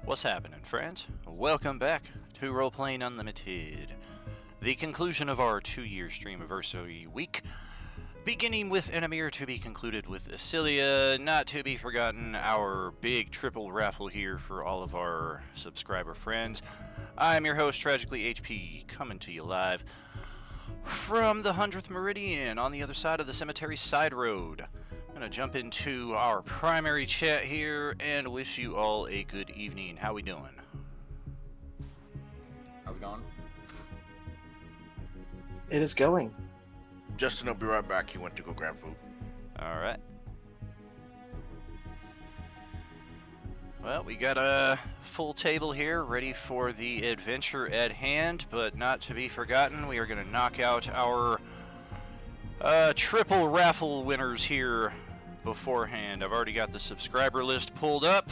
What's happening, friends? Welcome back to Roleplaying Unlimited, the conclusion of our 2-year streamiversary week, beginning with Enemier to be concluded with Acilia, not to be forgotten, our big triple raffle here for all of our subscriber friends. I'm your host, Tragically HP, coming to you live from the 100th Meridian on the other side of the cemetery side road. I'm going to jump into our primary chat here and wish you all a good evening. How we doing? How's it going? It is going. Justin will be right back. He went to go grab food. Alright. Well, we got a full table here ready for the adventure at hand, but not to be forgotten, we are going to knock out our triple raffle winners here beforehand. I've already got the subscriber list pulled up,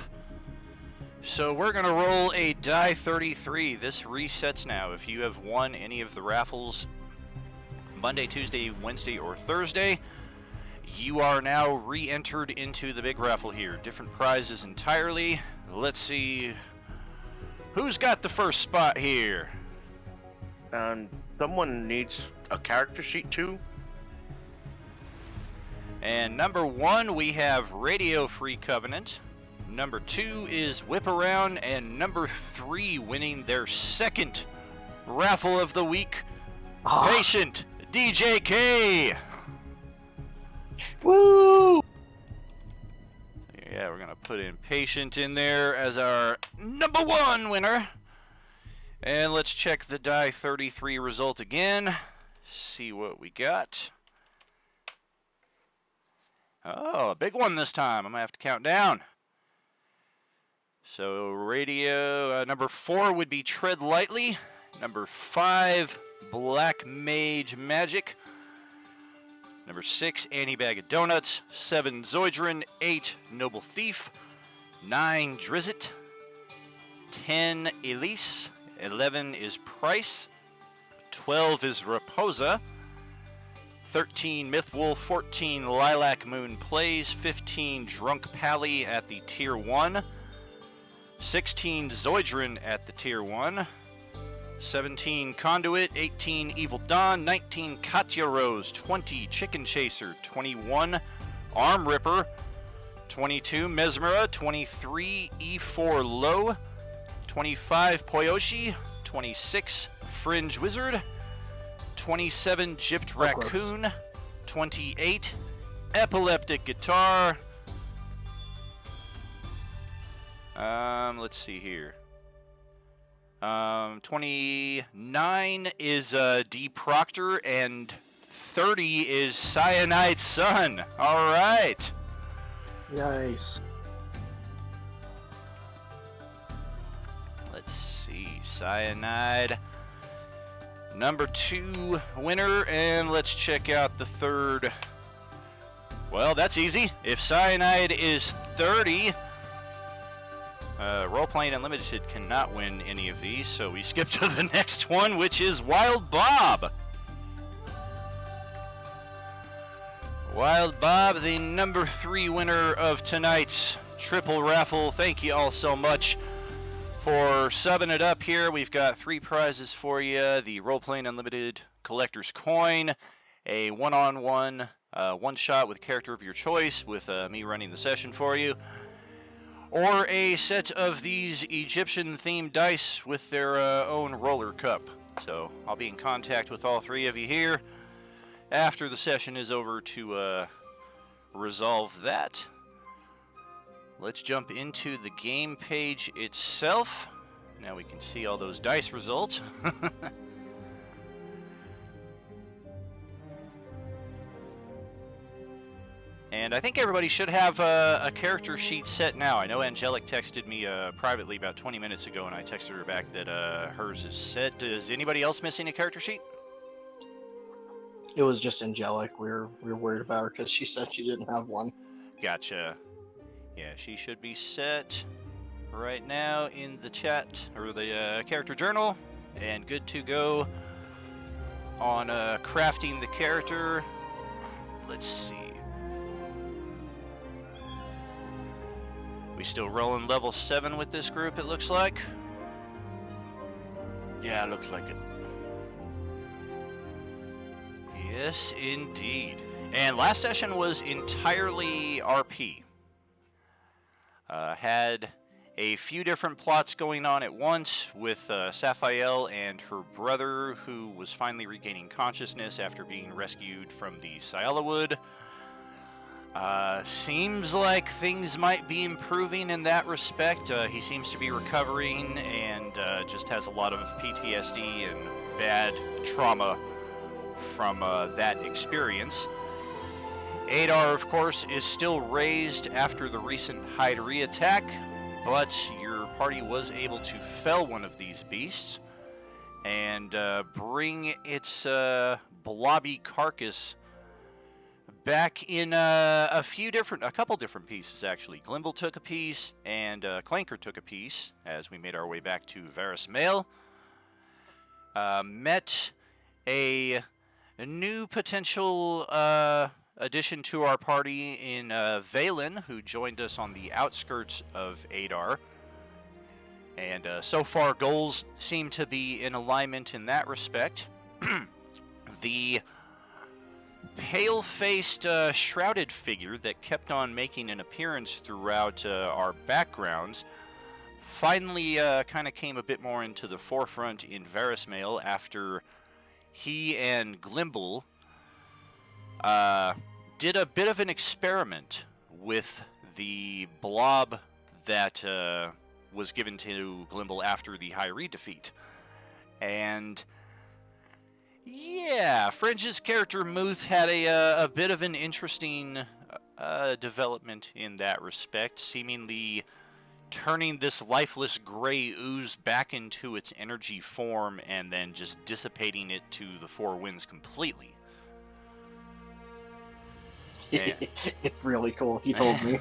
so we're going to roll a die 33. This resets now. If you have won any of the raffles Monday, Tuesday, Wednesday, or Thursday, you are now re-entered into the big raffle here. Different prizes entirely. Let's see who's got the first spot here. And someone needs a character sheet too. And number 1, we have Radio Free Covenant. Number 2 is Whip Around. And number 3, winning their second raffle of the week, Patient DJK. Woo! Yeah, we're going to put in Patient in there as our number 1 winner. And let's check the die 33 result again. See what we got. Oh, a big one this time. I'm going to have to count down. So, radio, number 4 would be Tread Lightly. Number 5, Black Mage Magic. Number 6, Annie Bag of Donuts. 7, Zoidron. 8, Noble Thief. 9, Drizzt. 10, Elise. 11 is Price. 12 is Raposa. 13, Mythwolf. 14, Lilac Moon Plays. 15, Drunk Pally at the Tier 1. 16, Zoidron at the Tier 1. 17, Conduit. 18, Evil Dawn. 19, Katya Rose. 20, Chicken Chaser. 21, Arm Ripper. 22, Mesmera. 23, E4 Low. 25, Poyoshi. 26, Fringe Wizard. 27, Gypped Raccoon. 28, Epileptic Guitar. Let's see here. 29 is D. Proctor, and 30 is Cyanide Sun. All right. Nice. Let's see. Cyanide, number 2 winner, and let's check out the third. Well, that's easy. If Cyanide is 30, Roleplaying Unlimited cannot win any of these, so we skip to the next one, which is Wild Bob. Wild Bob, the number 3 winner of tonight's triple raffle. Thank you all so much for subbing it up here. We've got 3 prizes for you: the Roleplaying Unlimited Collector's Coin, a one-on-one one-shot with a character of your choice with me running the session for you, or a set of these Egyptian-themed dice with their own roller cup. So I'll be in contact with all 3 of you here after the session is over to resolve that. Let's jump into the game page itself. Now we can see all those dice results. And I think everybody should have a character sheet set now. I know Angelic texted me privately about 20 minutes ago, and I texted her back that hers is set. Is anybody else missing a character sheet? It was just Angelic. We were worried about her because she said she didn't have one. Gotcha. Yeah, she should be set right now in the chat, or the character journal, and good to go on crafting the character. Let's see. We still rolling level 7 with this group, it looks like? Yeah, it looks like it. Yes, indeed. And last session was entirely RP. Had a few different plots going on at once with Saphiel and her brother, who was finally regaining consciousness after being rescued from the Syala Wood. Seems like things might be improving in that respect. He seems to be recovering and just has a lot of PTSD and bad trauma from that experience. Adar, of course, is still raised after the recent Hydri attack, but your party was able to fell one of these beasts and bring its blobby carcass back in a couple different pieces, actually. Glimble took a piece, and Clanker took a piece, as we made our way back to Varys Mail. Met a new potential addition to our party in Valen, who joined us on the outskirts of Adar. And so far, goals seem to be in alignment in that respect. The pale-faced, shrouded figure that kept on making an appearance throughout our backgrounds finally kind of came a bit more into the forefront in Varys Mail after he and Glimble did a bit of an experiment with the blob that was given to Glimble after the Hyrule defeat. And yeah, Fringe's character Muth had a bit of an interesting development in that respect, seemingly turning this lifeless gray ooze back into its energy form and then just dissipating it to the four winds completely. It's really cool, he told me.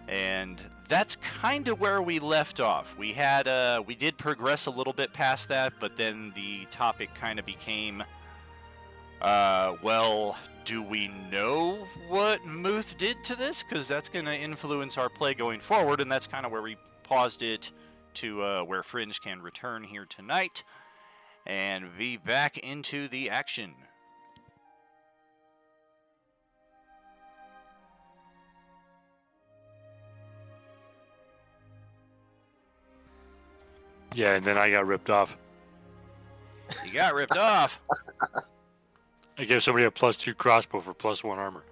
And that's kind of where we left off. We did progress a little bit past that, but then the topic kind of became, well, do we know what Muth did to this? Because that's going to influence our play going forward, and that's kind of where we paused it to where Fringe can return here tonight and be back into the action. Yeah, and then I got ripped off. You got ripped off? I gave somebody a +2 crossbow for +1 armor.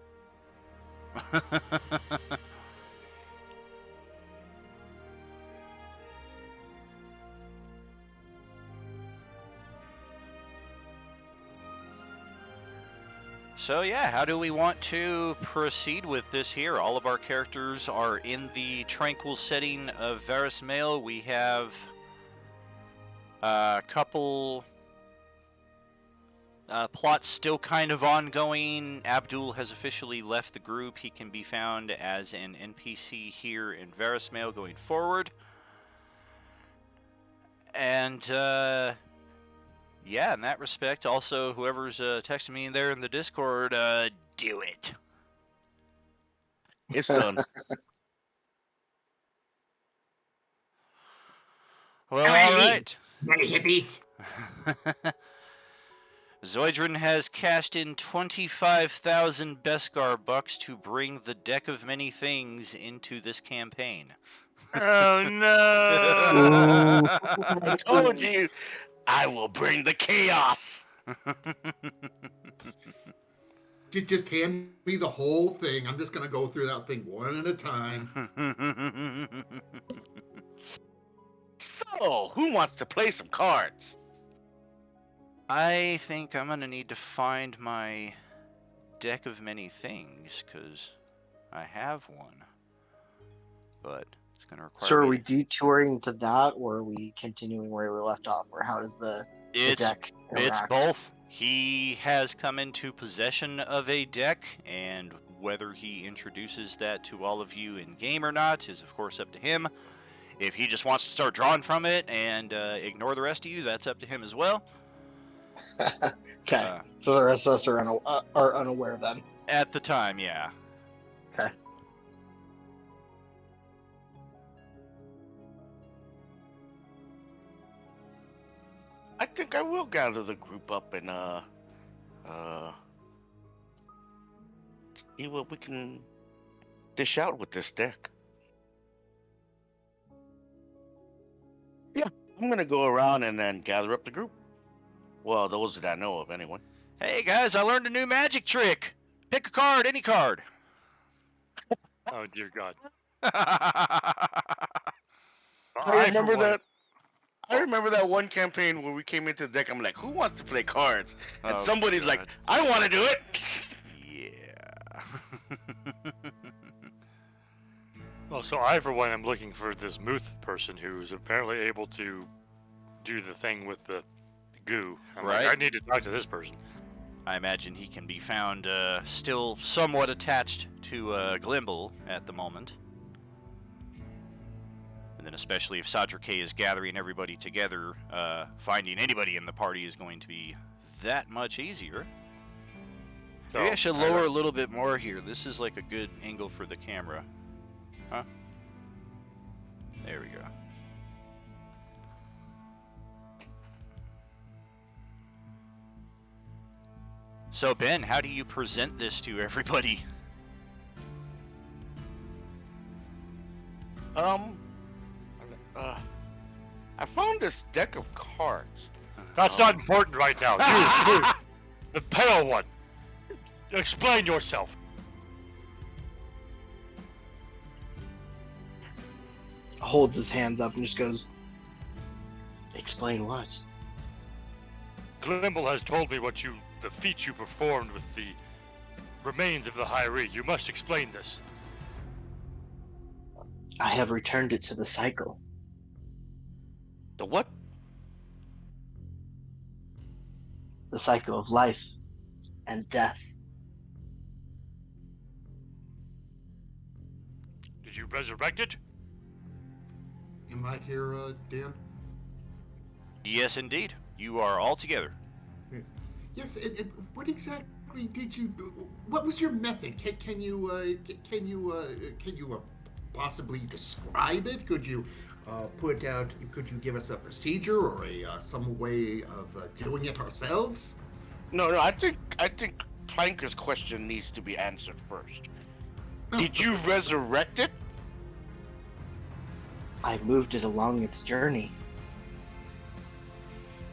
So yeah, how do we want to proceed with this here? All of our characters are in the tranquil setting of Varys Mail. We have a couple plots still kind of ongoing. Abdul has officially left the group. He can be found as an NPC here in Varys Mail going forward. And yeah, in that respect, also whoever's texting me in there in the Discord, do it. It's done. Well, all right. Money hippies. Zoidron has cashed in 25,000 Beskar bucks to bring the Deck of Many Things into this campaign. Oh no! I told you, I will bring the chaos. Just hand me the whole thing. I'm just gonna go through that thing one at a time. So, who wants to play some cards? I think I'm going to need to find my Deck of Many Things, because I have one. But it's going to require... So are we detouring to that, or are we continuing where we left off, or how does the deck interact? It's both. He has come into possession of a deck, and whether he introduces that to all of you in-game or not is, of course, up to him. If he just wants to start drawing from it and ignore the rest of you, that's up to him as well. Okay, so the rest of us are unaware then. At the time, yeah. Okay. I think I will gather the group up and see what we can dish out with this deck. Yeah, I'm gonna go around and then gather up the group. Well, those that I know of, anyway. Hey guys, I learned a new magic trick. Pick a card, any card. Oh dear God. I remember for one, that. I remember that one campaign where we came into the deck. I'm like, who wants to play cards? And Oh, somebody's like, God. I want to do it. Yeah. Well, so I for one am looking for this Muth person who's apparently able to do the thing with the goo. I'm like, Right. I need to talk to this person. I imagine he can be found still somewhat attached to Glimble at the moment. And then especially if Sadrike is gathering everybody together, finding anybody in the party is going to be that much easier. So, Maybe I should lower a little bit more here. This is like a good angle for the camera. Huh? There we go. So Ben, how do you present this to everybody? I found this deck of cards. That's not important right now. You, the pale one. Explain yourself. Holds his hands up and just goes, "Explain what?" Glimble has told me the feat you performed with the remains of the High Reed. You must explain this. I have returned it to the cycle. The what? The cycle of life and death. Did you resurrect it? Am I here, Dan? Yes, indeed. You are all together. Yes. What exactly did you do? What was your method? Can you possibly describe it? Could you put out? Could you give us a procedure or some way of doing it ourselves? No. I think Clanker's question needs to be answered first. No. Did you resurrect it? I moved it along its journey.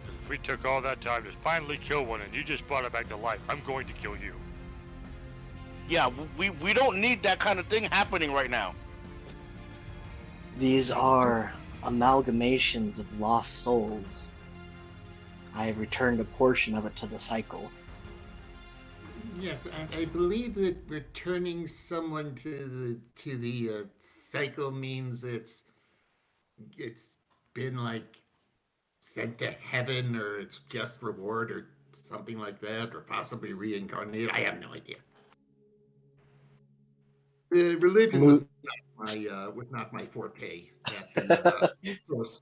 If we took all that time to finally kill one and you just brought it back to life, I'm going to kill you. Yeah, we don't need that kind of thing happening right now. These are amalgamations of lost souls. I have returned a portion of it to the cycle. Yes, I believe that returning someone to the cycle means it's been like sent to heaven, or it's just reward, or something like that, or possibly reincarnated. I have no idea. Religion was not my forte at the source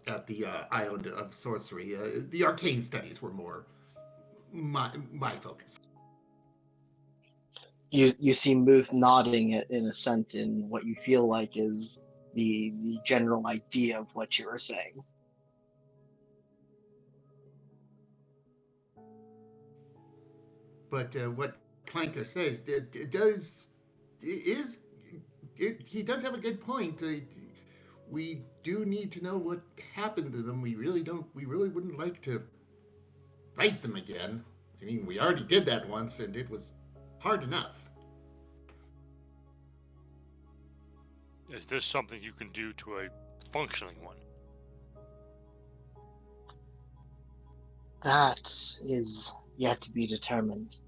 at the island of sorcery. The arcane studies were more my focus. You see Muth nodding in assent in what you feel like is the general idea of what you were saying. But what Clanker says, he does have a good point. We do need to know what happened to them. We really wouldn't like to fight them again. I mean, we already did that once, and it was hard enough. Is this something you can do to a functioning one? That is yet to be determined.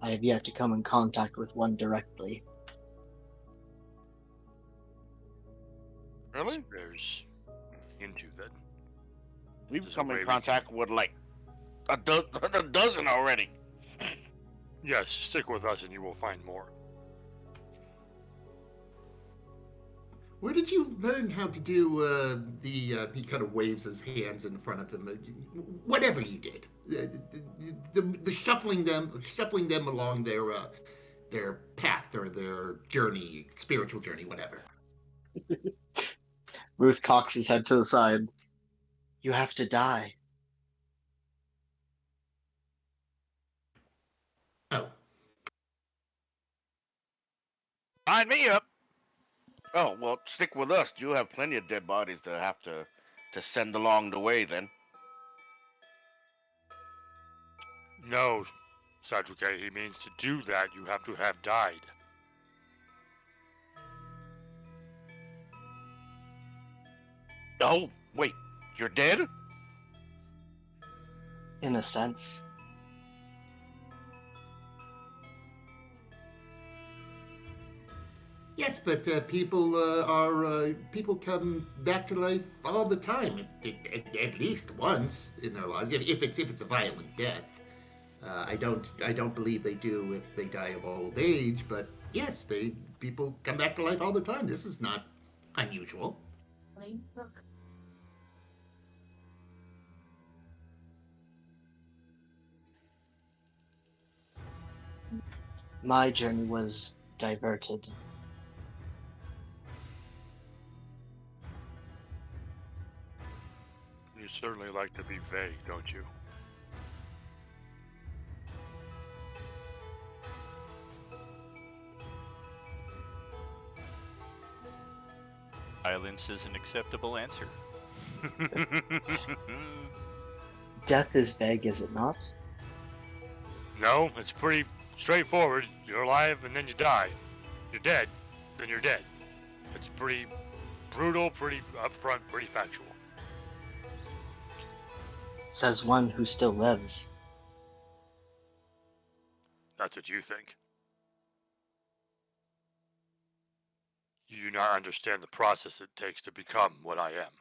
I have yet to come in contact with one directly. Really? There's into that. We've There's a come way in we contact with like a dozen already. Yes, stick with us and you will find more. Where did you learn how to do he kind of waves his hands in front of him. Whatever you did, the shuffling them along their path or their journey, spiritual journey, whatever. Ruth cocks his head to the side. You have to die. Sign me up. Oh well, stick with us. You have plenty of dead bodies to have to send along the way. Then. No, Sadruke, he means to do that you have to have died. Oh wait, you're dead? In a sense. Yes, but people come back to life all the time, at least once in their lives. If it's a violent death, I don't believe they do if they die of old age. But yes, people come back to life all the time. This is not unusual. My journey was diverted. You certainly like to be vague, don't you? Silence is an acceptable answer. Death is vague, is it not? No, it's pretty straightforward. You're alive and then you die. You're dead, then you're dead. It's pretty brutal, pretty upfront, pretty factual. Says one who still lives. That's what you think. You do not understand the process it takes to become what I am.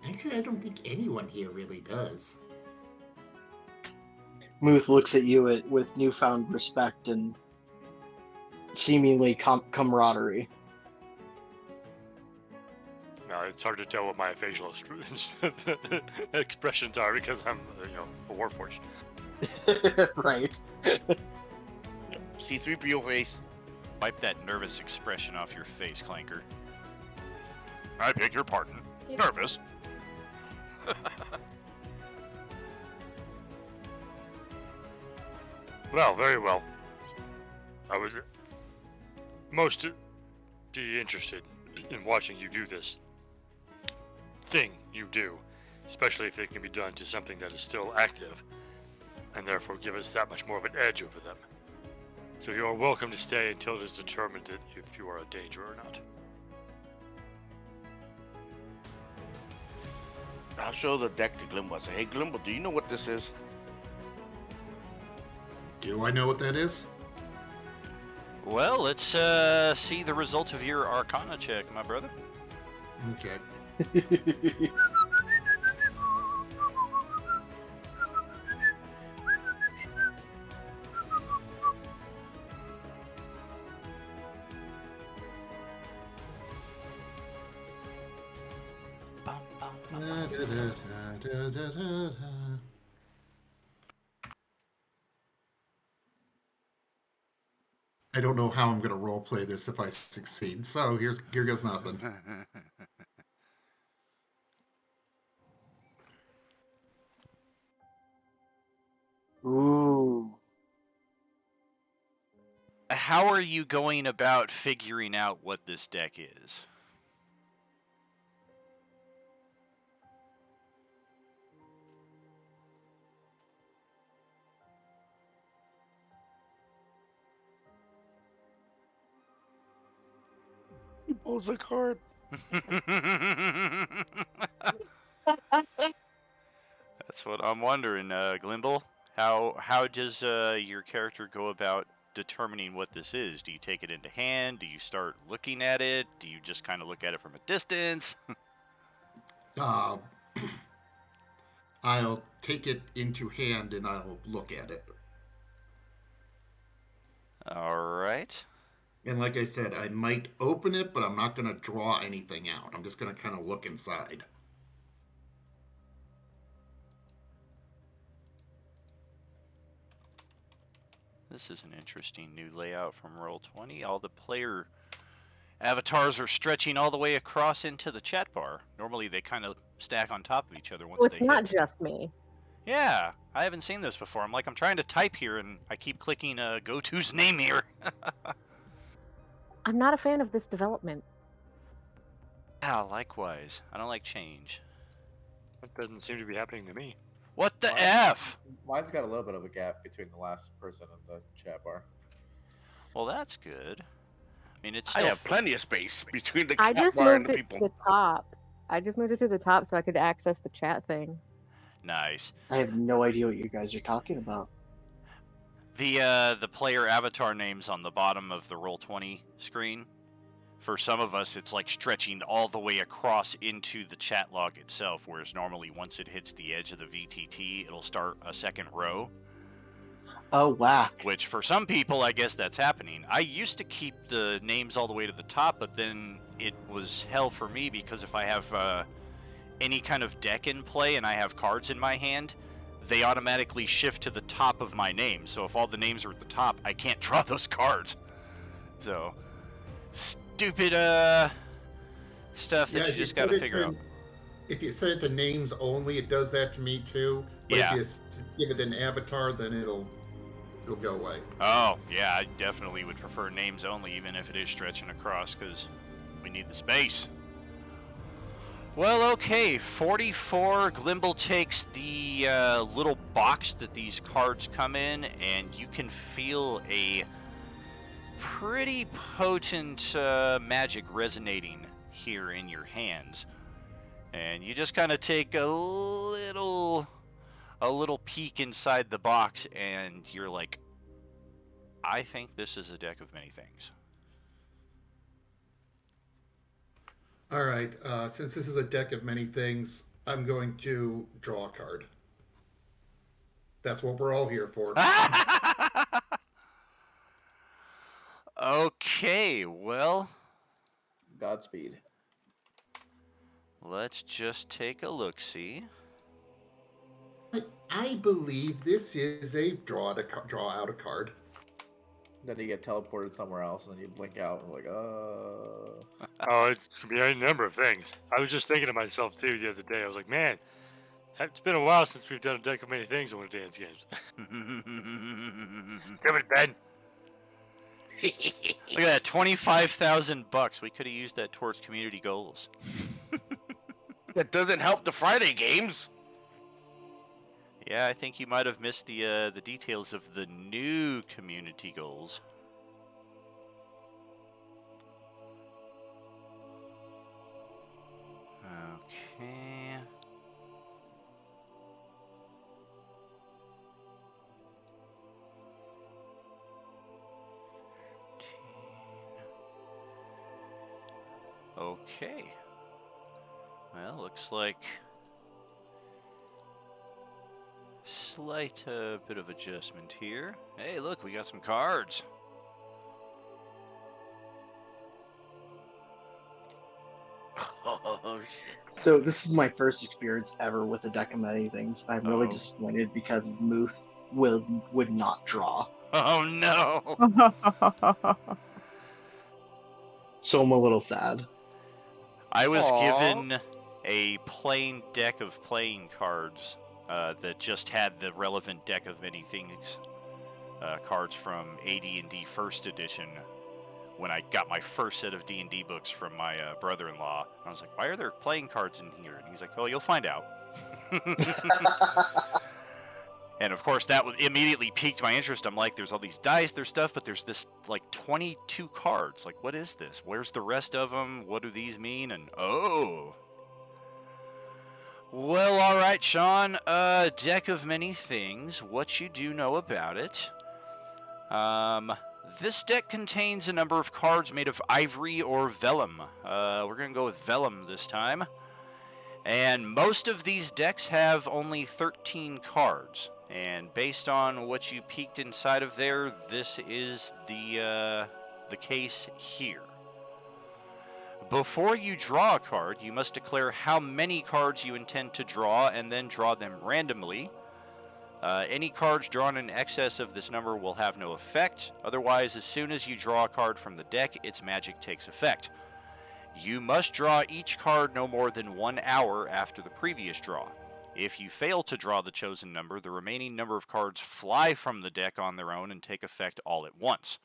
Actually, I don't think anyone here really does. Muth looks at you with newfound respect and seemingly camaraderie. Now, it's hard to tell what my facial expressions are because I'm, a warforged. Right. C3PO face. Wipe that nervous expression off your face, Clanker. I beg your pardon. Nervous? Well, very well. I was most be interested in watching you do this thing you do, especially if it can be done to something that is still active, and therefore give us that much more of an edge over them. So you are welcome to stay until it is determined if you are a danger or not. I'll show the deck to Glimbo. I say, hey Glimbo, do you know what this is? Do I know what that is? Well, let's see the result of your Arcana check, my brother. Okay. Bum, bum, bum, bum. I don't know how I'm going to roleplay this if I succeed. So here goes nothing. Ooh. How are you going about figuring out what this deck is? He pulls a card. That's what I'm wondering, Glimble. How does your character go about determining what this is? Do you take it into hand? Do you start looking at it? Do you just kind of look at it from a distance? I'll take it into hand and I'll look at it. All right. And like I said, I might open it, but I'm not going to draw anything out. I'm just going to kind of look inside. This is an interesting new layout from Roll20. All the player avatars are stretching all the way across into the chat bar. Normally they kind of stack on top of each other once Well, it's they not hit. just me. Yeah, I haven't seen this before. I'm trying to type here, and I keep clicking go to's name here. I'm not a fan of this development. Yeah, likewise. I don't like change. That doesn't seem to be happening to me. What the Mine- F? Mine's got a little bit of a gap between the last person and the chat bar. Well, that's good. I mean, it's I still... have plenty of space between the I cat just bar and moved the it to people. the top. I just moved it to the top so I could access the chat thing. Nice. I have no idea what you guys are talking about. The player avatar names on the bottom of the Roll20 screen. For some of us, it's like stretching all the way across into the chat log itself, whereas normally once it hits the edge of the VTT, it'll start a second row. Oh, whack. Which for some people, I guess that's happening. I used to keep the names all the way to the top, but then it was hell for me because if I have any kind of deck in play and I have cards in my hand, they automatically shift to the top of my name. So if all the names are at the top, I can't draw those cards. So, stupid stuff that you just gotta figure out. If you set it to names only, it does that to me too. But Yeah. if you give it an avatar, then it'll go away. Oh, yeah, I definitely would prefer names only, even if it is stretching across, because we need the space. Well, okay, 44. Glimble takes the little box that these cards come in, and you can feel a pretty potent magic resonating here in your hands. And you just kind of take a little peek inside the box, and you're like, I think this is a deck of many things. All right. Since this is a deck of many things, I'm going to draw a card. That's what we're all here for. Okay, well, Godspeed. let's just take a look-see. I believe this is a draw out a card. Then you get teleported somewhere else, and then you blink out, and like, Oh, it could be any number of things. I was just thinking to myself too the other day. I was like, man, it's been a while since we've done a deck of many things in one of Dan's games. Stupid Ben. Look at that, $25,000. We could have used that towards community goals. That doesn't help the Friday games. Yeah, I think you might have missed the details of the new community goals. Okay. Okay. Well, looks like slight bit of adjustment here. Hey, look, we got some cards. Oh shit. So this is my first experience ever with a deck of many things. I'm really Uh-oh. disappointed because Muth would not draw. Oh no! So I'm a little sad. I was Aw. given a plain deck of playing cards that just had the relevant deck of many things cards from AD&D First Edition when I got my first set of D&D books from my brother-in-law. I was like, why are there playing cards in here? And he's like, oh, you'll find out. And of course, that immediately piqued my interest. I'm like, there's all these dice, there's stuff, but there's this, like, 22 cards. Like, what is this? Where's the rest of them? What do these mean? And, oh. Well, all right, Sean. Deck of many things. What you do know about it. This deck contains a number of cards made of ivory or vellum. We're going to go with vellum this time. And most of these decks have only 13 cards. And based on what you peeked inside of there, this is the case here. Before you draw a card, you must declare how many cards you intend to draw and then draw them randomly. Any cards drawn in excess of this number will have no effect. Otherwise, as soon as you draw a card from the deck, its magic takes effect. You must draw each card no more than 1 hour after the previous draw. If you fail to draw the chosen number, the remaining number of cards fly from the deck on their own and take effect all at once.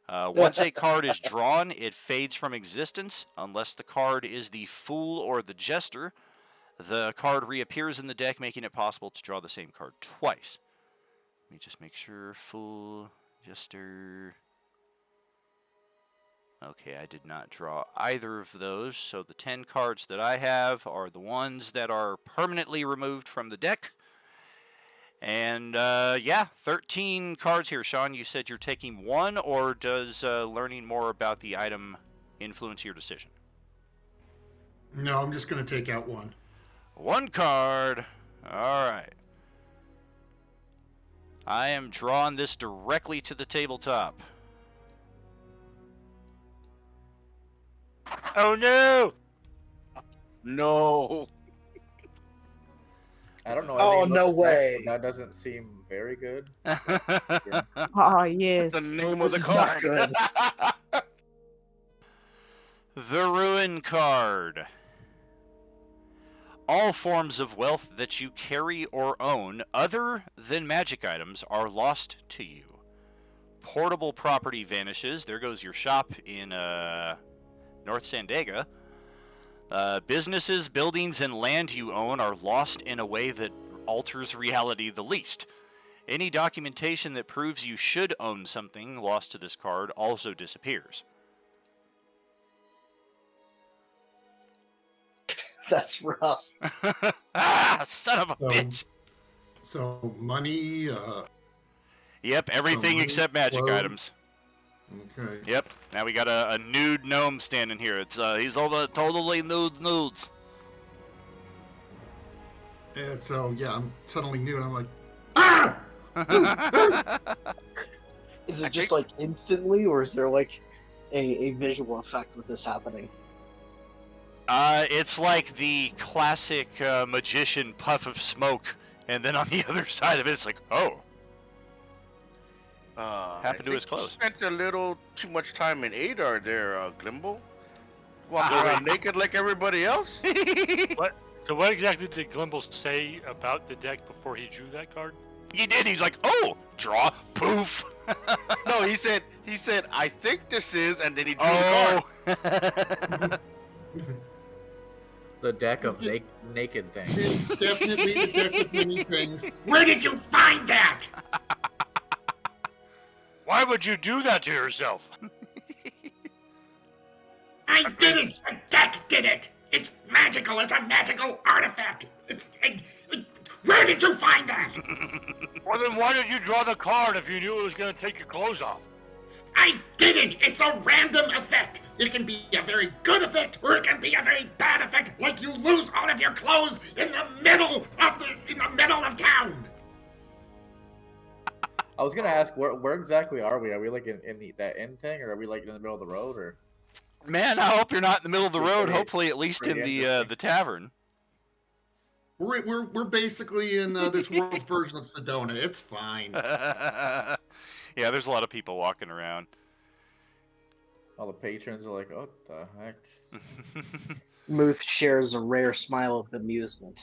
Once a card is drawn, it fades from existence unless the card is the Fool or the Jester. The card reappears in the deck, making it possible to draw the same card twice. Let me just make sure. Fool, Jester. Okay, I did not draw either of those, so the 10 cards that I have are the ones that are permanently removed from the deck. And, 13 cards here. Sean, you said you're taking one, or does learning more about the item influence your decision? No, I'm just going to take out one. One card. All right. I am drawing this directly to the tabletop. Oh no! No. I don't know. Oh, anything no about the deck, way. but that doesn't seem very good. Oh, yes. The name of the This is not card. good. The Ruin card. All forms of wealth that you carry or own other than magic items are lost to you. Portable property vanishes. There goes your shop in North Sandega. Businesses, buildings, and land you own are lost in a way that alters reality the least. Any documentation that proves you should own something lost to this card also disappears. That's rough. Ah, son of a So- bitch! So money. Yep, everything money, except magic clothes. items. Okay. Yep, now we got a nude gnome standing here. It's he's all the totally nudes. And so yeah, I'm suddenly new, and I'm like, ah! Is it just like instantly, or is there like a visual effect with this happening? It's like the classic magician puff of smoke, and then on the other side of it, it's like, oh. Happened to his clothes. You spent a little too much time in Adar there, Glimble. Walking around naked like everybody else? So what exactly did Glimble say about the deck before he drew that card? He did. He's like, oh, draw, poof. No, he said, I think this is, and then he drew the card. Oh. The deck of naked things. It's definitely a deck of many things. Where did you find that? Why would you do that to yourself? I didn't. The deck did it. It's magical. It's a magical artifact. Where did you find that? Well, then why did you draw the card if you knew it was going to take your clothes off? I didn't. It's a random effect. It can be a very good effect, or it can be a very bad effect, like you lose all of your clothes in the middle of town. I was gonna ask, where exactly are we? Are we like in that inn thing, or are we like in the middle of the road, or? Man, I hope you're not in the middle of the road. Pretty- Hopefully, at least in pretty the tavern. We're basically in this world's version of Sedona. It's fine. Yeah, there's a lot of people walking around. All the patrons are like, "What the heck?" Muth shares a rare smile of amusement.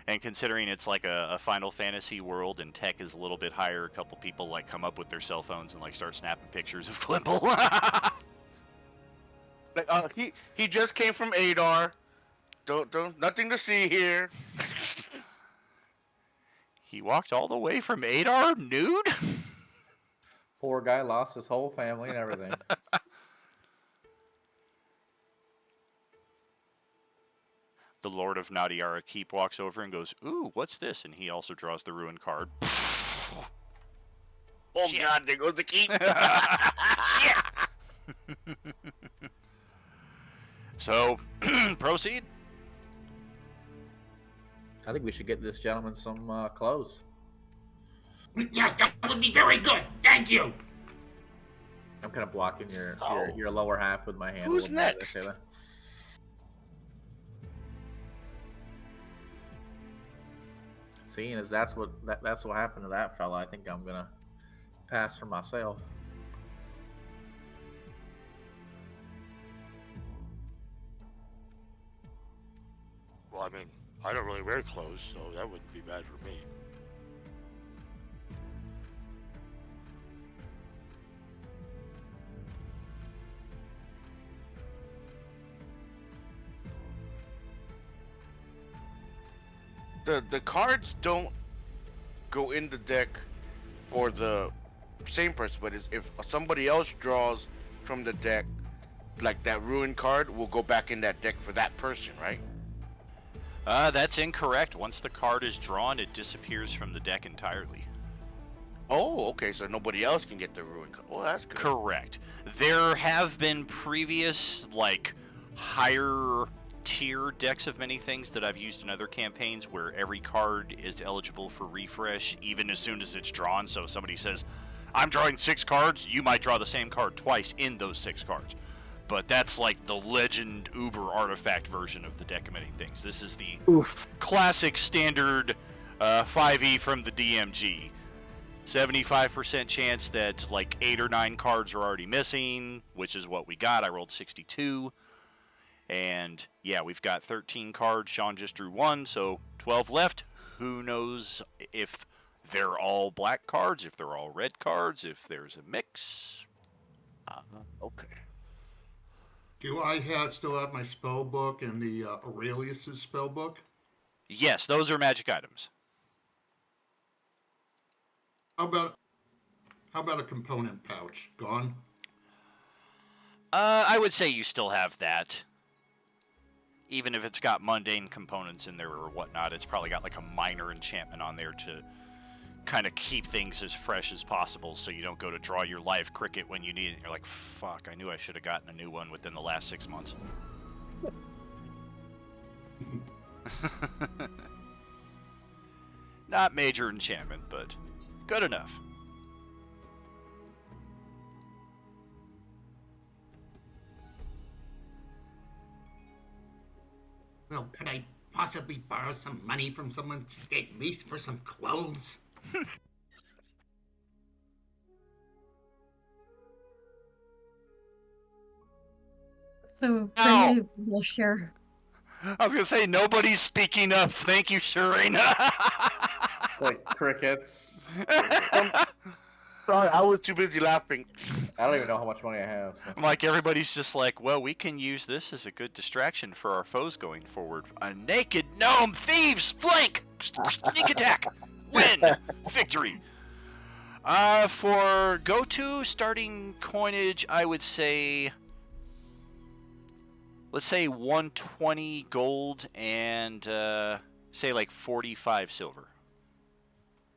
And considering it's like a Final Fantasy world and tech is a little bit higher, a couple people like come up with their cell phones and like start snapping pictures of Glimble. Like, he just came from Adar. Don't, nothing to see here. He walked all the way from Adar nude? Poor guy lost his whole family and everything. The Lord of Nadiara Keep walks over and goes, ooh, what's this? And he also draws the Ruin card. Oh Shit. God, there goes the key. Shit! So, proceed. I think we should get this gentleman some clothes. Yes, that would be very good. Thank you. I'm kind of blocking Oh. your lower half with my hand. Who's a little bit, next? Taylor. Seeing as that's what happened to that fella, I think I'm gonna pass for myself. Well, I mean, I don't really wear clothes, so that wouldn't be bad for me. The cards don't go in the deck for the same person, but if somebody else draws from the deck, like that ruined card will go back in that deck for that person, right? That's incorrect. Once the card is drawn, it disappears from the deck entirely. Oh, okay, so nobody else can get the ruined card. Oh, that's good. Correct. There have been previous, like, higher tier decks of many things that I've used in other campaigns where every card is eligible for refresh even as soon as it's drawn. So if somebody says, I'm drawing 6 cards, you might draw the same card twice in those 6 cards. But that's like the legend uber artifact version of the decimate things. This is the classic standard 5e from the DMG. 75% chance that like 8 or 9 cards are already missing, which is what we got. I rolled 62. And yeah, we've got 13 cards. Sean just drew 1, so 12 left. Who knows if they're all black cards, if they're all red cards, if there's a mix. Okay. Do I still have my spell book and the Aurelius's spell book? Yes, those are magic items. How about a component pouch? Gone? I would say you still have that. Even if it's got mundane components in there or whatnot, it's probably got like a minor enchantment on there to kind of keep things as fresh as possible so you don't go to draw your live cricket when you need it and you're like, fuck, I knew I should have gotten a new one within the last 6 months. Not major enchantment, but good enough. Well, could I possibly borrow some money from someone, at least for some clothes? So Ow. Brendan will share. I was going to say, nobody's speaking up. Thank you, Sharina. Like crickets. Sorry, I was too busy laughing. I don't even know how much money I have. So. Like, everybody's just like, well, we can use this as a good distraction for our foes going forward. A naked gnome, thieves, flank, sneak attack, win, victory. For go-to starting coinage, I would say, let's say 120 gold and say like 45 silver,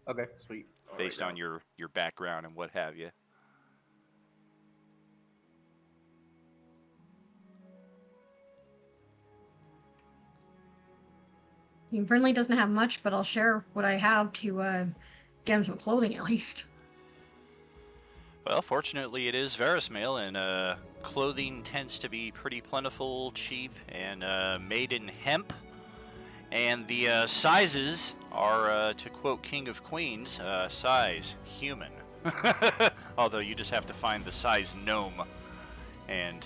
Okay, sweet. based on your background and what have you. I mean, Brinley doesn't have much, but I'll share what I have to get him some clothing at least. Well, fortunately, it is Verismail, and clothing tends to be pretty plentiful, cheap, and made in hemp. And the sizes are, to quote King of Queens, size human. Although you just have to find the size gnome, and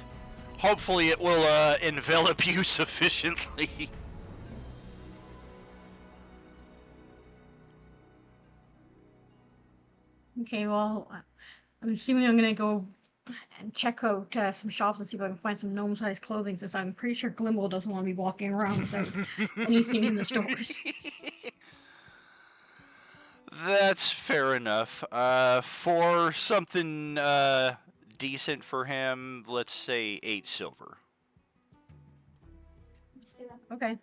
hopefully it will envelop you sufficiently. Okay, well, I'm assuming I'm gonna go and check out some shops and see if I can find some gnome-sized clothing, since I'm pretty sure Glimble doesn't want to be walking around without anything in the stores. That's fair enough. For something decent for him, let's say 8 silver. Okay.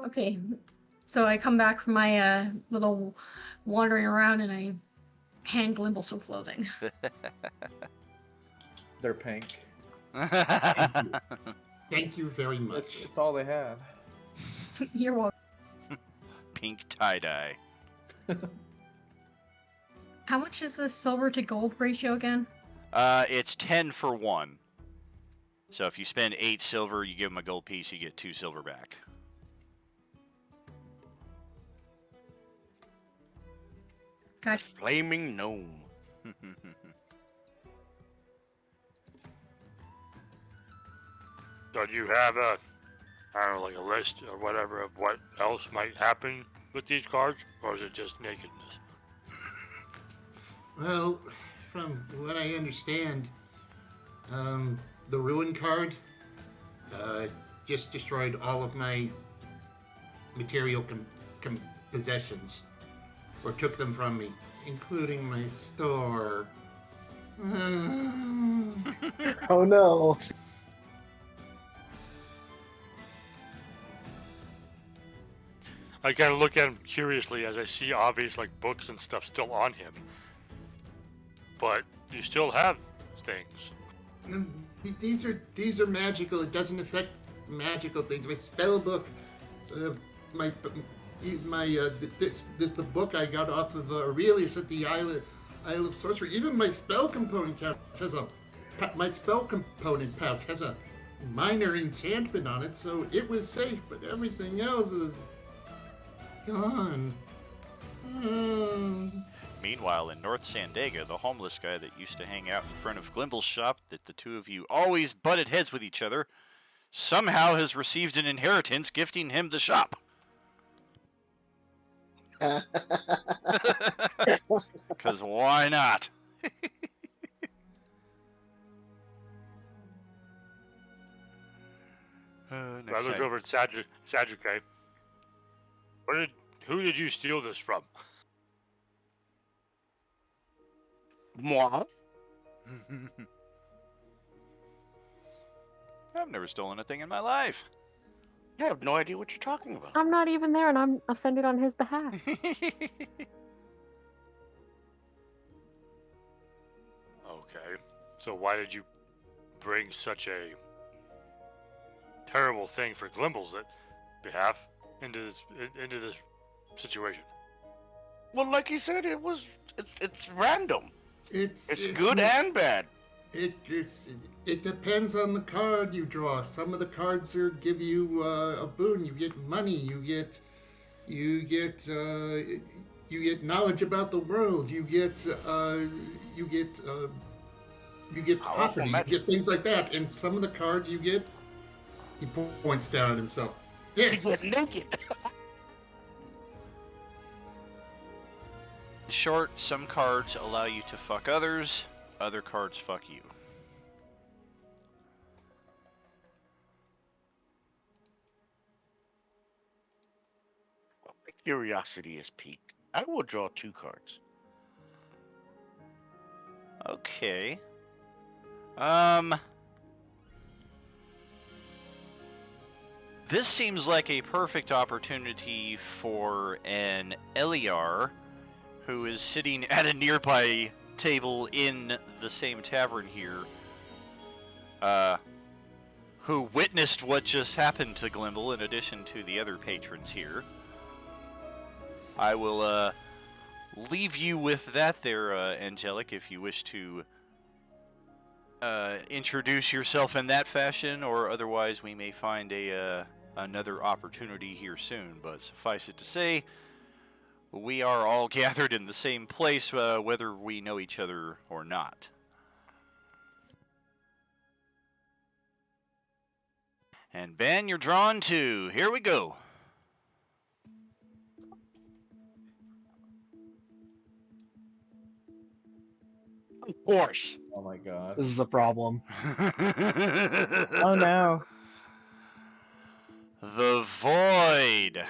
Okay, so I come back from my little wandering around and I hand Glimble some clothing. They're pink. Thank you very much. It's all they had. You're welcome. Pink tie-dye. How much is the silver to gold ratio again? It's 10 for 1. So if you spend 8 silver, you give him a gold piece, you get 2 silver back. Gotcha. Flaming gnome. So do you have a, I don't know, like a list or whatever of what else might happen with these cards, or is it just nakedness? Well, from what I understand, the ruin card just destroyed all of my material possessions, or took them from me, including my store. Oh no. I kind of look at him curiously as I see obvious like books and stuff still on him. But you still have things. These are magical. It doesn't affect magical things. My spell book, my the book I got off of Aurelius at the Isle of Sorcery. Even my spell component pouch has a minor enchantment on it, so it was safe. But everything else is gone. Meanwhile, in North Sandega, the homeless guy that used to hang out in front of Glimble's shop, that the two of you always butted heads with each other, somehow has received an inheritance gifting him the shop. Because why not? I Next look time. over at Sadruke. Who did you steal this from? Moi? I've never stolen a thing in my life. I have no idea what you're talking about. I'm not even there, and I'm offended on his behalf. Okay. So why did you bring such a terrible thing for Glimble's behalf into this situation? Well, like you said, it's random. It's good and bad. It depends on the card you draw. Some of the cards give you a boon. You get money. You get knowledge about the world. You get property. You get things like that. And some of the cards you get, he points down at himself. Yes. You get naked. In short, some cards allow you to fuck others, other cards fuck you. My curiosity is piqued. I will draw 2 cards. Okay. This seems like a perfect opportunity for an Eliar who is sitting at a nearby table in the same tavern here, who witnessed what just happened to Glimble in addition to the other patrons here. I will leave you with that there, Angelic, if you wish to introduce yourself in that fashion, or otherwise we may find another opportunity here soon. But suffice it to say, we are all gathered in the same place, whether we know each other or not. And Ben, you're drawn to. Here we go. Of course. Oh my god. This is a problem. Oh no. The Void.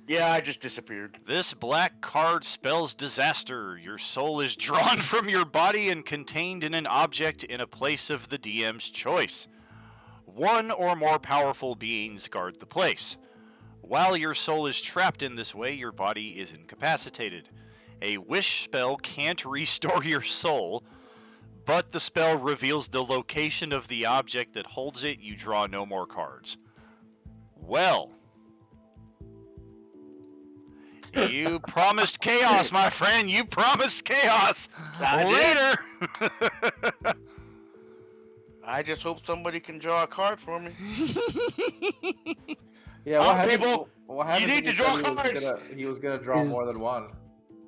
Yeah, I just disappeared. This black card spells disaster. Your soul is drawn from your body and contained in an object in a place of the DM's choice. One or more powerful beings guard the place. While your soul is trapped in this way, your body is incapacitated. A wish spell can't restore your soul, but the spell reveals the location of the object that holds it. You draw no more cards. Well, you promised chaos, my friend. You promised chaos. I Later. I just hope somebody can draw a card for me. Yeah, Oh, what happened? people, What happened? you need to draw cards. He was gonna draw more than one.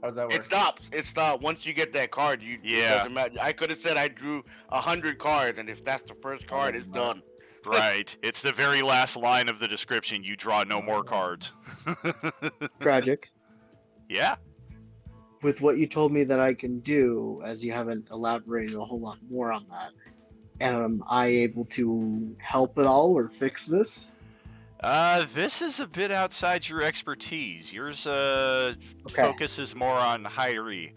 How does that work? It stops. It stops. Once you get that card, it Yeah. doesn't matter. I could have said I drew 100 cards, and if that's the first card, it's done. Right. It's the very last line of the description. You draw no more cards. Tragic. Yeah. With what you told me that I can do, as you haven't elaborated a whole lot more on that, am I able to help at all or fix this? This is a bit outside your expertise. Yours focuses more on Hyrie.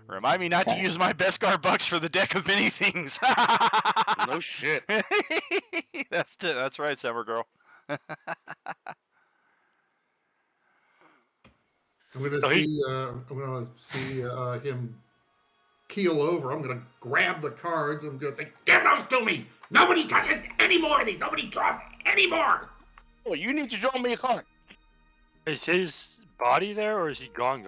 Remind me not to use my Beskar bucks for the deck of many things. No shit. That's right, Summer Girl. I'm gonna So he- see him keel over. I'm gonna grab the cards. I'm gonna say, "Give those to me! Nobody touches any more of these. Nobody draws any more." Oh, you need to draw me a card. Is his body there, or is he gone?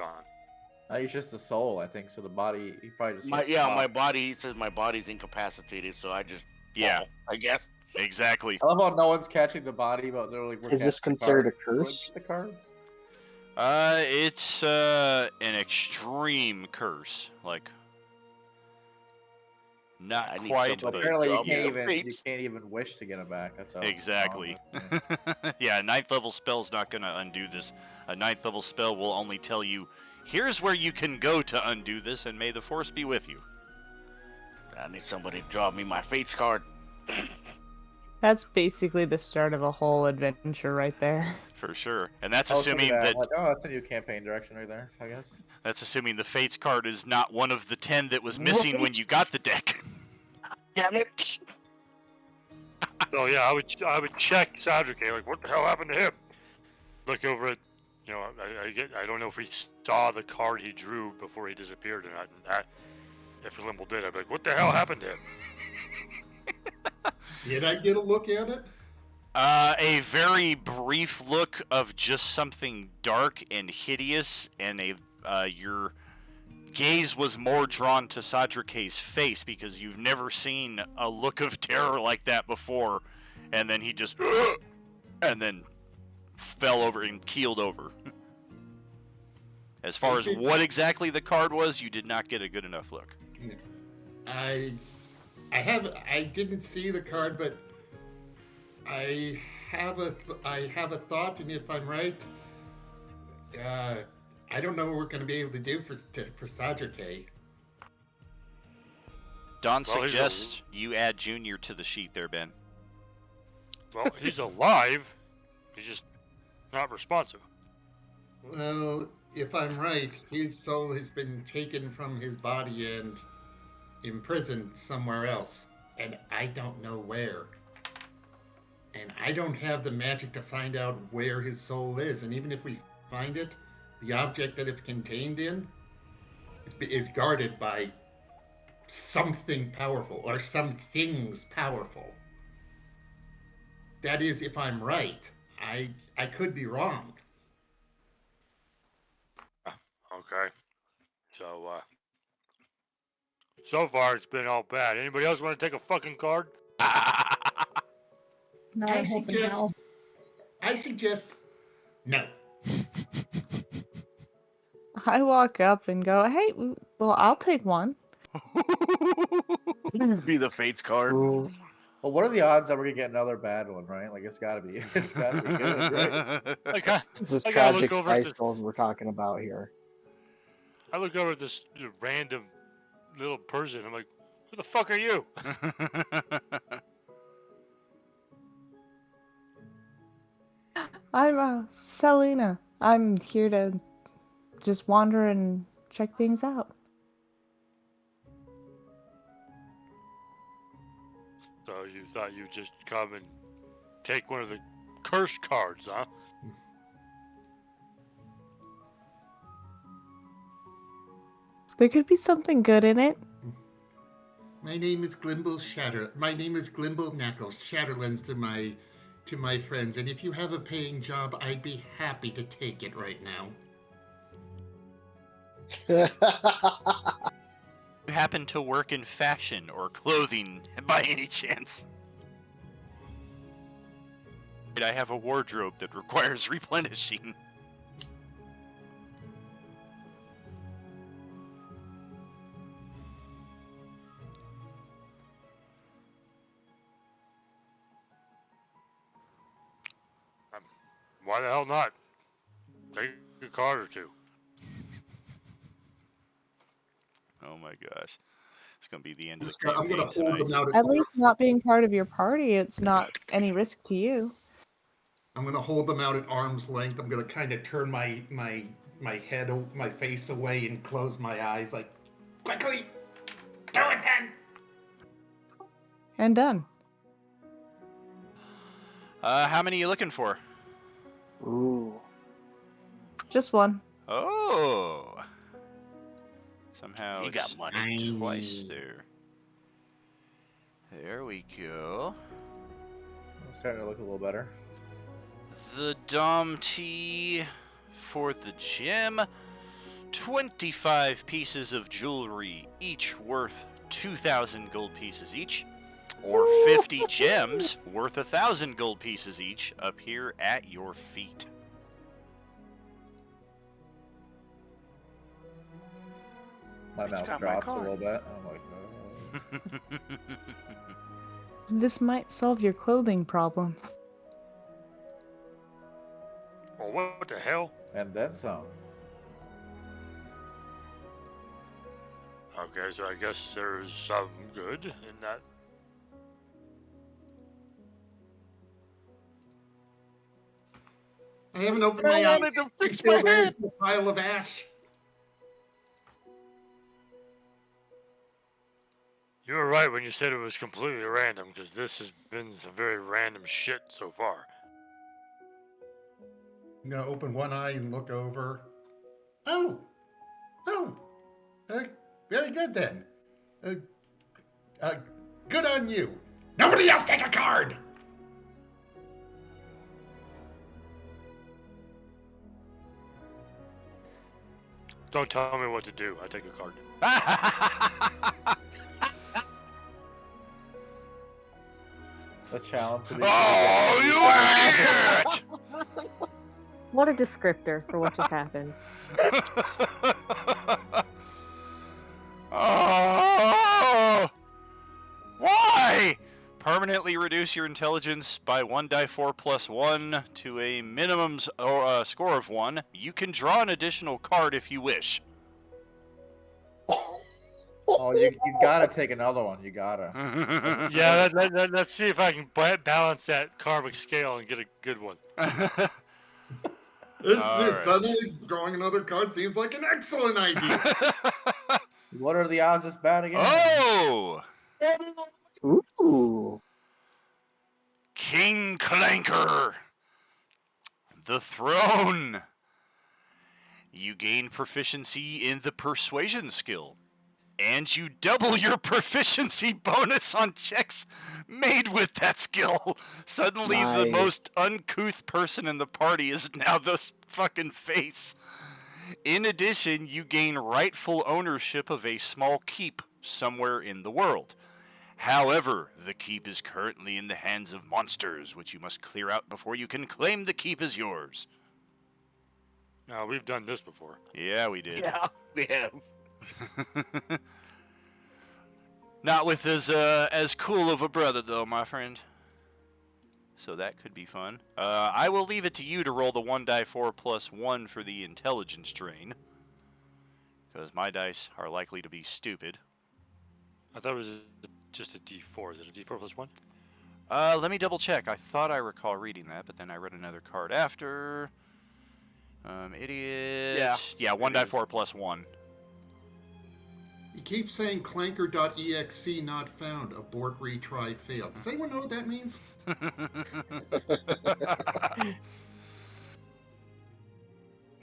He's just the soul, I think. So the body, he probably just. My body. He says my body's incapacitated, so I just. Yeah. fall, I guess. Exactly. I love how no one's catching the body, but they're like. Is this considered a curse? The cards. It's an extreme curse. Like, not I need quite, somebody but Apparently, you draw me can't a even face. wish to get it back. That's how exactly. Yeah, a 9th level spell's not going to undo this. A 9th level spell will only tell you, here's where you can go to undo this, and may the force be with you. I need somebody to draw me my fates card. That's basically the start of a whole adventure right there. For sure. And that's I was assuming thinking that like, oh, that's a new campaign direction right there, I guess. that's assuming the Fates card is not one of the 10 that was missing when you got the deck. Damn it. So yeah, I would check Sadrike, like, what the hell happened to him? Look over at, I don't know if he saw the card he drew before he disappeared or not. And if Limble did, I'd be like, what the hell happened to him? Did I get a look at it? A very brief look of just something dark and hideous, and your gaze was more drawn to Sadrike's face because you've never seen a look of terror like that before. And then he just, and then fell over and keeled over. As far as what exactly the card was, you did not get a good enough look. I didn't see the card, but I have a thought, and if I'm right, I don't know what we're going to be able to do for Sadrike. Don suggests you add Junior to the sheet there, Ben. Well, he's alive. He's just not responsive. Well, if I'm right, his soul has been taken from his body and imprisoned somewhere else, and I don't know where. And I don't have the magic to find out where his soul is, and even if we find it, the object that it's contained in is guarded by something powerful, or some things powerful. That is, if I'm right. I could be wrong. Okay. So far it's been all bad. Anybody else want to take a fucking card? No, I'm hoping no. I suggest no. I walk up and go, hey, well, I'll take one. Be the fates card. Ooh. Well, what are the odds that we're gonna get another bad one, right? Like it's gotta be good, right? Okay. This is I gotta tragic look over at spice rolls we're talking about here. I look over at this random little person. I'm like, who the fuck are you? I'm Selena. I'm here to just wander and check things out. So you thought you'd just come and take one of the curse cards, huh? There could be something good in it. My name is Glimble Knuckles, Shatterlands to my friends, and if you have a paying job, I'd be happy to take it right now. You happen to work in fashion or clothing by any chance? I have a wardrobe that requires replenishing. Why the hell not? Take a card or two. Oh my gosh. It's going to be the end of Just the I'm gonna campaign hold tonight. them out. At least not being part of your party, it's not any risk to you. I'm gonna hold them out at arm's length. I'm gonna kind of turn my head, my face away, and close my eyes. Like, quickly, do it then. And done. How many are you looking for? Ooh. Just one. Oh. Somehow You it's got money. twice there. There we go. It's starting to look a little better. The Dom T for the gem. 25 pieces of jewelry, each worth 2,000 gold pieces each. Or 50 gems worth 1,000 gold pieces each appear at your feet. My I just mouth got my drops a card. little bit. I'm like, no. This might solve your clothing problem. Well, what the hell? And then some. Okay, so I guess there's some good in that. I haven't opened I my eyes. wanted to I fix feel my there's head. a pile of ash. You were right when you said it was completely random, because this has been some very random shit so far. I'm gonna open one eye and look over. Oh, very good then. Uh, good on you. Nobody else take a card. Don't tell me what to do. I take a card. The challenge to be. Oh, you idiot! What a descriptor for what just happened. Oh! Why? Permanently reduce your intelligence by 1 die 4 plus 1 to a minimum score of 1. You can draw an additional card if you wish. Oh, you gotta take another one. You gotta. Yeah, let's see if I can balance that karmic scale and get a good one. This All is right. suddenly drawing another card seems like an excellent idea. What are the odds it's bad again? Oh! Ooh. King Clanker! The throne! You gain proficiency in the persuasion skill. And you double your proficiency bonus on checks made with that skill. Suddenly, the Nice. most uncouth person in the party is now the fucking face. In addition, you gain rightful ownership of a small keep somewhere in the world. However, the keep is currently in the hands of monsters, which you must clear out before you can claim the keep as yours. Now, we've done this before. Yeah, we did. Yeah, we have. Not with as cool of a brother, though, my friend. So that could be fun. I will leave it to you to roll the 1 die 4 plus 1 for the intelligence drain. Because my dice are likely to be stupid. I thought it was just a D4. Is it a D4 plus 1? Let me double check. I thought I recall reading that, but then I read another card after. Idiot. Yeah, 1 die 4 plus 1. You keep saying clanker.exe not found. Abort, retry, failed. Does anyone know what that means? Have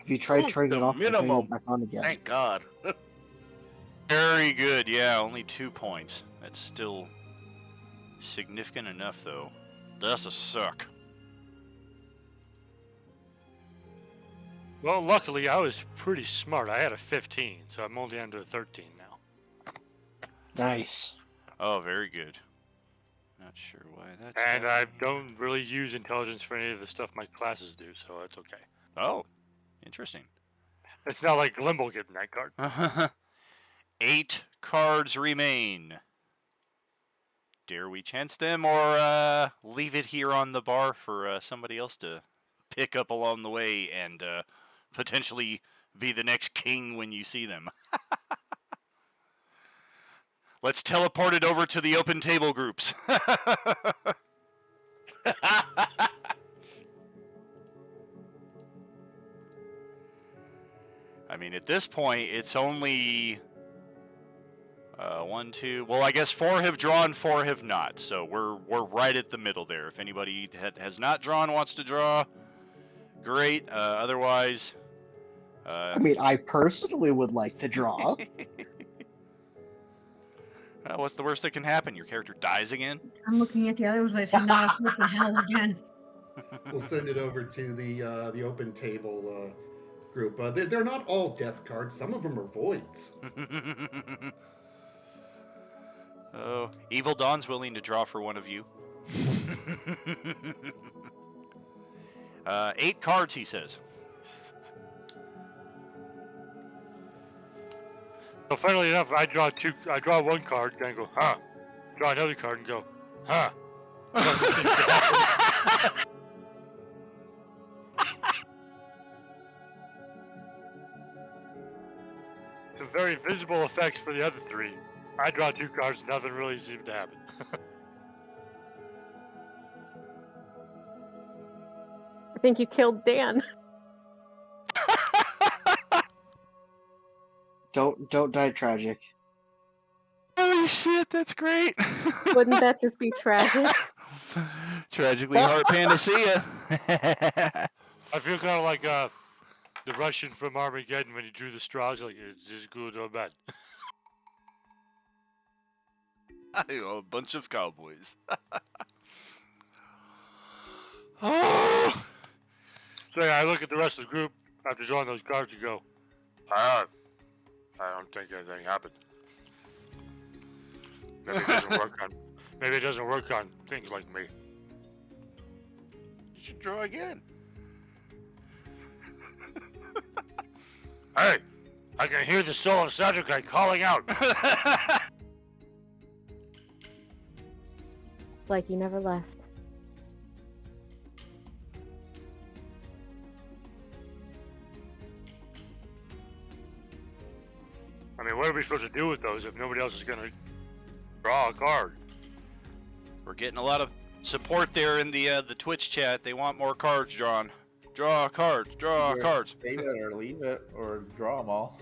you tried Ooh, turning the it off and turning minimum. it back on again? Thank God. Very good. Yeah, only 2 points. That's still significant enough, though. That's a suck. Well, luckily, I was pretty smart. I had a 15, so I'm only under a 13 now. Nice. Oh, very good. Not sure why that's. And I don't really use intelligence for any of the stuff my classes do, so that's okay. Oh, interesting. It's not like Limbo getting that card. 8 cards remain. Dare we chance them or leave it here on the bar for somebody else to pick up along the way and potentially be the next king when you see them. Let's teleport it over to the open table groups. I mean, at this point, it's only 1, 2. Well, I guess 4 have drawn, 4 have not. So we're right at the middle there. If anybody has not drawn, wants to draw, great. Otherwise, I mean, I personally would like to draw. What's the worst that can happen? Your character dies again? I'm looking at the others and I say, not a flipping hell again. We'll send it over to the open table group. They're not all death cards. Some of them are voids. Oh, Evil Dawn's willing to draw for one of you. 8 cards, he says. So funnily enough, I draw 1 card, then go, huh? Draw another card and go, huh? Some very visible effects for the other 3. I draw 2 cards, nothing really seemed to happen. I think you killed Dan. Don't die tragic. Holy shit, that's great. Wouldn't that just be tragic? Tragically heart panacea. I feel kind of like the Russian from Armageddon when he drew the straws, like, it's just good or bad. A bunch of cowboys. Oh. So yeah, I look at the rest of the group after drawing those cards and go, I don't think anything happened. Maybe it doesn't work on things like me. You should draw again. Hey, I can hear the soul of Sajukai calling out. It's like you never left. I mean, what are we supposed to do with those if nobody else is going to draw a card? We're getting a lot of support there in the Twitch chat. They want more cards drawn. Draw cards. Draw Either cards. Save it or leave it or draw them all.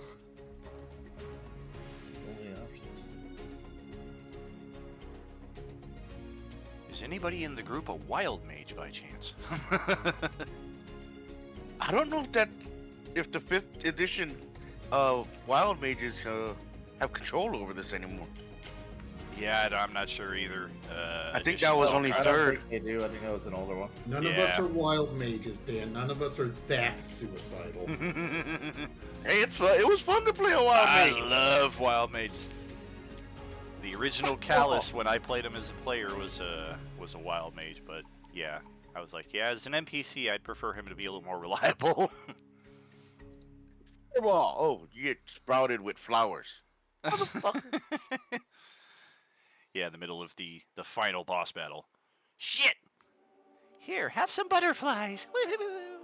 Only options. Is anybody in the group a wild mage by chance? I don't know if the 5th edition wild mages have control over this anymore. Yeah, I'm not sure either. I think that was only I don't 3rd. think they do. I think that was an older one. None of us are wild mages, Dan. None of us are that suicidal. Hey, it's fun. It was fun to play a wild mage. I love wild mages. The original Callus, when I played him as a player, was a wild mage. But yeah, I was like, yeah, as an NPC, I'd prefer him to be a little more reliable. Well, oh, you get sprouted with flowers. Motherfucker. Yeah, in the middle of the final boss battle. Shit! Here, have some butterflies. Woo-hoo-hoo.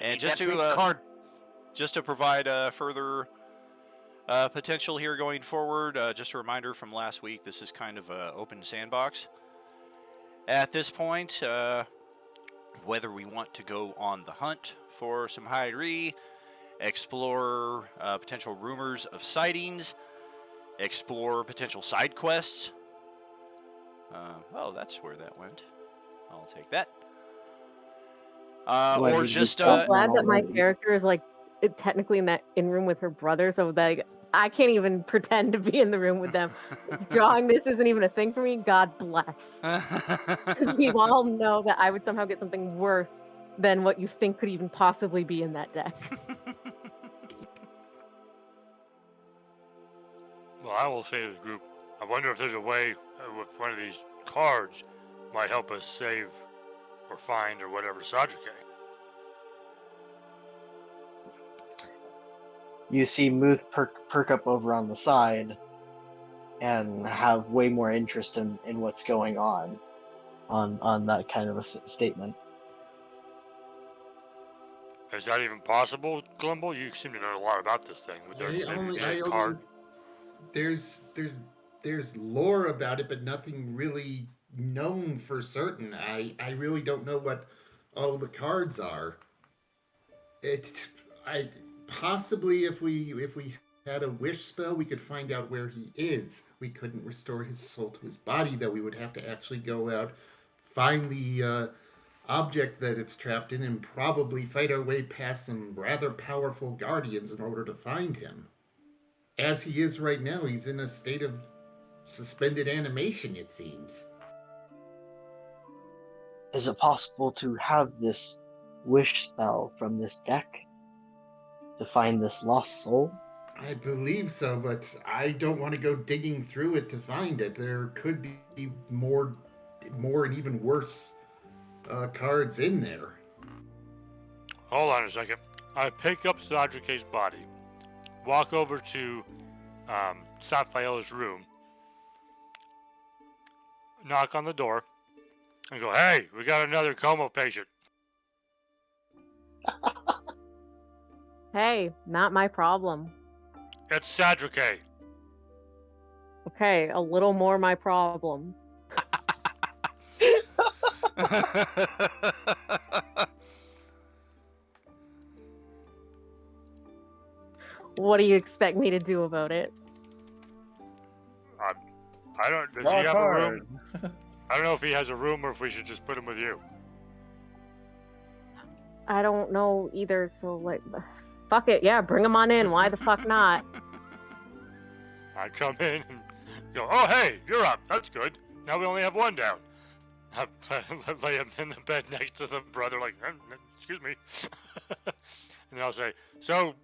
And just to provide further potential here going forward, just a reminder from last week, this is kind of an open sandbox. At this point, whether we want to go on the hunt for some Hydri, explore potential rumors of sightings, explore potential side quests. Oh, that's where that went. I'll take that. Or just I'm glad that my character is like technically in room with her brother, so that I can't even pretend to be in the room with them. Drawing this isn't even a thing for me. God bless. Because we all know that I would somehow get something worse than what you think could even possibly be in that deck. Well, I will say to the group, I wonder if there's a way with one of these cards might help us save or find or whatever Sajuke. You see Muth perk up over on the side, and have way more interest in what's going on that kind of a statement. Is that even possible, Glumble? You seem to know a lot about this thing. Would there maybe be a card? There's lore about it, but nothing really known for certain. I really don't know what all the cards are. I possibly if we had a wish spell, we could find out where he is. We couldn't restore his soul to his body, though. We would have to actually go out, find the object that it's trapped in, and probably fight our way past some rather powerful guardians in order to find him. As he is right now, he's in a state of suspended animation, it seems. Is it possible to have this wish spell from this deck to find this lost soul? I believe so, but I don't want to go digging through it to find it. There could be more and even worse cards in there. Hold on a second. I pick up Sadrike's body, walk over to Sapphio's room, knock on the door, and go, "Hey, we got another coma patient." Hey, not my problem. It's Sadrike. Okay, a little more my problem. What do you expect me to do about it? I don't. Does he have a room? I don't know if he has a room or if we should just put him with you. I don't know either, so like, fuck it, yeah, bring him on in. Why the fuck not? I come in and go, "Oh, hey, you're up. That's good. Now we only have one down." I lay him in the bed next to the brother, like, "Excuse me." And I'll say, "So,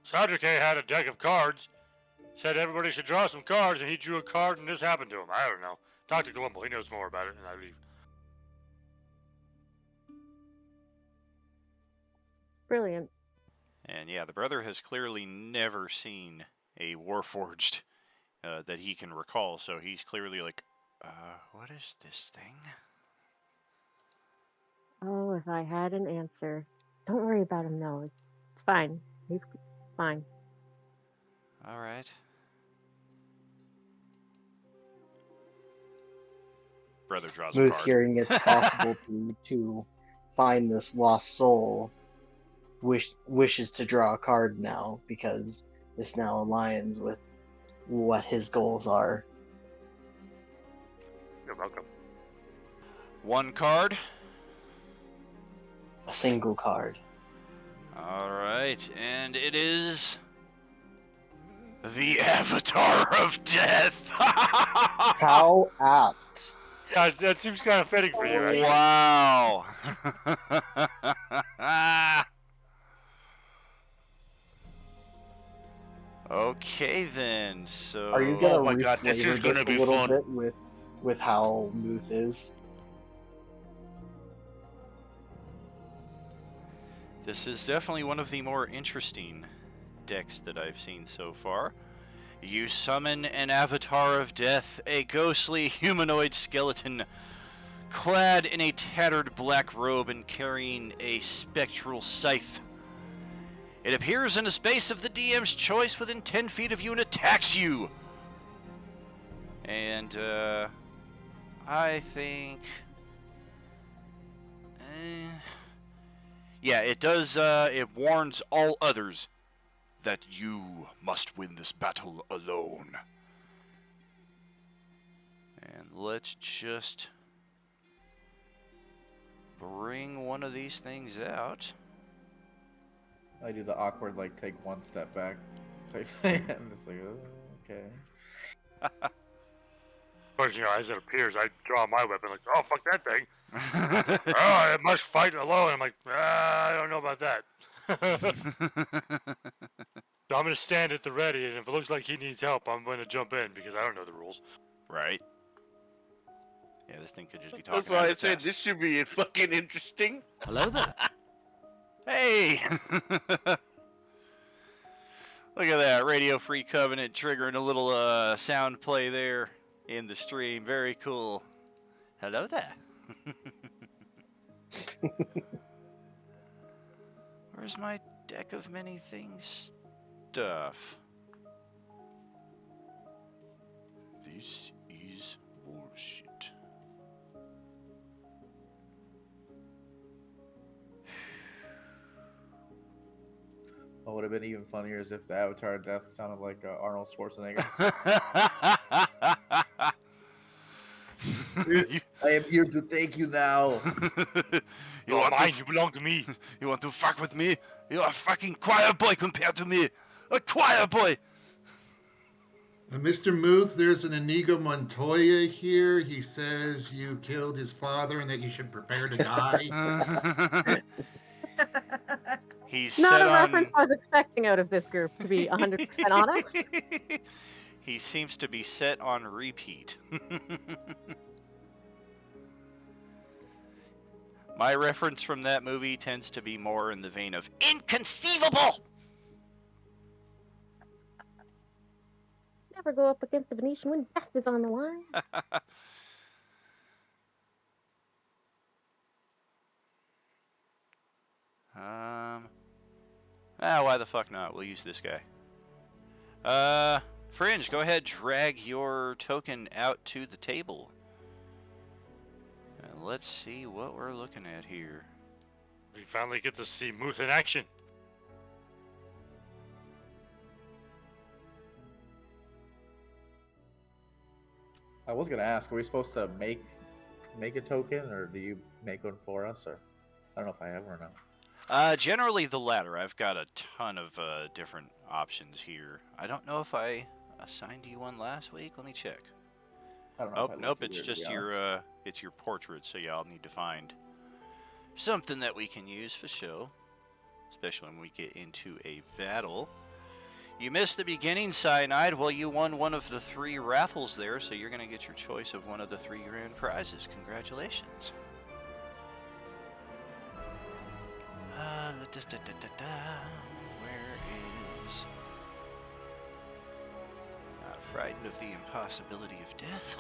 Sadrike had a deck of cards, said everybody should draw some cards, and he drew a card, and this happened to him. I don't know. Talk to Glumble. He knows more about it," and I leave. Brilliant. And yeah, the brother has clearly never seen a Warforged that he can recall, so he's clearly like, what is this thing? Oh, if I had an answer. Don't worry about him, though. It's fine. He's fine. All right. Brother draws a Smooth card. hearing it's possible to find this lost soul wishes to draw a card now because this now aligns with what his goals are. You're welcome. One card. A single card. All right, and it is the Avatar of Death. How apt. Yeah, that seems kind of fitting for you, actually. Wow. Okay then. So Are you gonna Oh my God, this is reflavor gonna this be a little fun. bit with how Muth is? this is definitely one of the more interesting decks that I've seen so far. You summon an Avatar of Death, a ghostly humanoid skeleton clad in a tattered black robe and carrying a spectral scythe. It appears in a space of the DM's choice within 10 feet of you and attacks you. And, I think... yeah, it does, it warns all others that you must win this battle alone. And let's just bring one of these things out. I do the awkward, like, take one step back type thing. I'm just like, oh, okay. Of course, as it appears, I draw my weapon, like, "Oh, fuck that thing." "Oh, it must fight alone." I'm like, I don't know about that. So I'm going to stand at the ready, and if it looks like he needs help, I'm going to jump in, because I don't know the rules. Right. Yeah, this thing could just be talking. That's why out I of its said ass. this should be fucking interesting. Hello there. Hey! Look at that, Radio Free Covenant triggering a little sound play there in the stream. Very cool. Hello there. Where's my deck of many things stuff? This is bullshit. What would have been even funnier is if the Avatar death sounded like Arnold Schwarzenegger. I am here to take you now. You are mine. You belong to me. You want to fuck with me? You are a fucking choir boy compared to me. A choir boy. Mr. Muth, there's an Inigo Montoya here. He says you killed his father and that you should prepare to die. He's Not set a on... reference I was expecting out of this group, to be 100% honest. He seems to be set on repeat. My reference from that movie tends to be more in the vein of inconceivable! Never go up against a Venetian when death is on the line. Why the fuck not? We'll use this guy. Fringe, go ahead, drag your token out to the table. And let's see what we're looking at here. We finally get to see Muth in action. I was gonna ask, are we supposed to make a token, or do you make one for us? Or I don't know if I have or not. Generally the latter. I've got a ton of different options here. I don't know if I assigned you one last week. Let me check. I don't know. Oh, nope, it's just your it's your portrait. So yeah, I'll need to find something that we can use for show, especially when we get into a battle. You missed the beginning, Cyanide. Well, you won one of the 3 raffles there, so you're going to get your choice of one of the 3 grand prizes. Congratulations. Where is... Not frightened of the impossibility of death?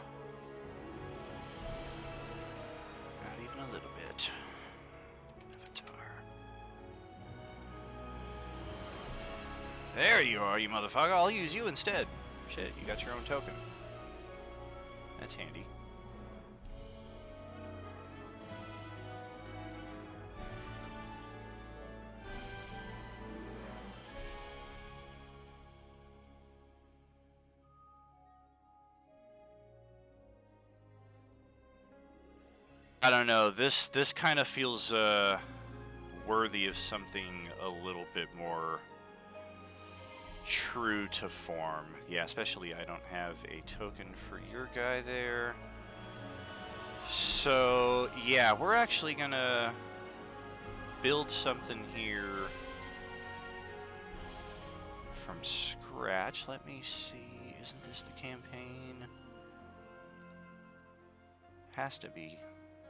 Not even a little bit. Avatar. There you are, you motherfucker. I'll use you instead. Shit, you got your own token. That's handy. I don't know. This kind of feels worthy of something a little bit more true to form. Yeah, especially I don't have a token for your guy there. So, yeah, we're actually gonna build something here from scratch. Let me see. Isn't this the campaign? Has to be.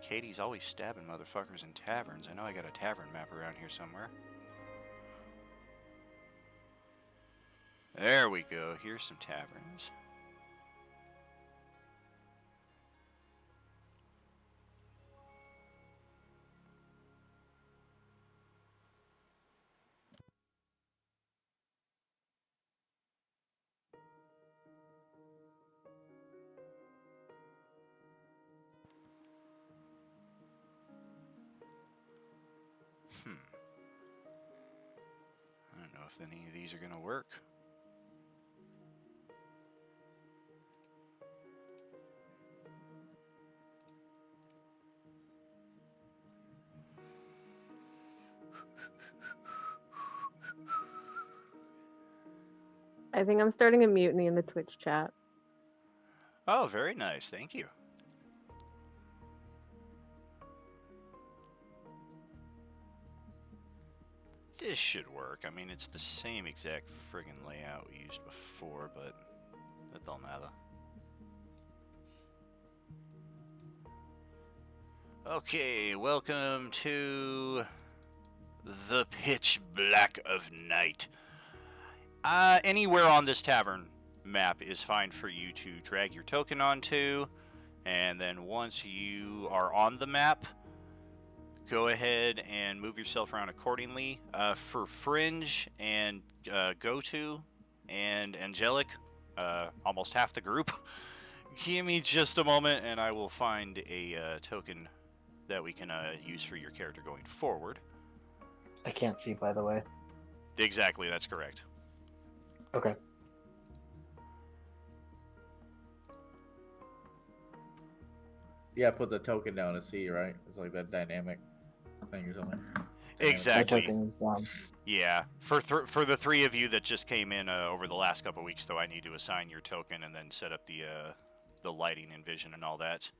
Katie's always stabbing motherfuckers in taverns. I know I got a tavern map around here somewhere. There we go. Here's some taverns. I don't know if any of these are gonna work. I think I'm starting a mutiny in the Twitch chat. Oh, very nice. Thank you. This should work. I mean, it's the same exact friggin' layout we used before, but that don't matter. Okay, welcome to the pitch black of night. Anywhere on this tavern map is fine for you to drag your token onto, and then once you are on the map, go ahead and move yourself around accordingly. For Fringe and Go-To and Angelic, almost half the group, give me just a moment and I will find a token that we can use for your character going forward. I can't see, by the way. Exactly, that's correct. Okay. Yeah, put the token down to see, right? It's like that dynamic thing or something. Exactly. My token is down. Yeah. For the three of you that just came in over the last couple weeks, though, I need to assign your token and then set up the lighting and vision and all that.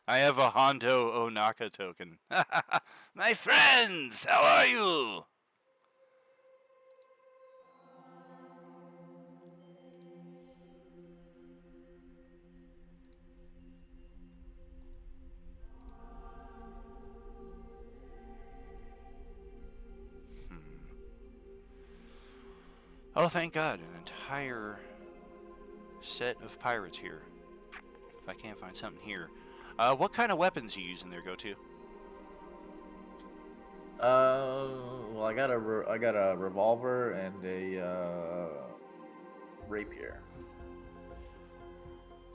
I have a Hondo Onaka token. My friends, how are you? Oh, thank God, an entire set of pirates here. If I can't find something here. What kind of weapons you using there, Go-To? Well, I got a revolver and a rapier.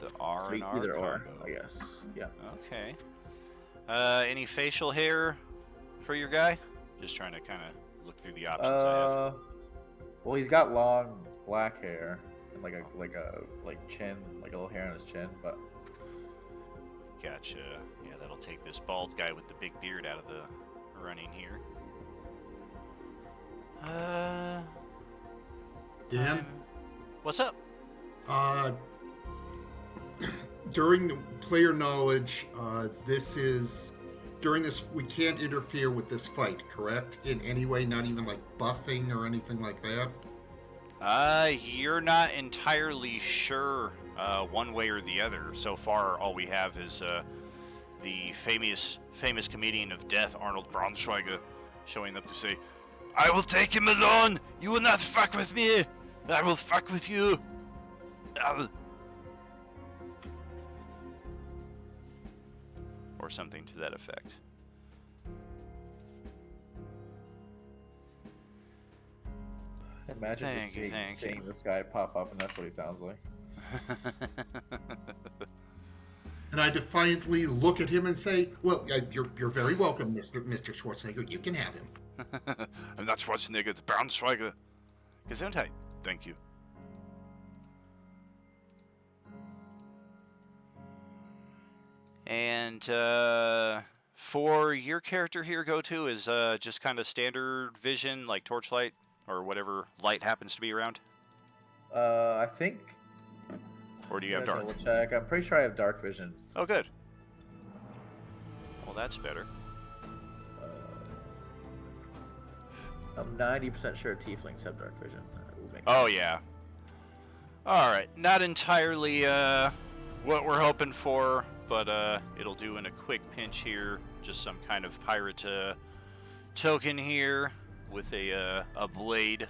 The R So and R either or, combo. I guess. Yeah. Okay. Any facial hair for your guy? Just trying to kind of look through the options I have. Well, he's got long black hair and like chin, like a little hair on his chin, but. Gotcha. Yeah, that'll take this bald guy with the big beard out of the running here. Dan? What's up? During the player knowledge, during this, we can't interfere with this fight, correct? In any way, not even like buffing or anything like that? You're not entirely sure one way or the other. So far, all we have is the famous comedian of death, Arnold Braunschweiger, showing up to say, "I will take him alone! You will not fuck with me! I will fuck with you!" Or something to that effect. Imagine just seeing this guy pop up, and that's what he sounds like. And I defiantly look at him and say, "Well, you're very welcome, Mr. Schwarzenegger. You can have him." I'm not Schwarzenegger, it's Braunschweiger. Gesundheit. Thank you. And for your character here, Go-To, is just kind of standard vision, like torchlight or whatever light happens to be around? I think. Or do you have dark? Double check. I'm pretty sure I have dark vision. Oh, good. Well, that's better. I'm 90% sure tieflings have dark vision. Oh, yeah. Alright, not entirely what we're hoping for, but it'll do in a quick pinch here. Just some kind of pirate token here with a blade.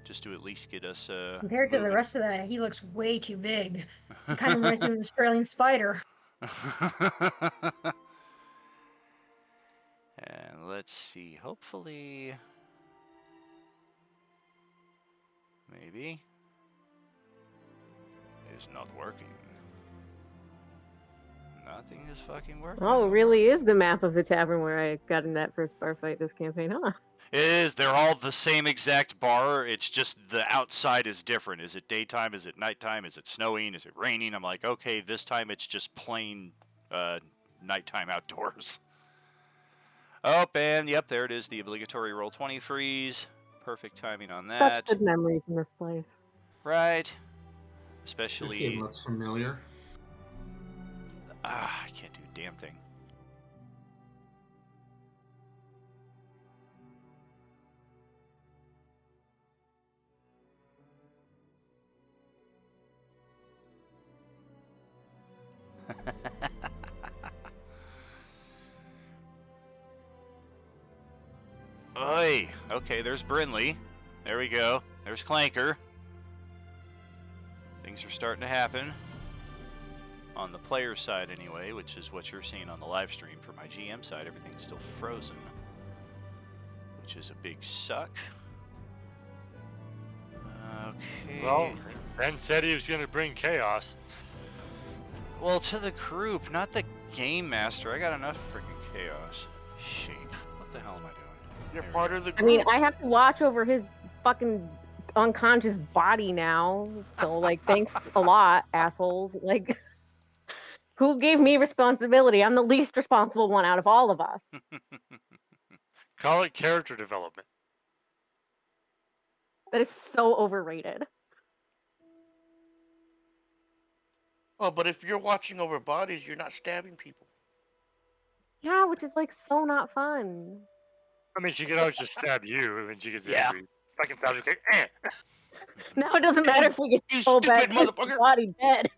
Just to at least get us compared to the rest of that, he looks way too big. He kind of reminds me of an Australian spider. And let's see, hopefully, maybe, it's not working. Nothing is fucking working. Oh, it really is the map of the tavern where I got in that first bar fight this campaign, huh? It is. They're all the same exact bar. It's just the outside is different. Is it daytime? Is it nighttime? Is it snowing? Is it raining? I'm like, okay, this time it's just plain nighttime outdoors. Oh, and yep, there it is. The obligatory roll 20 freeze. Perfect timing on that. Such good memories in this place. Right. This Especially. scene looks familiar. I can't do a damn thing. Okay, there's Brinley. There we go. There's Clanker. Things are starting to happen. On the player side anyway, which is what you're seeing on the live stream. For my GM side, everything's still frozen, which is a big suck. Okay. Well, Ben said he was going to bring chaos. Well, to the group, not the game master. I got enough freaking chaos. Shape. What the hell am I doing? You're There we part go. of the I group. mean, I have to watch over his fucking unconscious body now. So, like, thanks a lot, assholes. Like, who gave me responsibility? I'm the least responsible one out of all of us. Call it character development. That is so overrated. Oh, but if you're watching over bodies, you're not stabbing people. Yeah, which is like so not fun. I mean, she could always just stab you when she gets Yeah. angry. Fucking stabs you, okay? Now it doesn't matter if we get You so bad, stupid motherfucker. body dead.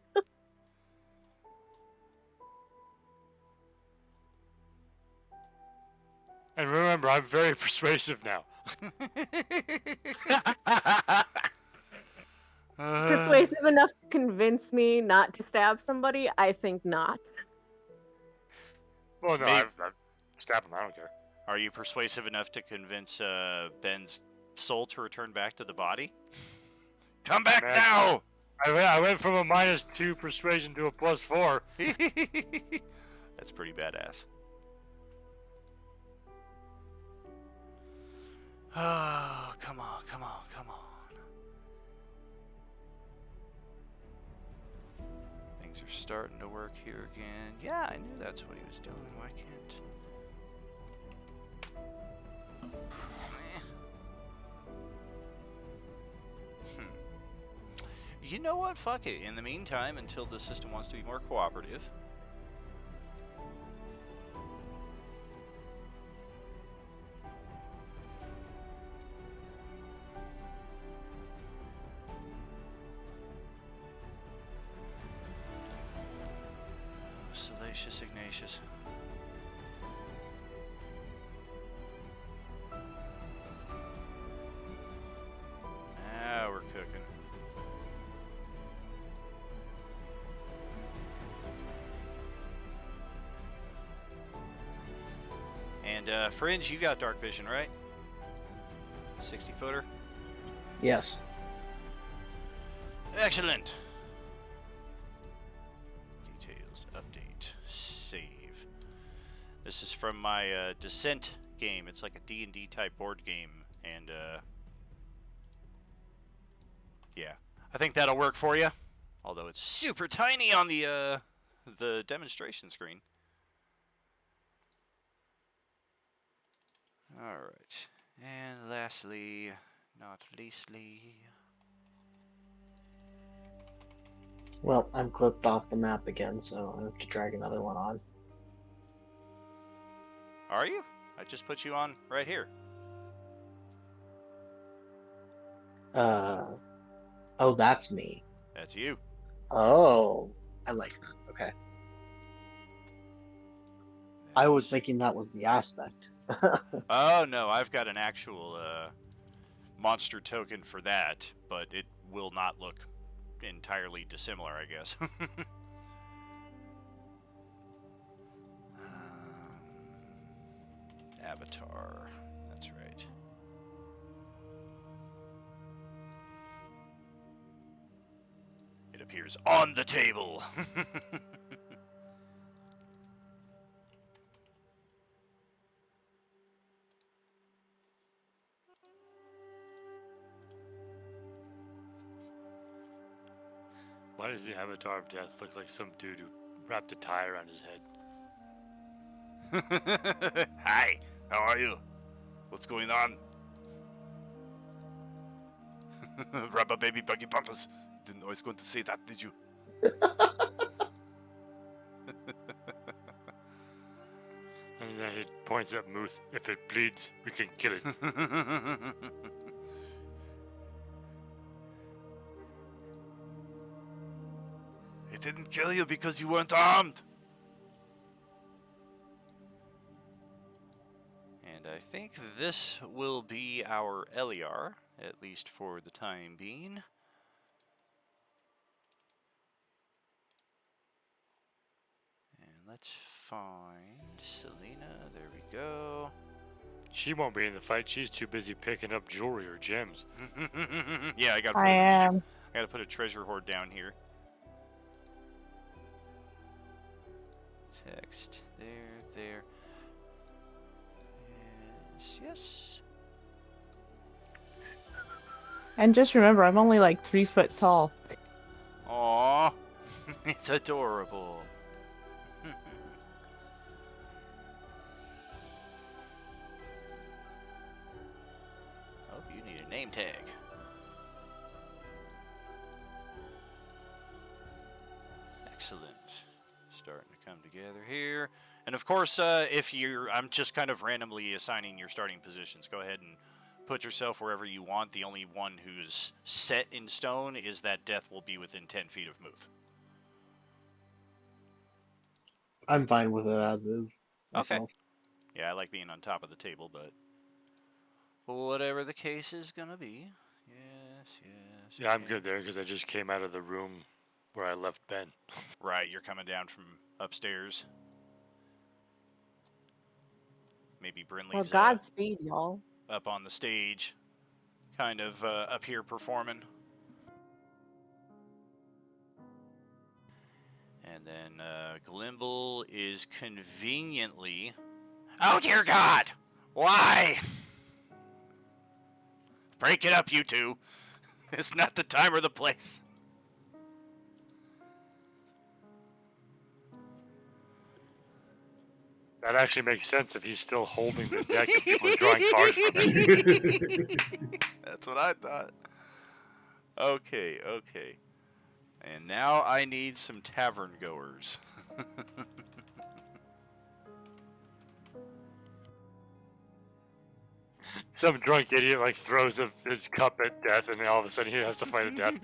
And remember, I'm very persuasive now. Persuasive enough to convince me not to stab somebody? I think not. Well, no, Maybe- I've stabbed him. I don't care. Are you persuasive enough to convince Ben's soul to return back to the body? Come back Man. now! I went from a -2 persuasion to a +4. That's pretty badass. Oh, come on, come on, come on. Things are starting to work here again. Yeah, I knew that's what he was doing. Why can't... You know what? Fuck it. In the meantime, until the system wants to be more cooperative. Oh, Salacious Ignatius. Now we're cooking. And Fringe, you got dark vision, right? 60-footer. Yes. Excellent. Details, update, save. This is from my Descent game. It's like a D&D type board game, and yeah, I think that'll work for you. Although it's super tiny on the demonstration screen. All right, and lastly, not leastly. Well, I'm clipped off the map again, so I have to drag another one on. Are you? I just put you on right here. Oh, that's me. That's you. Oh, I like that. Okay. I was thinking that was the aspect. Oh no, I've got an actual monster token for that, but it will not look entirely dissimilar, I guess. Avatar. That's right. It appears on the table. Why does the Avatar of Death look like some dude who wrapped a tie around his head? Hi, how are you? What's going on? Rubber baby buggy bumpers. Didn't know I was going to say that, did you? And then he points at Muth. If it bleeds, we can kill it. It didn't kill you because you weren't armed. And I think this will be our Eliar, at least for the time being. And let's find Selena. There we go. She won't be in the fight. She's too busy picking up jewelry or gems. Yeah, I I am. gotta put a treasure hoard down here. Text there. Yes. And just remember, I'm only like 3 foot tall. Aww, it's adorable. Oh, you need a name tag. Excellent. Starting to come together here. And of course, I'm just kind of randomly assigning your starting positions. Go ahead and put yourself wherever you want. The only one who's set in stone is that death will be within 10 feet of Muth. I'm fine with it as is. Okay. Myself. Yeah, I like being on top of the table, but whatever the case is gonna be. Yes. Yeah, I'm good there because I just came out of the room where I left Ben. Right, you're coming down from upstairs. Maybe Well, Brinley's Godspeed, y'all. up on the stage, kind of up here performing. And then Glimble is conveniently... Oh, dear God! Why? Break it up, you two. It's not the time or the place. That actually makes sense if he's still holding the deck and people are drawing cards from it. That's what I thought. Okay. And now I need some tavern goers. Some drunk idiot like throws his cup at death, and then all of a sudden he has to fight a death.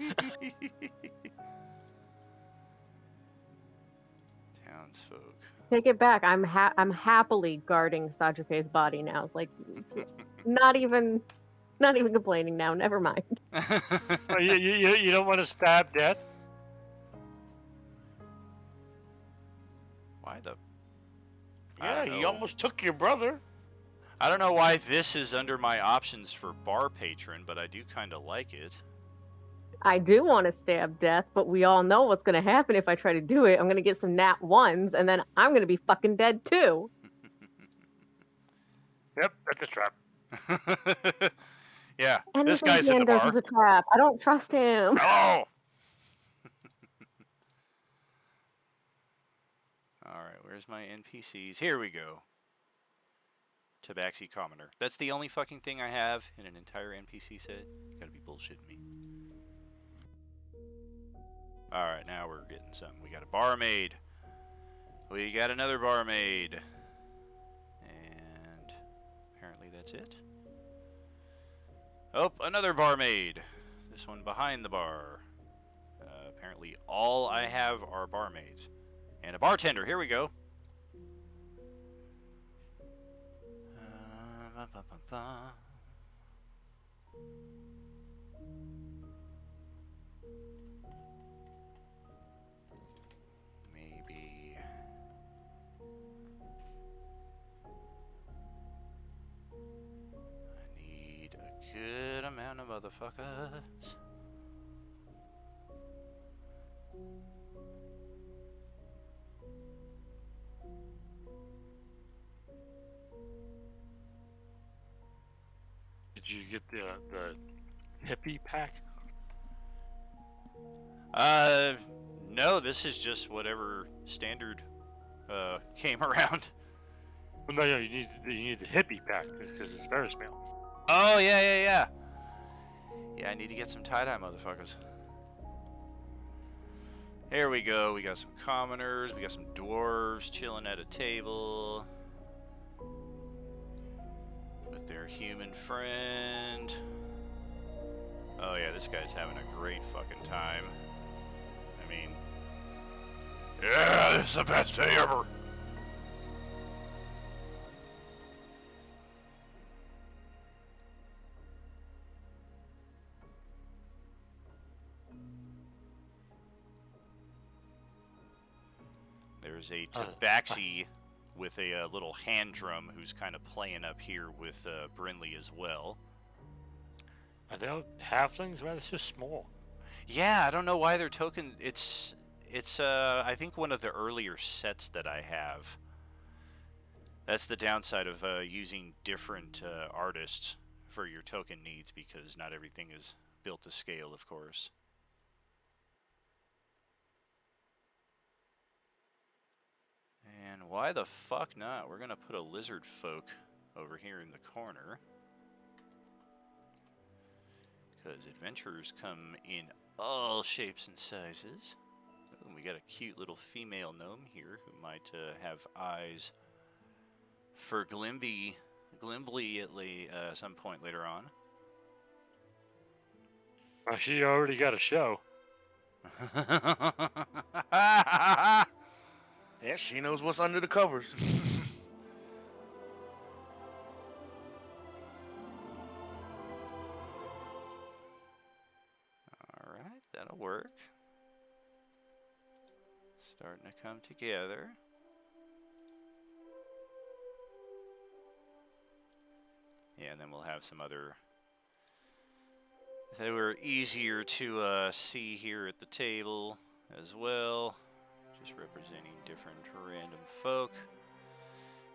Townsfolk. Take it back. I'm happily guarding Sadrake's body now. It's like not even complaining now. Never mind. Oh, you don't want to stab death? Why the... Yeah, he almost took your brother. I don't know why this is under my options for bar patron, but I do kind of like it. I do want to stab death, but we all know what's going to happen if I try to do it. I'm going to get some nat ones, and then I'm going to be fucking dead too. Yep, that's a trap. Yeah, Anything this guy's in the Dan does bar. is a trap. I don't trust him. Hello! Alright, where's my NPCs? Here we go. Tabaxi Commoner. That's the only fucking thing I have in an entire NPC set? You gotta be bullshitting me. Alright, now we're getting something. We got a barmaid. We got another barmaid. And apparently that's it. Oh, another barmaid. This one behind the bar. Apparently all I have are barmaids. And a bartender. Here we go. Maybe... I need a good amount of motherfuckers. Did you get the hippie pack? No, this is just whatever standard came around. Well, no, you need the hippie pack because it's Ferris mail. Oh, yeah. Yeah, I need to get some tie-dye motherfuckers. Here we go. We got some commoners. We got some dwarves chilling at a table with their human friend. Oh, yeah, this guy's having a great fucking time. I mean... Yeah, this is the best day ever! there's a tabaxi with a little hand drum who's kind of playing up here with Brinley as well. Are they all halflings? Why are they so small? Yeah, I don't know why they're token. It's I think one of the earlier sets that I have. That's the downside of using different artists for your token needs, because not everything is built to scale, of course. And why the fuck not? We're gonna put a lizard folk over here in the corner, because adventurers come in all shapes and sizes. Ooh, we got a cute little female gnome here who might have eyes for Glimbly at some point later on. Well, she already got a show. Yeah, she knows what's under the covers. Alright, that'll work. Starting to come together. Yeah, and then we'll have some other... They were easier to see here at the table as well. Just representing different random folk.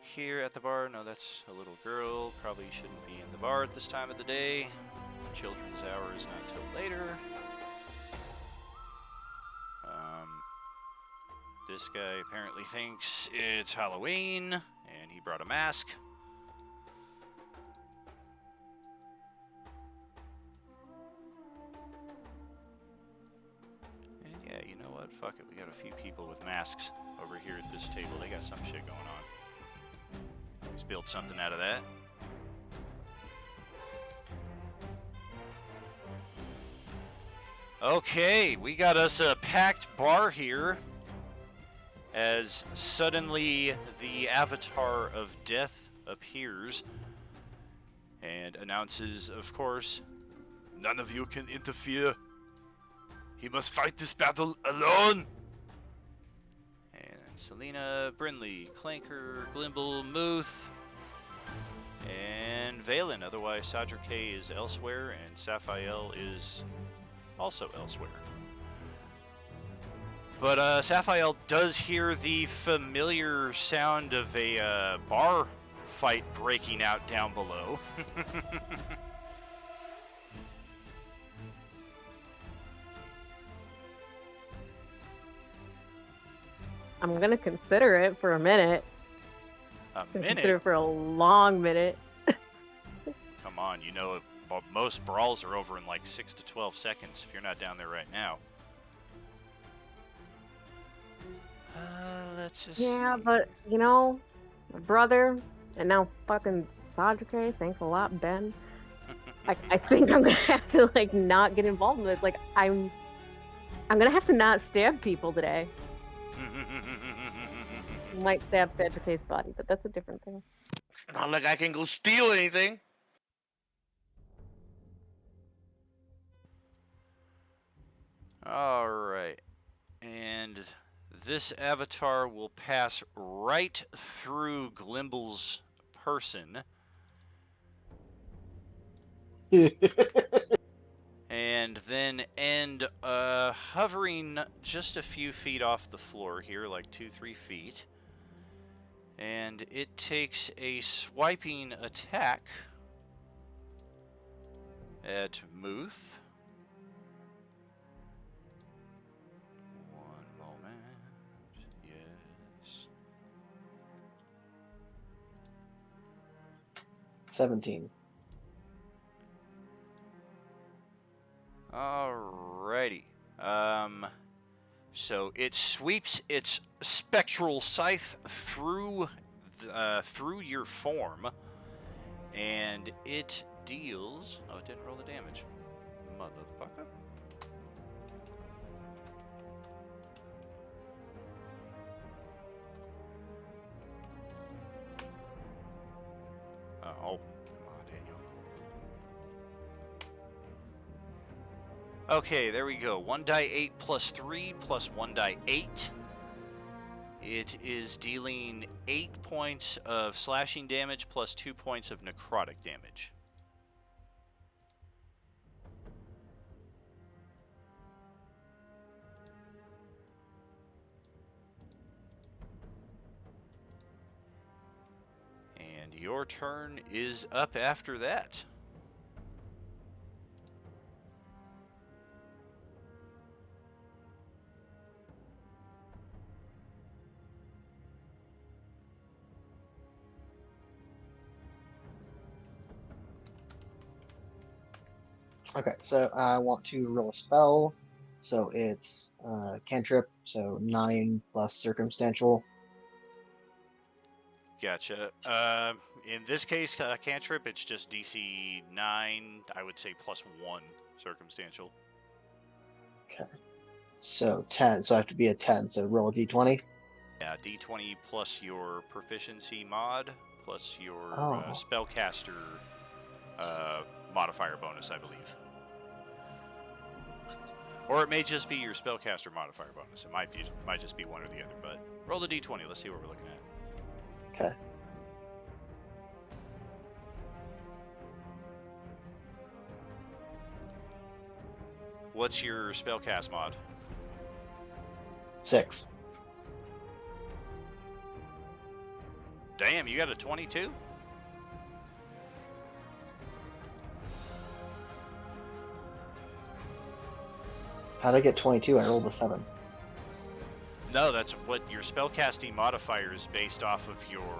Here at the bar, no, that's a little girl. Probably shouldn't be in the bar at this time of the day. Children's hour is not until later. This guy apparently thinks it's Halloween, and he brought a mask. And yeah, you know what? Fuck it. We got a few people with masks over here at this table. They got some shit going on. Always build something out of that. Okay, we got us a packed bar here, as suddenly the avatar of death appears and announces, of course, "None of you can interfere. He must fight this battle alone." And Selena, Brinley, Clanker, Glimble, Muth, and Valen, otherwise Sadrike, is elsewhere, and Saphiel is also elsewhere. But Saphiel does hear the familiar sound of a bar fight breaking out down below. I'm gonna consider it for a minute. A Consider minute? it for a long minute. Come on, you know most brawls are over in like 6 to 12 seconds if you're not down there right now. Let's just Yeah, see. but you know, my brother, and now fucking Sadrike. Thanks a lot, Ben. I think I'm gonna have to like not get involved in this. Like I'm gonna have to not stab people today. Might stab Sadrike's body, but that's a different thing. Not like I can go steal anything. Alright. And this avatar will pass right through Glimble's person and then end hovering just a few feet off the floor here, like 2-3 feet. And it takes a swiping attack at Muth. One moment. Yes. 17. Alrighty. So it sweeps its spectral scythe through your form, and it deals. Oh, it didn't roll the damage, motherfucker. Oh, come on, Daniel. Okay, there we go. 1 die 8 plus 3 plus 1 die 8. It is dealing 8 points of slashing damage plus 2 points of necrotic damage. And your turn is up after that. Okay, so I want to roll a spell. So it's cantrip, so 9 plus circumstantial. Gotcha. In this case, cantrip, it's just DC 9, I would say plus 1 circumstantial. Okay. So 10, so I have to be a 10, so roll a d20. Yeah, d20 plus your proficiency mod, plus your Oh. spellcaster modifier bonus, I believe. Or it may just be your spellcaster modifier bonus. It might just be one or the other, but roll the d20. Let's see what we're looking at. Okay. What's your spellcast mod? 6. Damn, you got a 22? How'd I get 22? I rolled a 7. No, that's what your spellcasting modifier is based off of your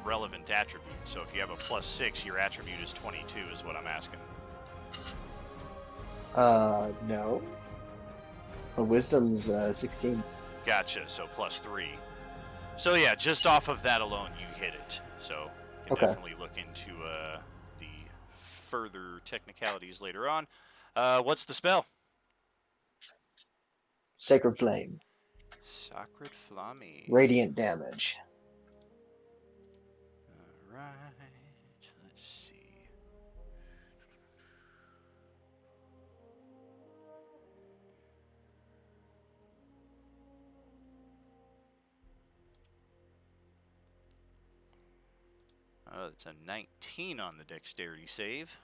relevant attribute. So if you have a plus 6, your attribute is 22, is what I'm asking. No. The wisdom's 16. Gotcha, so plus 3. So yeah, just off of that alone, you hit it. So you can Okay. definitely look into the further technicalities later on. What's the spell? Sacred Flame. Sacred Flame. Radiant damage. Alright, let's see. Oh, it's a 19 on the dexterity save.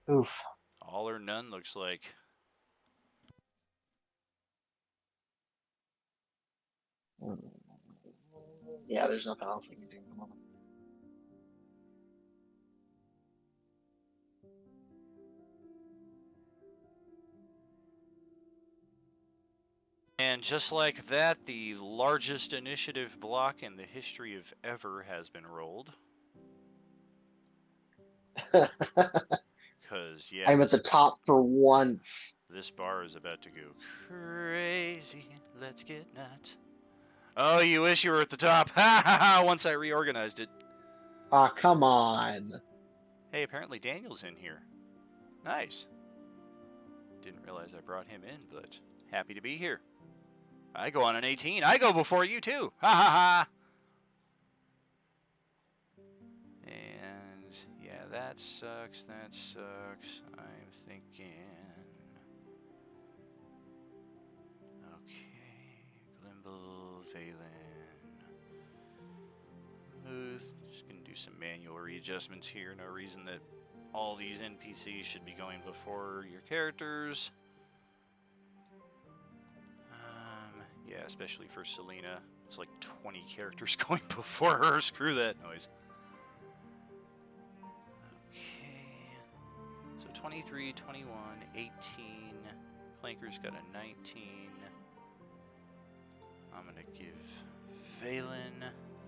Oof. All or none looks like. Yeah, there's nothing else I can do. And just like that, the largest initiative block in the history of ever has been rolled. Because, yeah, I'm at the top for once. this bar is about to go crazy. Let's get nuts. Oh, you wish you were at the top. Ha ha ha, once I reorganized it. Ah, come on. Hey, apparently Daniel's in here. Nice. Didn't realize I brought him in, but happy to be here. I go on an 18. I go before you, too. Ha ha ha. And, yeah, that sucks. That sucks. I'm thinking. Okay. Glimble, Valen. Muth. Just going to do some manual readjustments here. No reason that all these NPCs should be going before your characters. Yeah, especially for Selena. It's like 20 characters going before her. Screw that noise. Okay. So 23, 21, 18. Clanker's got a 19. I'm going to give Valen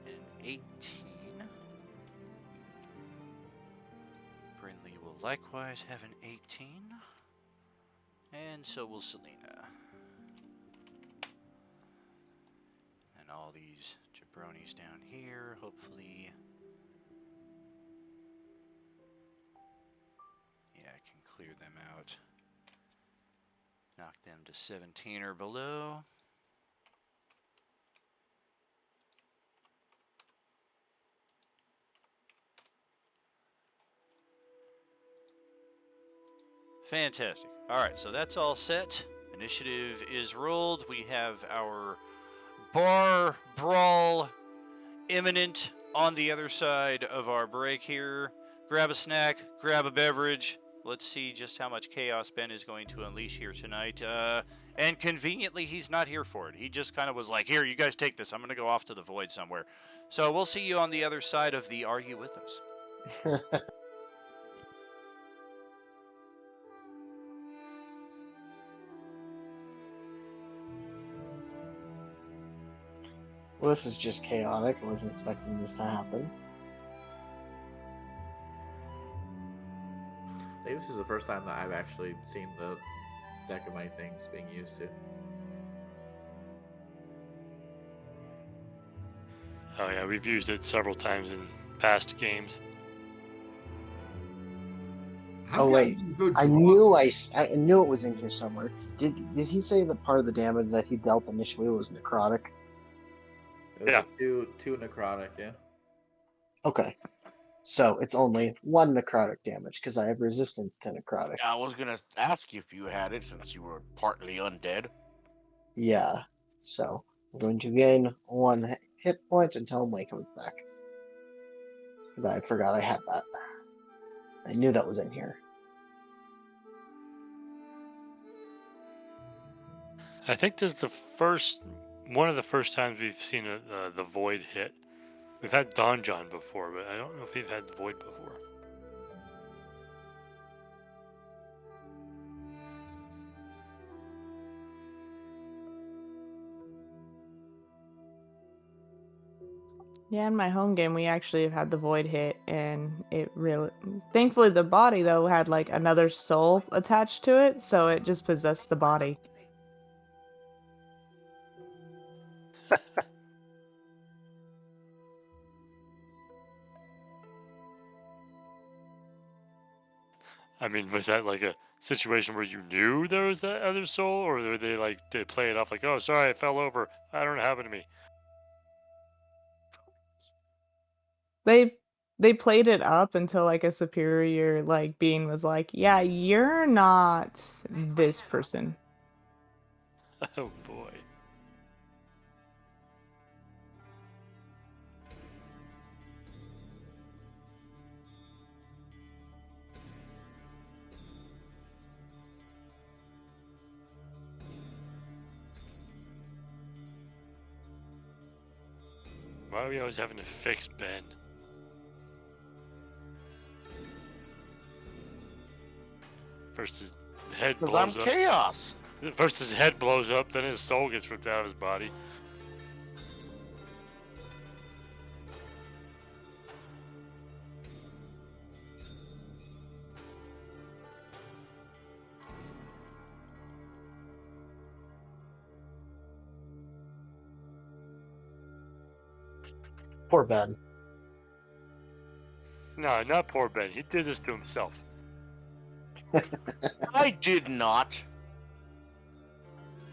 an 18. Brinley will likewise have an 18. And so will Selena. And all these jabronis down here, hopefully. Yeah, I can clear them out. Knock them to 17 or below. Fantastic. All right, so that's all set. Initiative is rolled. We have our bar brawl imminent on the other side of our break here. Grab a snack, grab a beverage. Let's see just how much chaos Ben is going to unleash here tonight. And conveniently, he's not here for it. He just kind of was like, here, you guys take this. I'm going to go off to the void somewhere. So we'll see you on the other side of the Are You With Us? Well, this is just chaotic. I wasn't expecting this to happen. I think this is the first time that I've actually seen the deck of many things being used to. Oh yeah, we've used it several times in past games. I've Oh gotten wait, some good I draws. knew I knew it was in here somewhere. Did he say that part of the damage that he dealt initially was necrotic? It was Yeah. like two necrotic, yeah. Okay, so it's only one necrotic damage because I have resistance to necrotic. I was gonna ask you if you had it since you were partly undead. Yeah, so I'm going to gain one hit point until Mei comes back. I forgot I had that. I knew that was in here. I think this is one of the first times we've seen the void hit. We've had Donjon before, but I don't know if we've had the void before. Yeah, in my home game, we actually have had the void hit, and it really. Thankfully, the body though had like another soul attached to it, so it just possessed the body. I mean, was that like a situation where you knew there was that other soul, or were they like they play it off like, oh, sorry, I fell over. I don't know what happened to me. They played it up until like a superior like being was like, "Yeah, you're not this person." Oh boy. Why are we always having to fix Ben? First his head Because I'm blows up. chaos. First his head blows up, then his soul gets ripped out of his body. Poor Ben. No, not poor Ben. He did this to himself. I did not.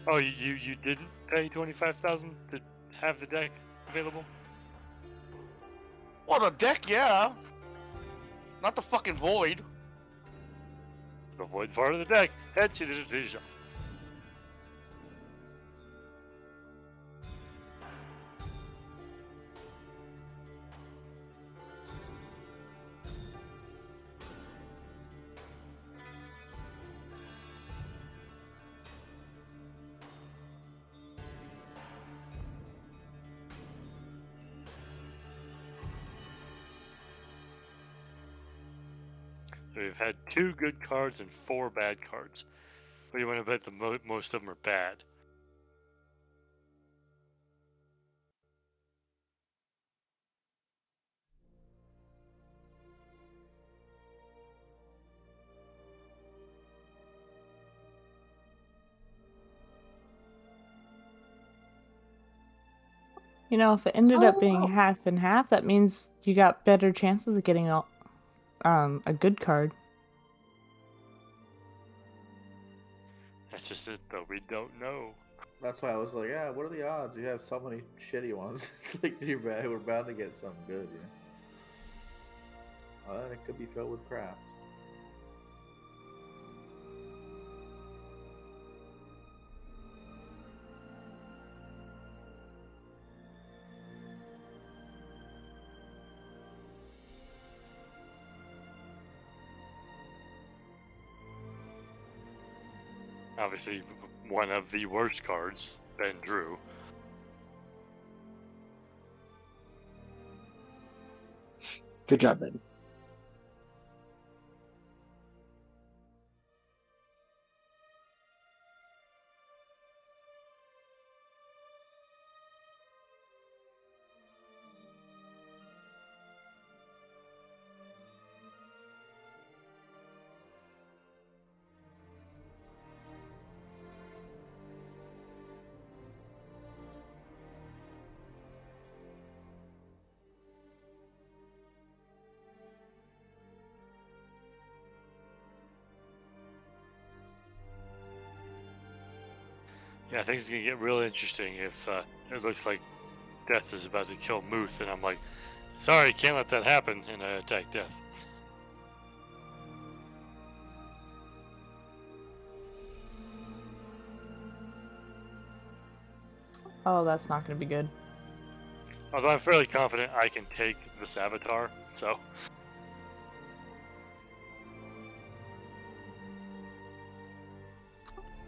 Oh, you didn't pay 25,000 to have the deck available? Well, the deck, yeah. Not the fucking void. The void part of the deck. That's it. We've had 2 good cards and 4 bad cards. What do you want to bet most of them are bad? You know, if it ended up being half and half, that means you got better chances of getting a good card. That's just it, though. We don't know. That's why I was like, yeah, what are the odds? You have so many shitty ones. It's like we're bound to get something good, yeah. Well, then it could be filled with crap. Obviously, one of the worst cards Ben drew. Good job, Ben. Yeah, things are gonna get real interesting if it looks like Death is about to kill Muth, and I'm like, sorry, can't let that happen, and I attack Death. Oh, that's not going to be good. Although I'm fairly confident I can take this avatar, so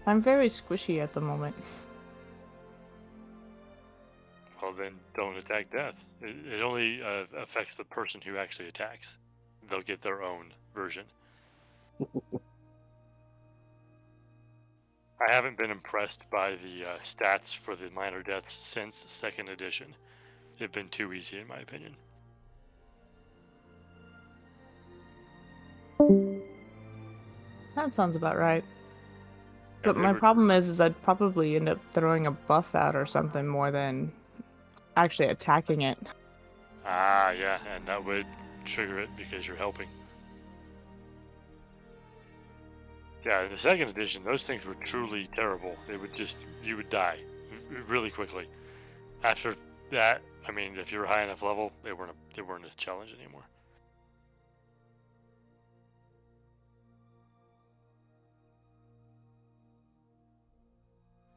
I'm very squishy at the moment. well then don't attack Death. It only affects the person who actually attacks. They'll get their own version. I haven't been impressed by the stats for the minor deaths since 2nd edition. They've been too easy in my opinion. That sounds about right. Yeah, But my problem is I'd probably end up throwing a buff out or something more than actually attacking it. Ah, yeah, and that would trigger it because you're helping. Yeah, in the 2nd edition, those things were truly terrible. They would just, you would die really quickly. After that, I mean, if you were high enough level, they weren't a challenge anymore.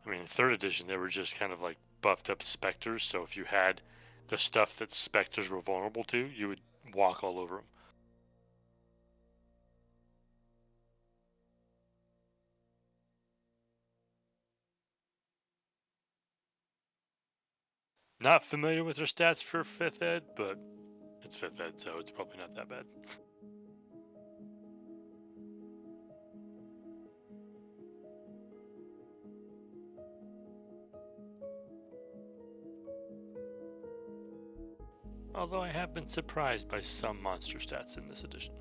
I mean, in 3rd edition, they were just kind of like buffed up specters. So if you had the stuff that specters were vulnerable to, you would walk all over them. Not familiar with their stats for 5th ed, but it's 5th ed, so it's probably not that bad. Although I have been surprised by some monster stats in this edition.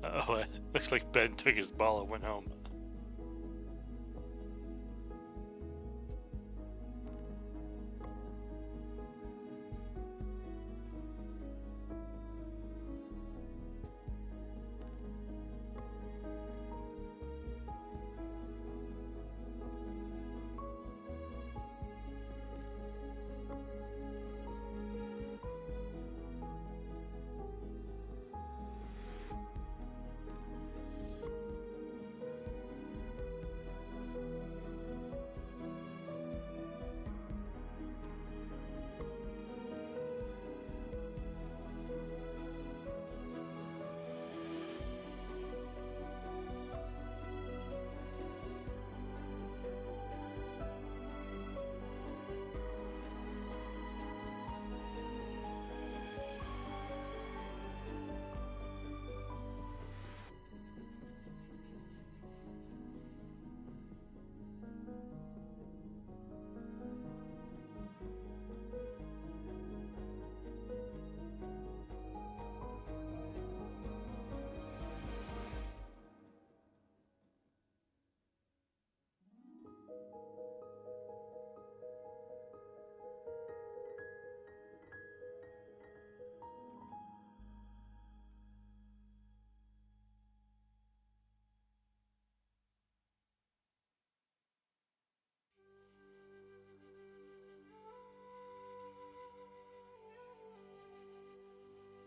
Oh, looks like Ben took his ball and went home.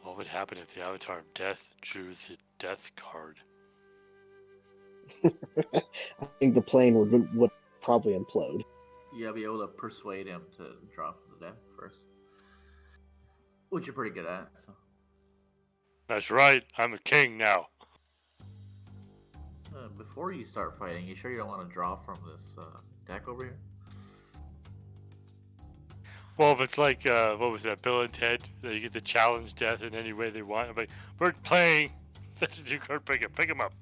What would happen if the Avatar of Death drew the Death card? I think the plane would probably implode. you'll be able to persuade him to draw from the deck first, which you're pretty good at. So That's right. I'm a king now. before you start fighting, you sure you don't want to draw from this deck over here? Well, if it's like, what was that, Bill and Ted? That you get to challenge death in any way they want. I'm like, we're playing. That's a 2-card pick him. Pick him up.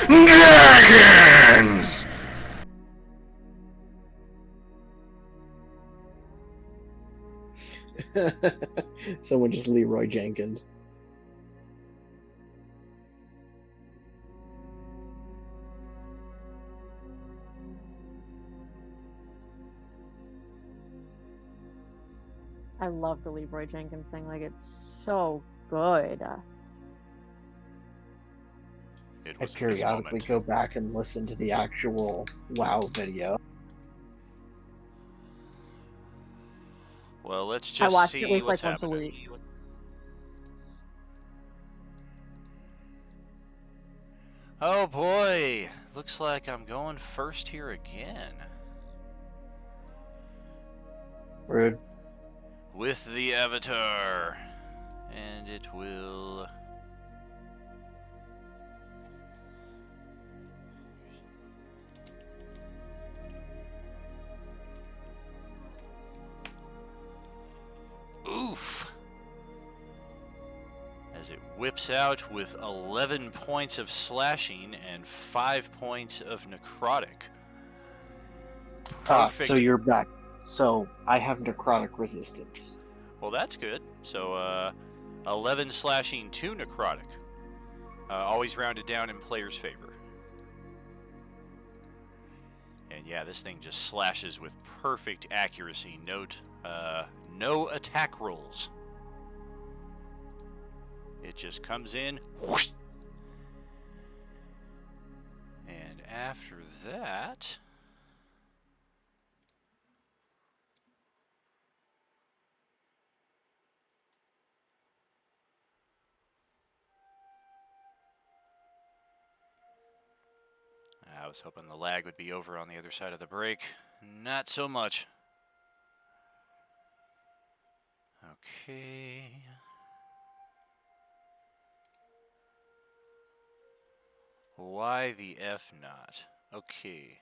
Dragons! Someone just Leroy Jenkins. I love the Leroy Jenkins thing. Like, it's so good. It I was this periodically moment. go back and listen to the actual WoW video. Well, let's I just watch it see at least what's like once a happening. week. Oh boy, looks like I'm going first here again. Rude. with the avatar. And it will... Oof. As it whips out with 11 points of slashing and 5 points of necrotic. Perfect. So you're back. So I have necrotic resistance. Well, that's good. So 11 slashing, 2 necrotic. Always rounded down in player's favor. And yeah, this thing just slashes with perfect accuracy. Note, no attack rolls. It just comes in. Whoosh, and after that... I was hoping the lag would be over on the other side of the break. Not so much. Okay. Why the F not? Okay.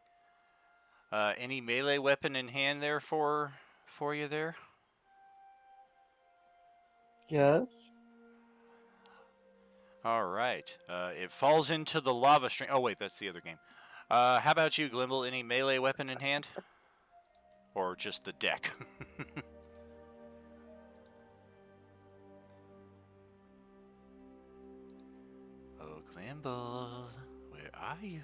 Any melee weapon in hand there for you there? Yes. All right. It falls into the lava stream. Oh, wait, that's the other game. How about you, Glimble? Any melee weapon in hand? Or just the deck? Oh, Glimble, where are you?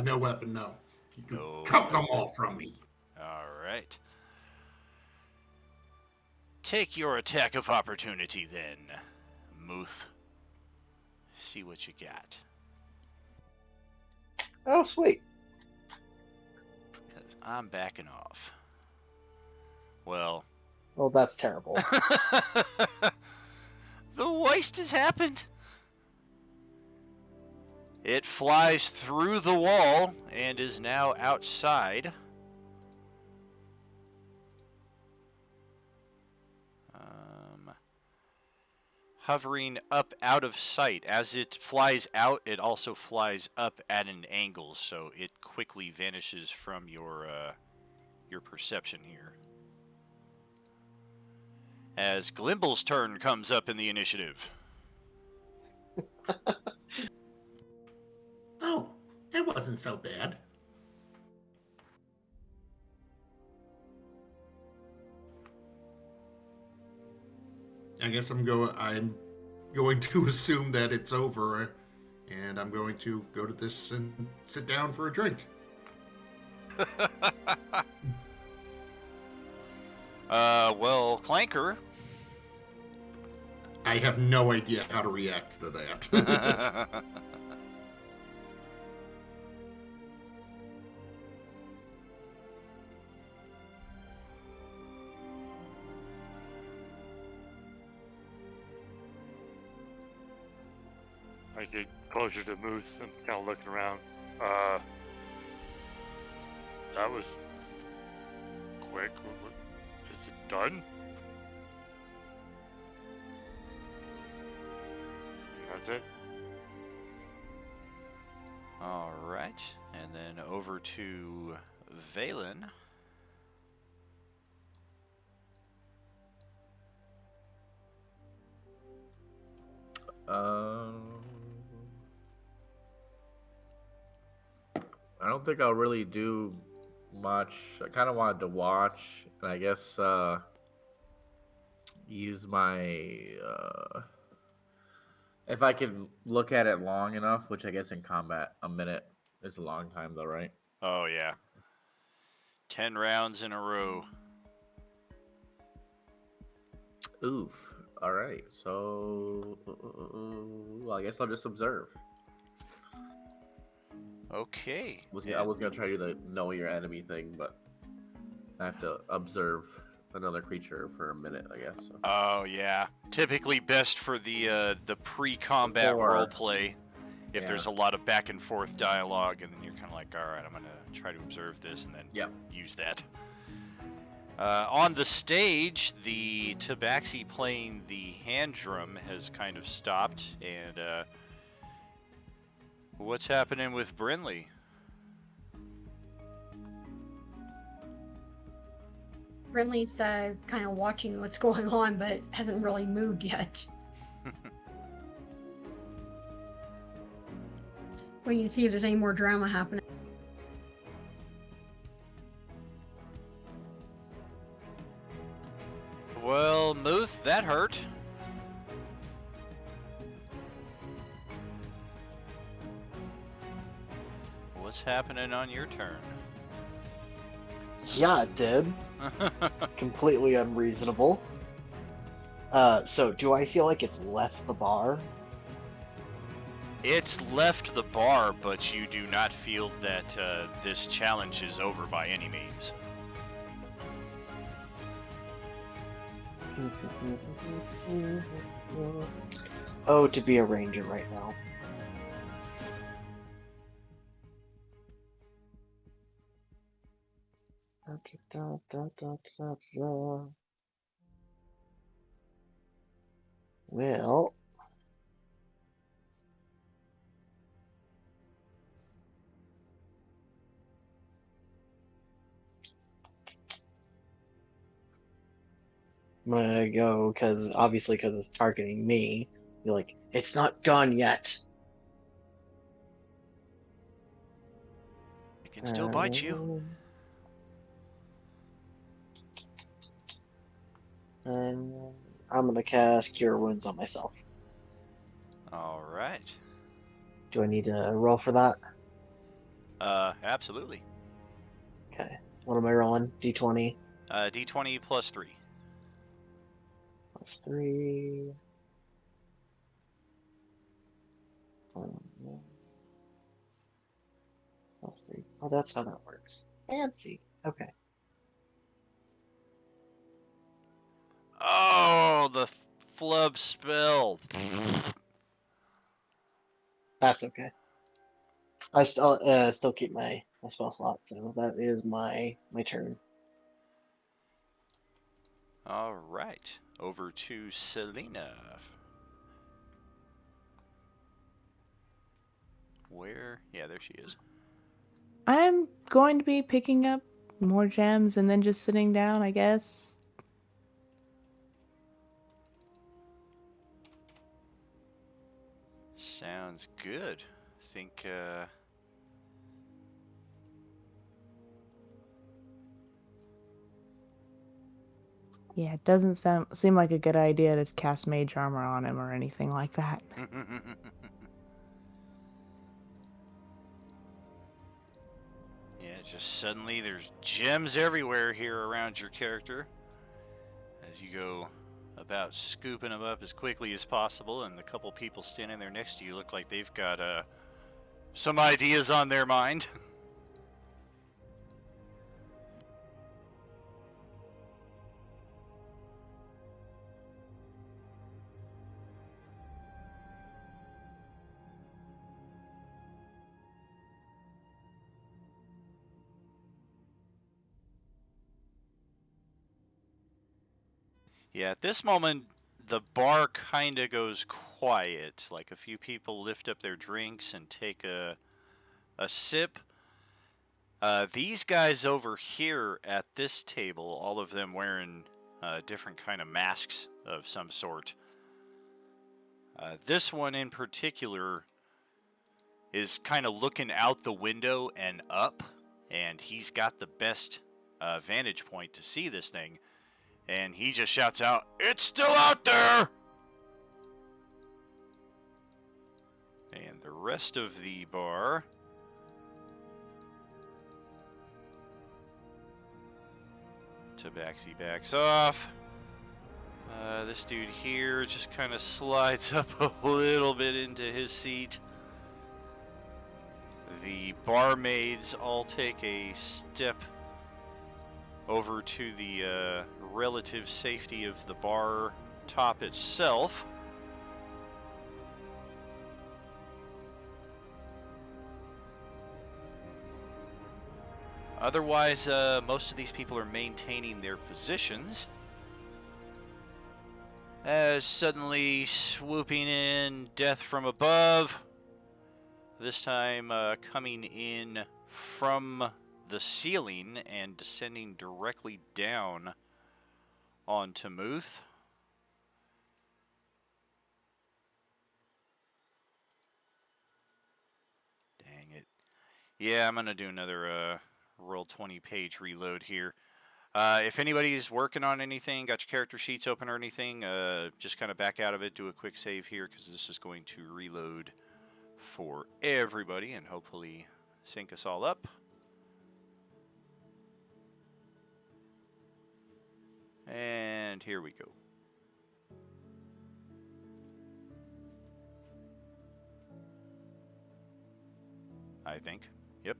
No weapon, no. You can No chuck them weapon. all from me. All right. Take your attack of opportunity then, Muth. See what you got. Oh, sweet. Because I'm backing off. Well... Well, that's terrible. The worst has happened. It flies through the wall and is now outside. Hovering up out of sight. As it flies out, it also flies up at an angle, so it quickly vanishes from your perception here. As Glimble's turn comes up in the initiative. Oh, that wasn't so bad. I guess I'm going to assume that it's over, and I'm going to go to this and sit down for a drink. Well, Clanker. I have no idea how to react to that. I get closer to Muth and kind of looking around. That was quick. Is it done? That's it. All right, and then over to Valen. I don't think I'll really do much. I kind of wanted to watch, and I guess use my if I can look at it long enough, which I guess in combat a minute is a long time though, right? Oh, yeah. 10 rounds in a row. Oof. All right. So I guess I'll just observe. Okay. I was gonna try to do the know your enemy thing, but I have to observe another creature for a minute, I guess. So. Oh, yeah. Typically best for the pre-combat Before. roleplay. If Yeah. there's a lot of back and forth dialogue, and then you're kind of like, all right, I'm going to try to observe this and then use that. On the stage, the tabaxi playing the hand drum has kind of stopped, and what's happening with Brinley? Brinley's kind of watching what's going on, but hasn't really moved yet. Waiting to see if there's any more drama happening. Well, Muth, that hurt. What's happening on your turn? Yeah, it did. Completely unreasonable. So do I feel like it's left the bar? It's left the bar, but you do not feel that this challenge is over by any means. Oh, to be a ranger right now. Well, I'm gonna go because obviously because it's targeting me. You're like, it's not gone yet. It can still bite you. And I'm gonna cast Cure Wounds on myself. All right. Do I need to roll for that? Absolutely. Okay. What am I rolling? D20 D20 plus 3. plus 3. Plus 3. Oh, that's how that works. Fancy. Okay. Oh, the flub spell. That's okay. I still keep my spell slot, so that is my turn. All right. Over to Selena. Where? Yeah, there she is. I'm going to be picking up more gems and then just sitting down, I guess. Sounds good. Think, Yeah, it doesn't seem like a good idea to cast mage armor on him or anything like that. Yeah, just suddenly there's gems everywhere here around your character as you go about scooping them up as quickly as possible, and the couple people standing there next to you look like they've got some ideas on their mind. Yeah, at this moment, the bar kind of goes quiet. Like a few people lift up their drinks and take a sip. These guys over here at this table, all of them wearing different kind of masks of some sort. This one in particular is kind of looking out the window and up, and he's got the best vantage point to see this thing. And he just shouts out, "It's still out there!" And the rest of the bar Tabaxi backs off. This dude here just kind of slides up a little bit into his seat. The barmaids all take a step over to the relative safety of the bar top itself. Otherwise, most of these people are maintaining their positions. As suddenly swooping in, death from above. This time coming in from the ceiling and descending directly down onto Muth. Dang it. Yeah, I'm going to do another Roll20 page reload here. If anybody's working on anything, got your character sheets open or anything, just kind of back out of it, do a quick save here, because this is going to reload for everybody and hopefully sync us all up. And here we go. I think. Yep.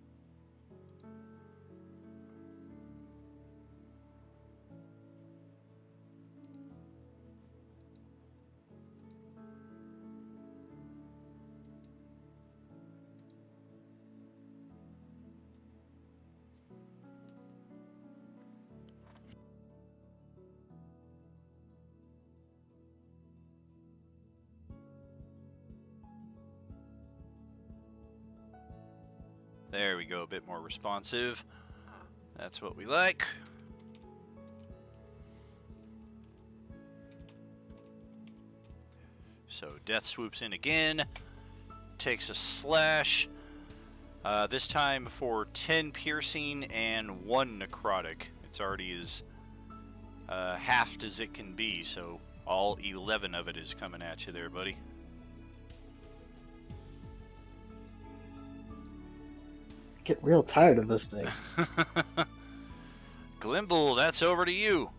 There we go, a bit more responsive. That's what we like. So death swoops in again, takes a slash, this time for 10 piercing and 1 necrotic. It's already as halved as it can be, so all 11 of it is coming at you there, buddy. Get real tired of this thing. Glimble, that's over to you.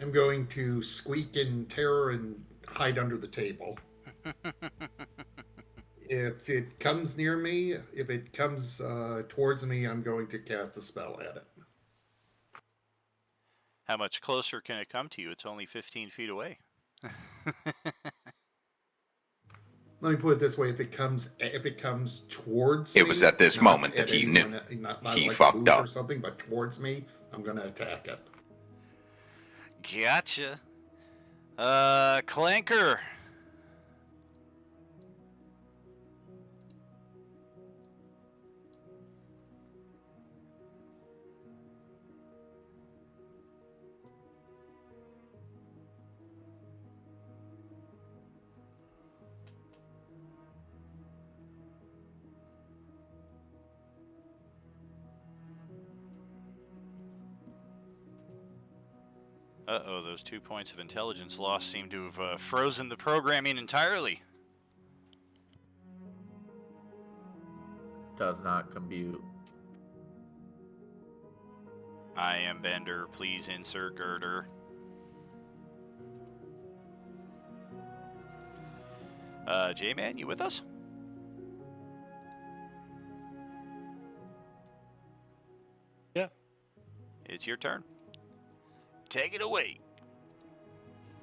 I'm going to squeak in terror and hide under the table. If it comes near me, if it comes towards me, I'm going to cast a spell at it. How much closer can it come to you? It's only 15 feet away. Let me put it this way: if it comes towards me, It was at this not moment at that he anyone, knew not he like fucked Booth up. or something, but towards me, I'm going to attack it. Gotcha. Clanker. Uh-oh, those 2 points of intelligence loss seem to have frozen the programming entirely. Does not compute. I am Bender. Please insert girder. J-Man, you with us? Yeah. It's your turn. Take it away.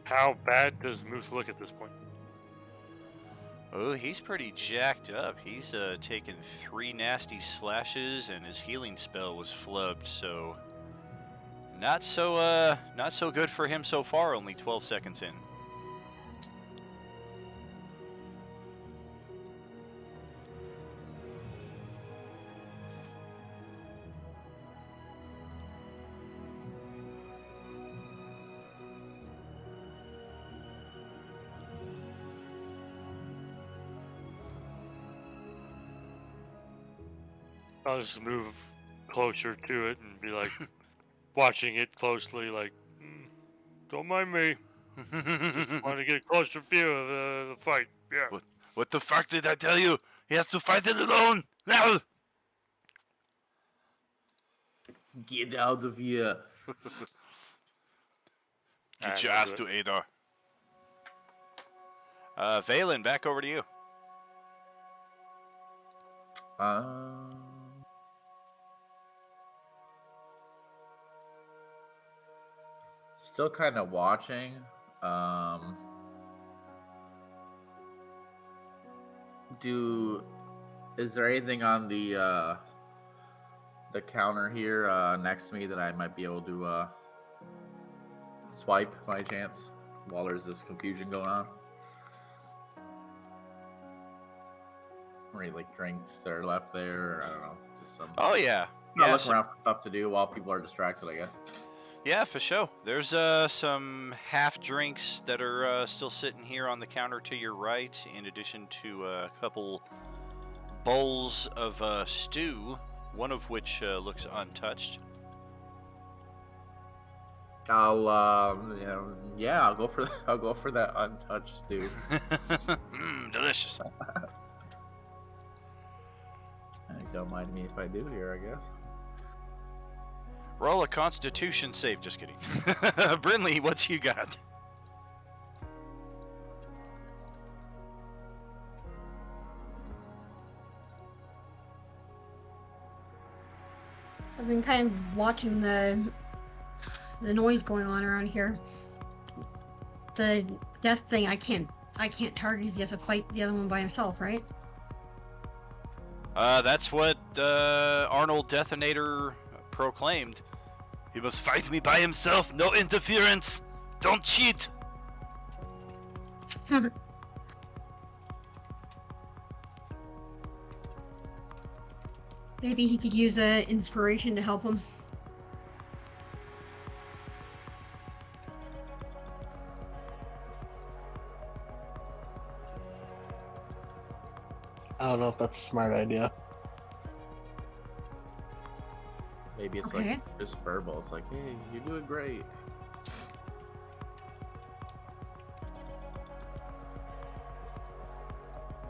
How bad does Moose look at this point? Oh, he's pretty jacked up. He's taken 3 nasty slashes, and his healing spell was flubbed, so not so good for him so far. Only 12 seconds in. I'll just move closer to it and be like, watching it closely, like, don't mind me. Just want to get a closer view of the fight. Yeah. What the fuck did I tell you? He has to fight it alone. Now. Get out of here. Get your ass to Adar. Valen, back over to you. Still kind of watching. Is there anything on the counter here next to me that I might be able to swipe by chance while there's this confusion going on? Or any like drinks that are left there? Or, I don't know. Just some. Oh yeah. Not Yeah, looking around for stuff to do while people are distracted, I guess. Yeah, for sure. There's some half drinks that are still sitting here on the counter to your right, in addition to a couple bowls of stew, one of which looks untouched. I'll go for that untouched stew. Delicious. Don't mind me if I do here, I guess. Roll a Constitution save. Just kidding. Brinley, what you got? I've been kind of watching the noise going on around here. The death thing, I can't target. He has to fight the other one by himself, right? That's what Arnold Deathinator proclaimed. He must fight me by himself. No interference. Don't cheat. Maybe he could use inspiration to help him. I don't know if that's a smart idea. Maybe it's Okay. like just verbal. It's like, hey, you're doing great.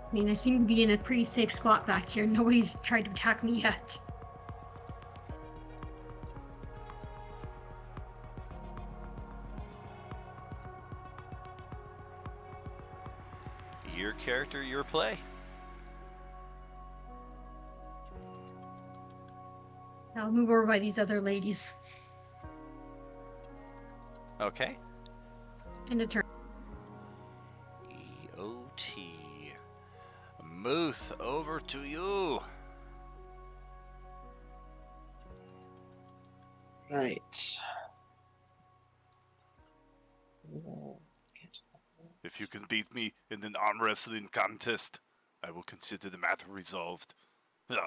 I mean, I seem to be in a pretty safe spot back here. Nobody's tried to attack me yet. Your character, your play. I'll move over by these other ladies. Okay. End of turn. EOT. Muth, over to you. Right. If you can beat me in an arm wrestling contest, I will consider the matter resolved. And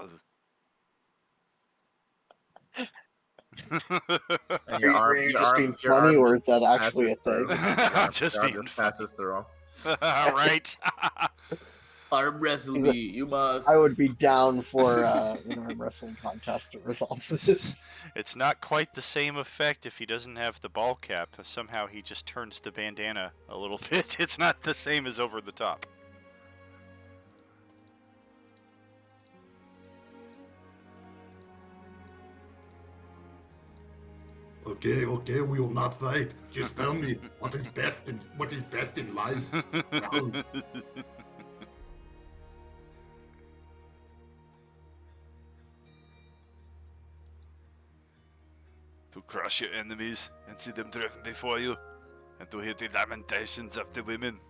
Are you just being funny, or is that actually a thing? Just being passes through. All right. Arm wrestle me, you must. I would be down for an arm wrestling contest to resolve this. It's not quite the same effect if he doesn't have the ball cap. Somehow he just turns the bandana a little bit. It's not the same as over the top. Okay, we will not fight. Just tell me what is best in life. Well, To crush your enemies and see them driven before you, and to hear the lamentations of the women.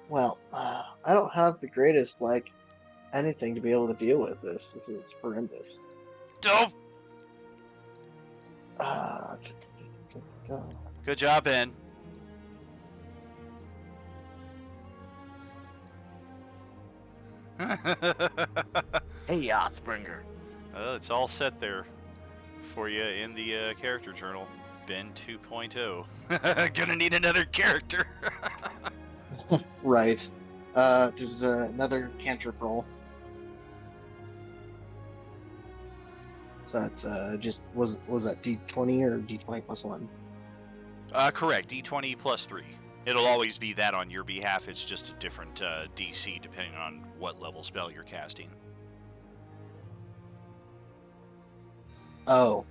Well, I don't have the greatest, anything to be able to deal with this. This is horrendous. Dope! Uh, Good job, Ben. Hey, Osbringer. It's all set there for you in the character journal. Ben 2.0. Gonna need another character. Right. There's another cantrip roll. So that's just was that D20 or D20 plus 1? Correct. D20 plus 3. It'll always be that on your behalf. It's just a different DC depending on what level spell you're casting. Oh.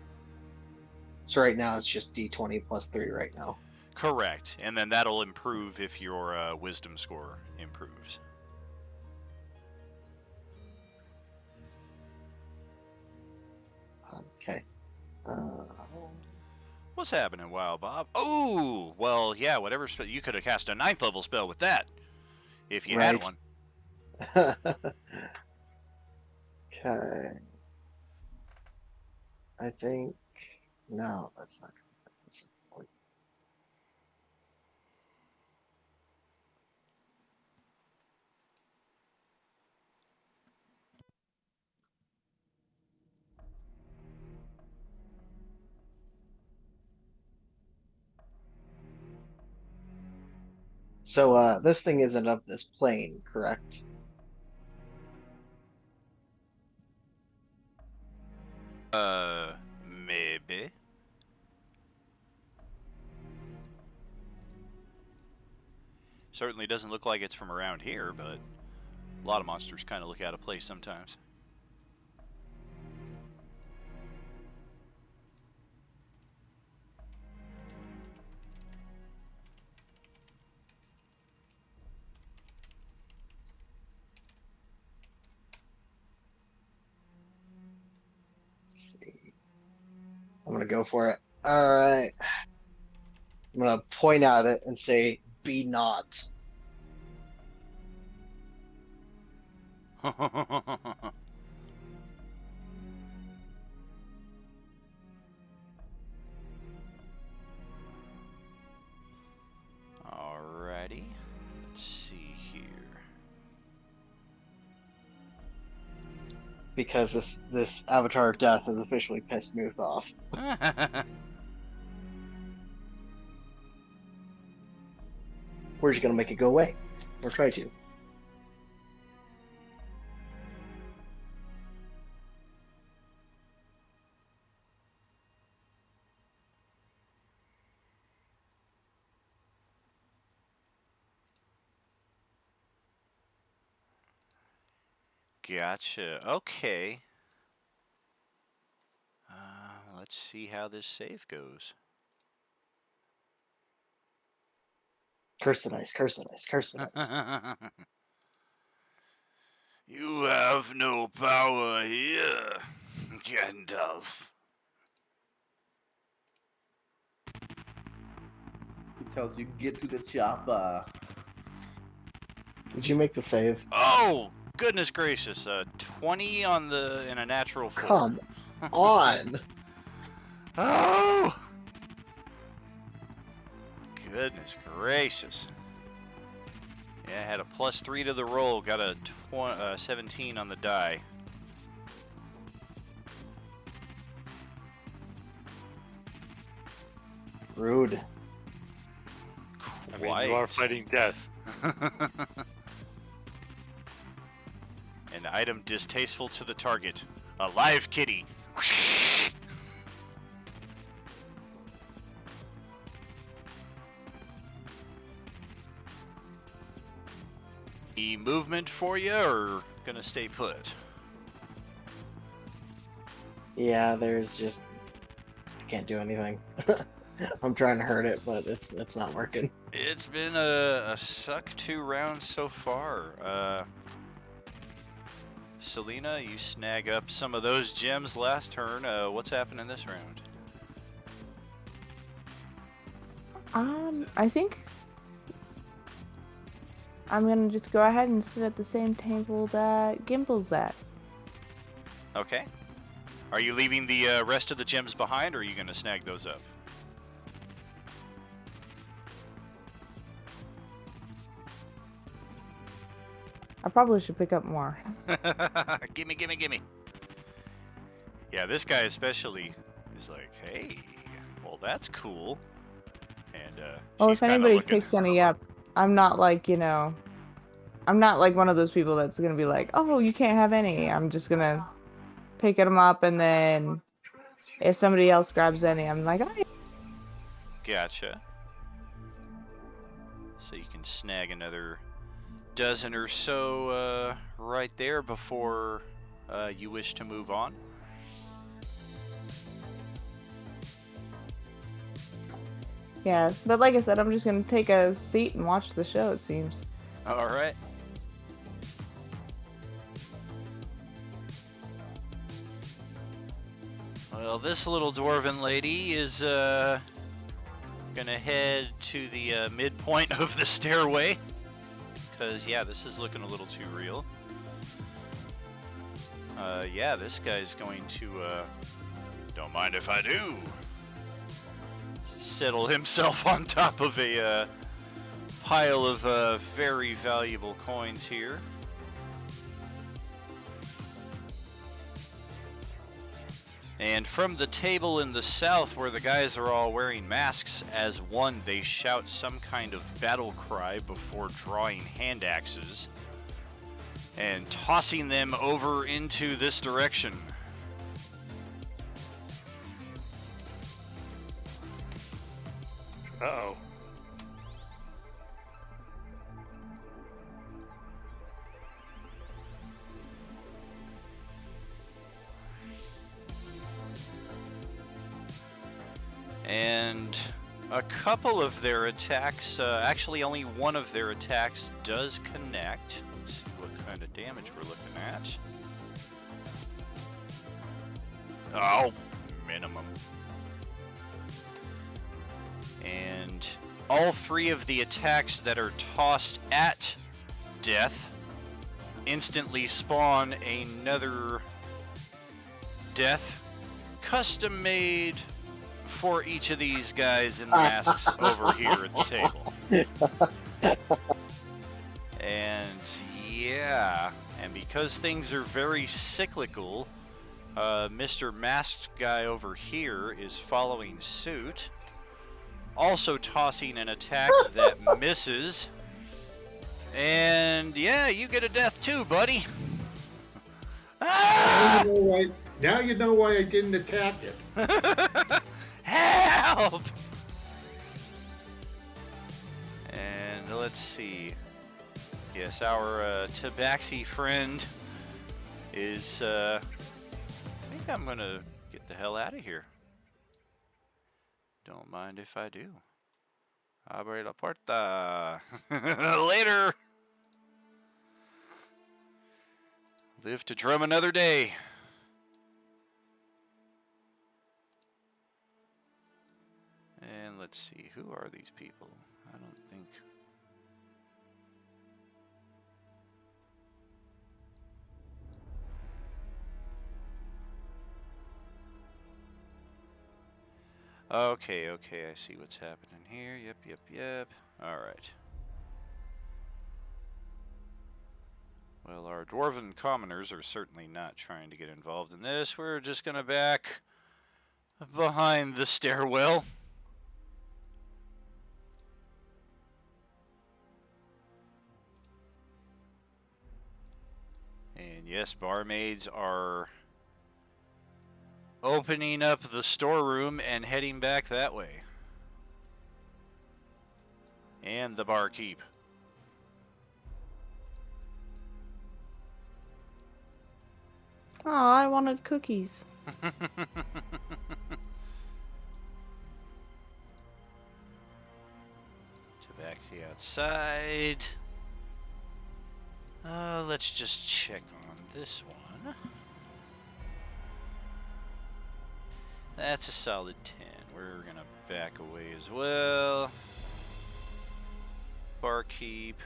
So right now it's just D20 plus 3 right now. Correct. And then that'll improve if your wisdom score improves. Okay. What's happening, Wild Bob? Oh, well, yeah, whatever spell. You could have cast a 9th level spell with that if you had one. Okay. I think no, that's not. That's not- So this thing isn't of this plane, correct? Maybe. Certainly doesn't look like it's from around here, but a lot of monsters kind of look out of place sometimes. Let's see. I'm gonna go for it. All right. I'm gonna point at it and say, "Be not." Alrighty. Let's see here. Because this Avatar of Death has officially pissed Muth off. We're just gonna make it go away, or try to. Gotcha. Okay. Let's see how this save goes. Curse the dice, curse the dice, curse the dice. You have no power here, Gandalf. He tells you, get to the chopper. Did you make the save? Oh, goodness gracious. 20 on the in a natural 4. Come on. Oh! Goodness gracious. Yeah, I had a +3 to the roll. Got a 17 on the die. Rude. I mean, you are fighting death. An item distasteful to the target. A live kitty. The movement for you, or gonna stay put? Yeah, there's just I can't do anything. I'm trying to hurt it, but it's not working. It's been a suck 2 rounds so far. Selena, you snag up some of those gems last turn. What's happening this round? I think I'm gonna just go ahead and sit at the same table that Gimble's at. Okay. Are you leaving the rest of the gems behind, or are you gonna snag those up? I probably should pick up more. Gimme, gimme, gimme. Yeah, this guy especially is like, hey, well, that's cool. And Well, she's if kinda anybody looking- picks any up, I'm not like, I'm not like one of those people that's gonna be like, oh, you can't have any. I'm just gonna pick them up, and then if somebody else grabs any, I'm like, oh, Gotcha. So you can snag another dozen or so right there before you wish to move on. Yeah, but like I said, I'm just gonna take a seat and watch the show, it seems. All right. Well, this little dwarven lady is gonna head to the midpoint of the stairway. Because, yeah, this is looking a little too real. Yeah, this guy's going to, don't mind if I do, settle himself on top of a pile of very valuable coins here. And from the table in the south where the guys are all wearing masks, as one, they shout some kind of battle cry before drawing hand axes and tossing them over into this direction. Uh-oh. And a couple of their attacks, actually only one of their attacks does connect. Let's see what kind of damage we're looking at. Oh, minimum. And all three of the attacks that are tossed at death instantly spawn another death, custom made for each of these guys in the masks over here at the table. And yeah, and because things are very cyclical, Mr. Masked guy over here is following suit, also tossing an attack that misses. And yeah, you get a death too, buddy. Now you know why I didn't attack it. Help! And let's see. Yes, our Tabaxi friend is, I think I'm gonna get the hell out of here. Don't mind if I do. Abre la puerta. Later! Live to drum another day. And let's see, who are these people? I don't think... Okay, I see what's happening here. Yep. Alright. Well, our dwarven commoners are certainly not trying to get involved in this. We're just gonna back behind the stairwell. And yes, barmaids are opening up the storeroom and heading back that way. And the barkeep. Oh, I wanted cookies. Tabaxi outside. Let's just check on this one. That's a solid 10. We're gonna back away as well. Barkeep.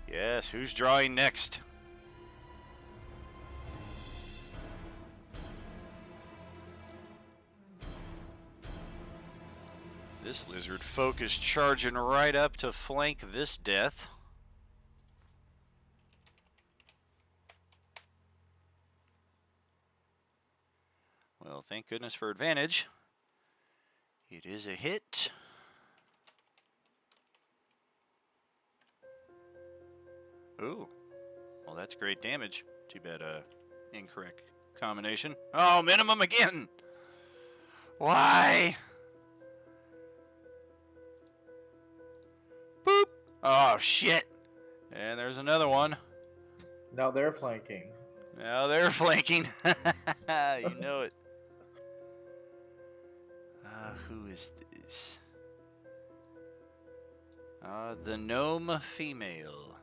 Yes, who's drawing next? This lizard folk is charging right up to flank this death. Well, thank goodness for advantage. It is a hit. Ooh. Well, that's great damage. Too bad, incorrect combination. Oh, minimum again! Why? Boop! Oh, shit! And there's another one. No, they're flanking. Now they're flanking. You know it. Who is this? The gnome female.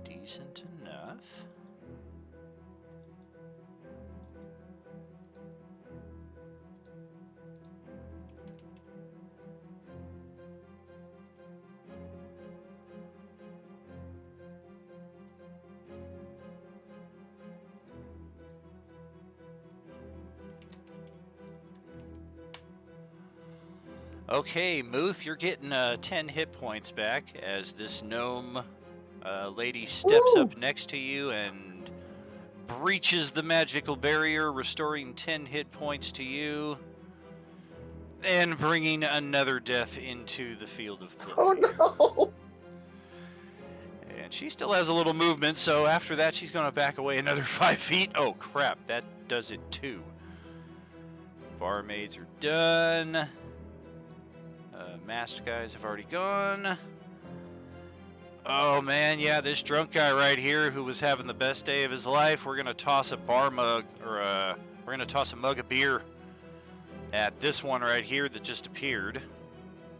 Decent enough. Okay, Muth, you're getting 10 hit points back as this gnome lady steps Woo! up next to you and breaches the magical barrier, restoring 10 hit points to you and bringing another death into the field of play. Oh no! And she still has a little movement, so after that she's going to back away another 5 feet. Oh crap, that does it too. Barmaids are done. Masked guys have already gone. Oh man, yeah, this drunk guy right here who was having the best day of his life, we're gonna toss a bar mug, or we're gonna toss a mug of beer at this one right here that just appeared.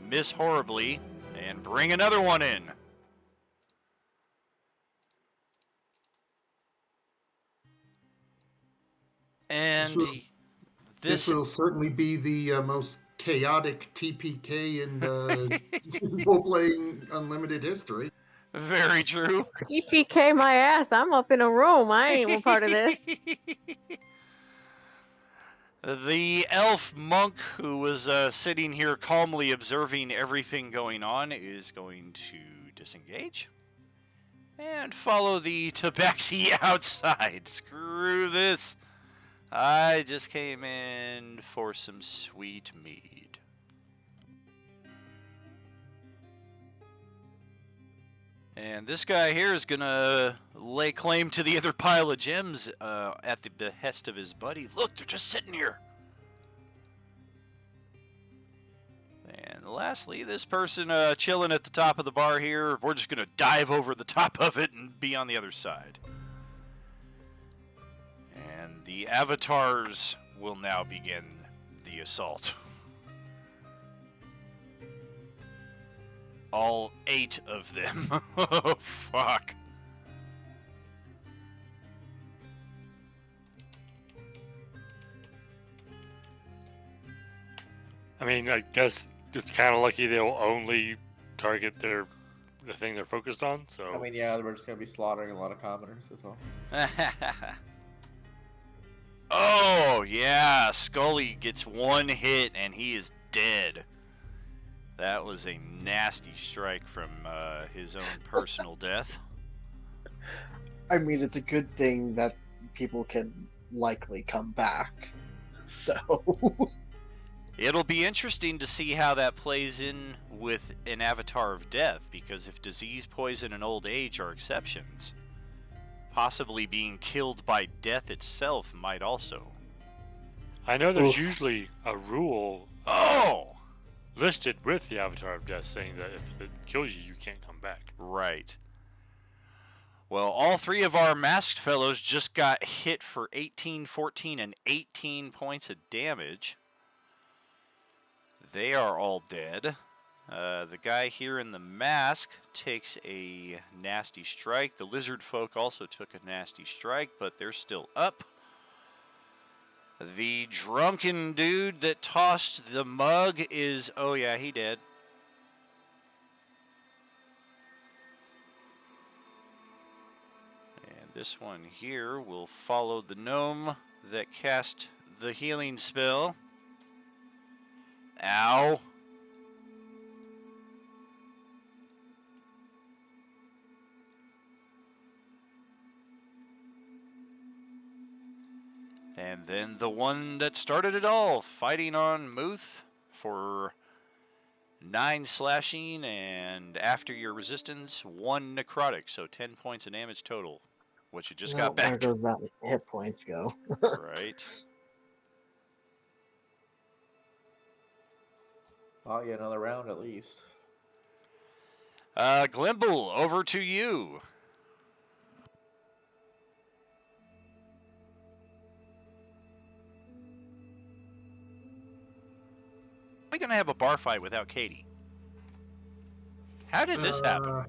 Miss horribly, and bring another one in. And This will certainly be the most chaotic TPK in role-playing Unlimited history. Very true. TPK my ass. I'm up in a room. I ain't a part of this. The elf monk who was sitting here calmly observing everything going on is going to disengage and follow the tabaxi outside. Screw this. I just came in for some sweet mead. And this guy here is going to lay claim to the other pile of gems at the behest of his buddy. Look, they're just sitting here. And lastly, this person chilling at the top of the bar here, we're just going to dive over the top of it and be on the other side. And the avatars will now begin the assault. All 8 of them. Oh, fuck. I mean, I guess it's kind of lucky they'll only target the thing they're focused on. So I mean, yeah, we're just gonna be slaughtering a lot of commoners. That's all. Oh, yeah. Scully gets one hit and he is dead. That was a nasty strike from his own personal death. I mean, it's a good thing that people can likely come back. So. It'll be interesting to see how that plays in with an avatar of death, because if disease, poison, and old age are exceptions, possibly being killed by death itself might also. I know there's usually a rule listed with the Avatar of Death saying that if it kills you, you can't come back. Right. Well, all 3 of our masked fellows just got hit for 18, 14, and 18 points of damage. They are all dead. The guy here in the mask takes a nasty strike. The lizard folk also took a nasty strike, but they're still up. The drunken dude that tossed the mug is... Oh, yeah, he dead. And this one here will follow the gnome that cast the healing spell. Ow. And then the one that started it all, fighting on Muth for 9 slashing, and after your resistance, 1 necrotic, so 10 points of damage total, which you just got back. There goes that hit points go. Right. Oh, yeah, another round at least. Glimble, over to you. We're going to have a bar fight without Katie. How did this happen?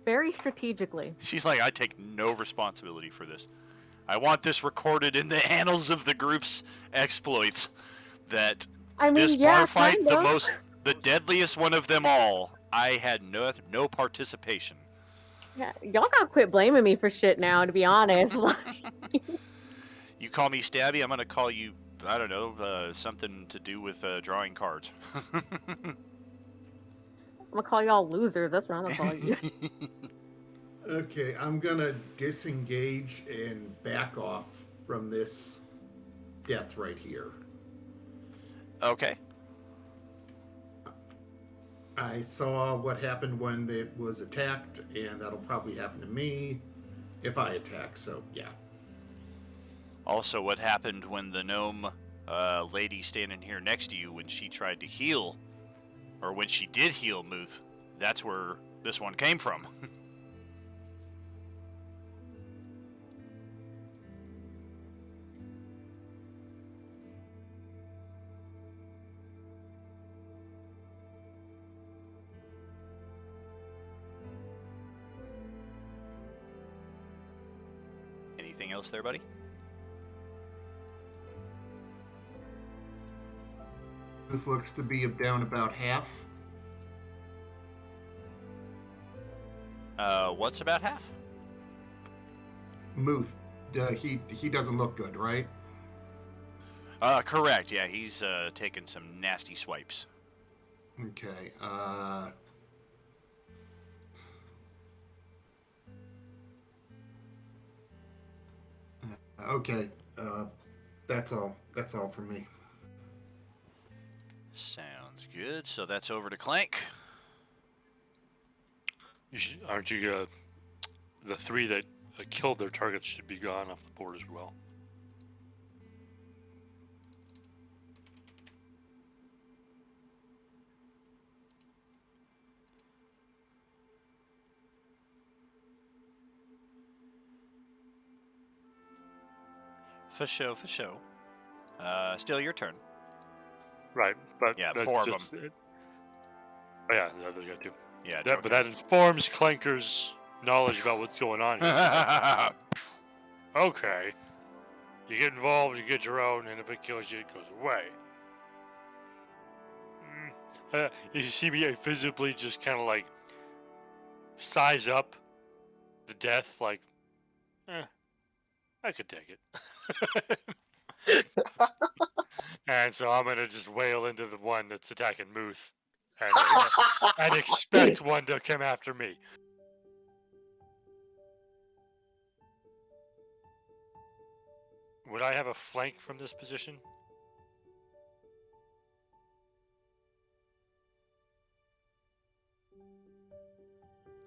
Very strategically. She's like, I take no responsibility for this. I want this recorded in the annals of the group's exploits. That I mean, this yeah, bar fight, kind of. the deadliest one of them all, I had no participation. Yeah, y'all gotta quit blaming me for shit now, to be honest. You call me Stabby, I'm gonna call you, I don't know, something to do with drawing cards. I'm gonna call y'all losers. That's what I'm gonna call you. Okay, I'm gonna disengage and back off from this death right here. Okay. I saw what happened when it was attacked, and that'll probably happen to me if I attack, so yeah. Also, what happened when the gnome lady standing here next to you, when she tried to heal, or when she did heal Muth, that's where this one came from. Anything else there, buddy? This looks to be down about half. What's about half? Muth, he doesn't look good, right? Correct. Yeah, he's taking some nasty swipes. Okay. Okay. That's all. That's all for me. Sounds good. So that's over to Clank. Aren't you? The three that killed their targets should be gone off the board as well. For sure, for sure. Still your turn. Right, but Yeah, that 4 of just, them. Oh yeah, the other guy too. Yeah, But that informs Clanker's knowledge about what's going on here. Okay. You get involved, you get your own, and if it kills you, it goes away. You see me visibly just kind of like size up the death, like, I could take it. And so I'm gonna just wail into the one that's attacking Muth, and expect one to come after me. Would I have a flank from this position?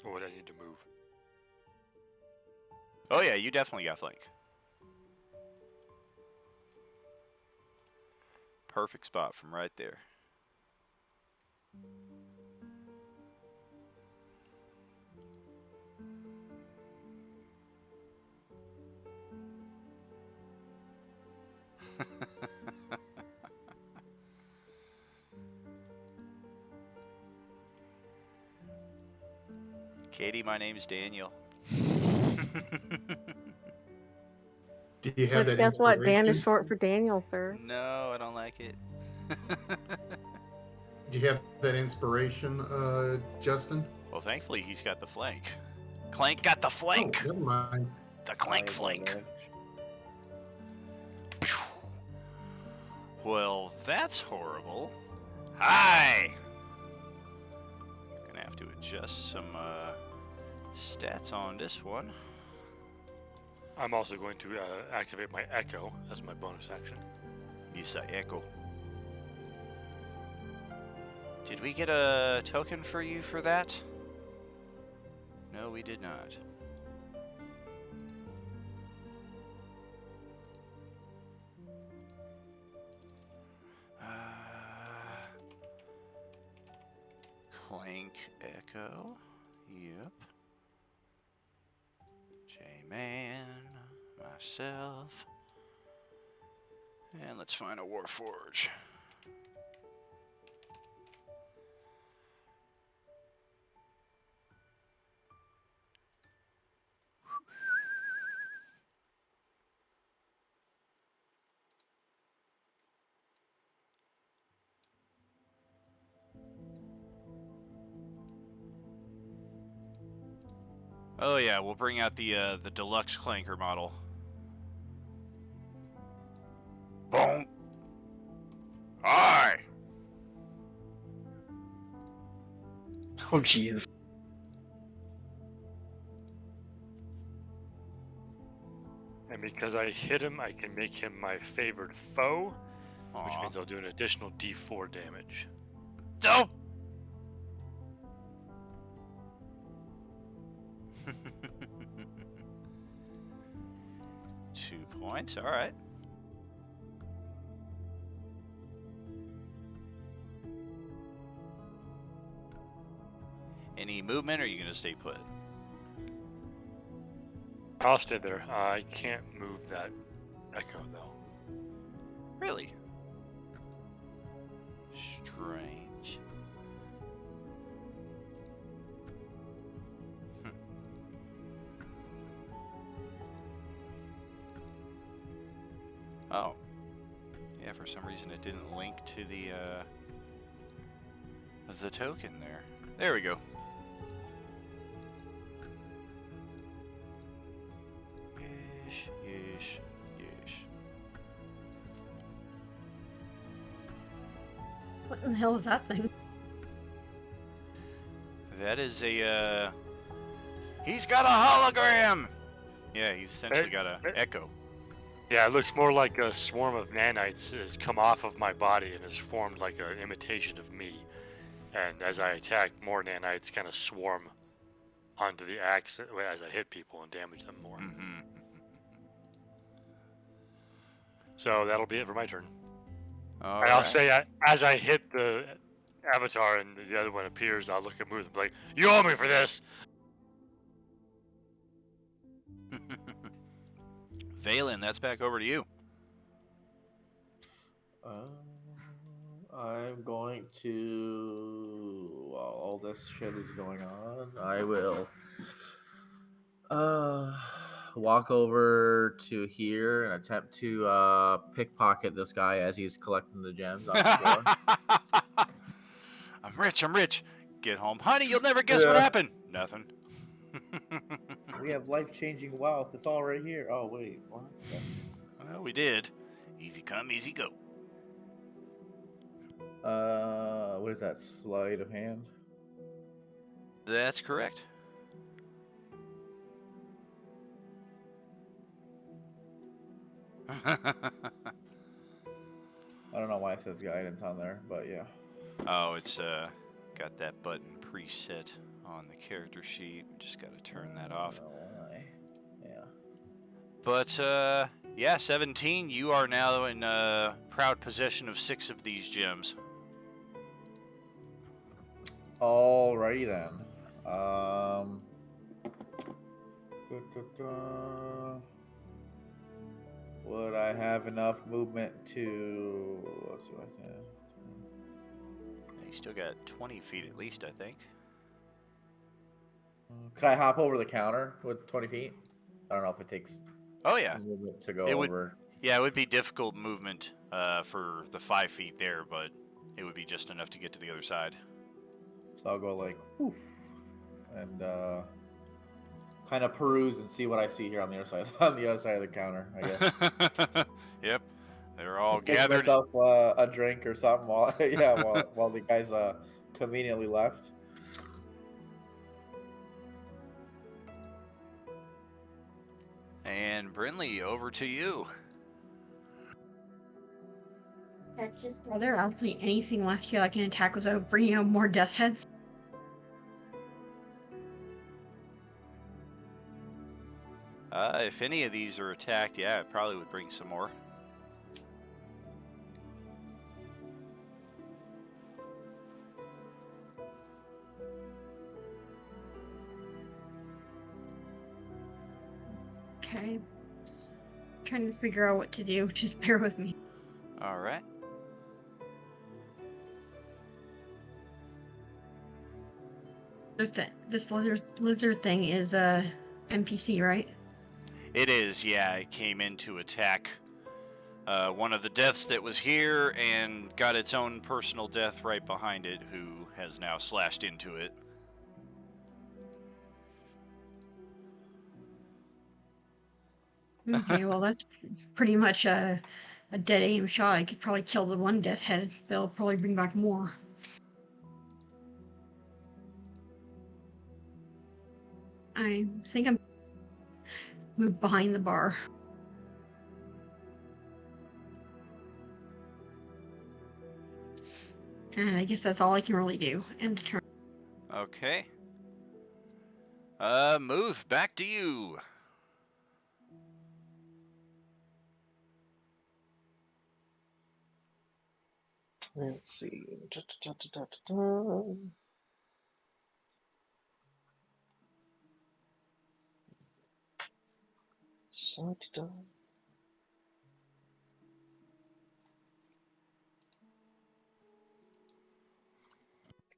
Or would I need to move? Oh yeah, you definitely got flank. Perfect spot from right there. Katie, my name's Daniel. Do you have Which, that guess what? Dan is inspiration? short for Daniel, sir. No, I don't like it. Do you have that inspiration, Justin? Well, thankfully he's got the flank. Clank got the flank. Oh, never mind. The Clank flank. Well, that's horrible. Hi! Gonna have to adjust some stats on this one. I'm also going to activate my Echo as my bonus action. You say echo. Did we get a token for you for that? No, we did not. Link Echo. Yep. J-Man. Myself. And let's find a Warforge. Oh yeah, we'll bring out the deluxe clanker model. Boom. Aye. Oh, jeez. And because I hit him, I can make him my favored foe, which Aw. means I'll do an additional D4 damage. Dope. 2 points. All right. Any movement, or are you gonna stay put? I'll stay there. I can't move that echo though. Really? Strange. Oh. Yeah, for some reason it didn't link to the token there. There we go. Yeesh, yeesh, yeesh. What in the hell is that thing? That is a, he's got a hologram! Yeah, he's essentially got a echo. Yeah, it looks more like a swarm of nanites has come off of my body and has formed like an imitation of me. And as I attack, more nanites kind of swarm onto the axe as I hit people and damage them more. Mm-hmm. So that'll be it for my turn. All And I'll right. say, as I hit the avatar and the other one appears, I'll look at Muth and be like, "You owe me for this!" Valen, that's back over to you. I'm going to, while all this shit is going on, I will walk over to here and attempt to pickpocket this guy as he's collecting the gems on the floor. I'm rich. Get home. Honey, you'll never guess what happened. Nothing. We have life-changing wealth. It's all right here. Oh, wait. What? Well, we did. Easy come, easy go. What is that? Sleight of hand? That's correct. I don't know why it says guidance on there, but yeah. Oh, it's got that button preset on the character sheet. Just got to turn that off. I don't know why. Yeah. But yeah, 17. You are now in proud possession of 6 of these gems. Alrighty then. Would I have enough movement to? Let's see what I can. You still got 20 feet at least, I think. Could I hop over the counter with 20 feet? I don't know if it takes Oh yeah, movement to go It would- over. yeah. It would be difficult movement for the 5 feet there, but it would be just enough to get to the other side. So I'll go like, woof, and kind of peruse and see what I see here on the other side, on the other side of the counter. I guess. Yep, they're all Fix gathered. myself a drink or something while while the guys conveniently left. And Brinley, over to you. Are there actually anything left here that can attack without bringing out more death heads? If any of these are attacked, yeah, it probably would bring some more. I'm trying to figure out what to do. Just bear with me. All right. This lizard thing is a NPC, right? It is, yeah. It came in to attack one of the deaths that was here and got its own personal death right behind it, who has now slashed into it. Okay, well that's pretty much a dead aim shot. I could probably kill the one death head. They'll probably bring back more. I think I'm moved behind the bar. And I guess that's all I can really do. End of turn. Okay. Muth, back to you. Let's see. Da. So,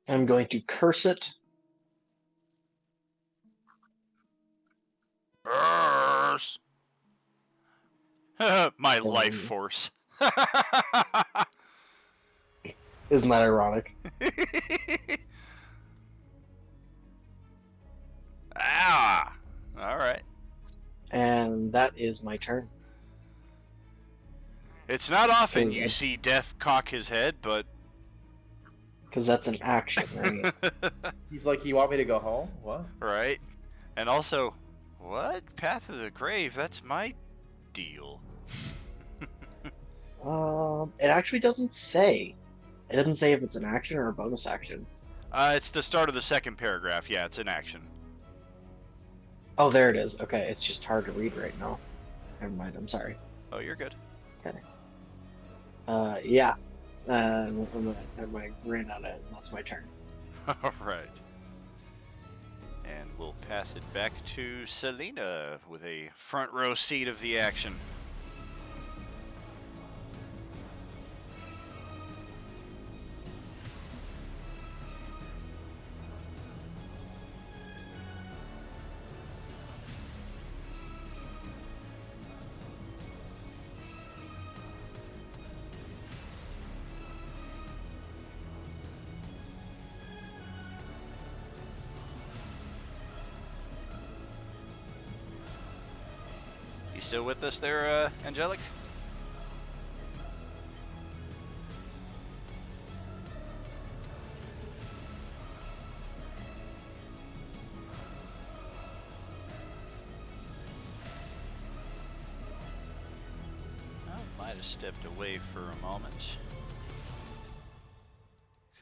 I'm going to curse it. Curse. My life Um, force. Isn't that ironic? Ah! Alright. And that is my turn. It's not often Is you it- see Death cock his head, but... Because that's an action, right? He's like, you want me to go home? What? Right? And also, what? Path of the Grave? That's my deal. It actually doesn't say. It doesn't say if it's an action or a bonus action. It's the start of the second paragraph. Yeah, it's an action. Oh, there it is. Okay, it's just hard to read right now. Never mind, I'm sorry. Oh, you're good. Yeah. I ran out of it, and that's my turn. Alright. And we'll pass it back to Selena with a front row seat of the action. You still with us there, Angelic? I might have stepped away for a moment.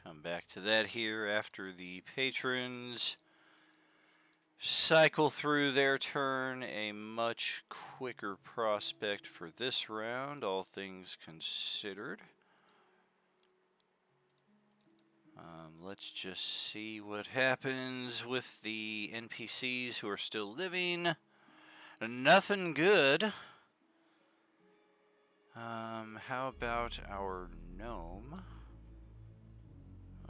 Come back to that here after the patrons cycle through their turn. A much quicker prospect for this round, all things considered. Let's just see what happens with the NPCs who are still living. Nothing good. How about our gnome?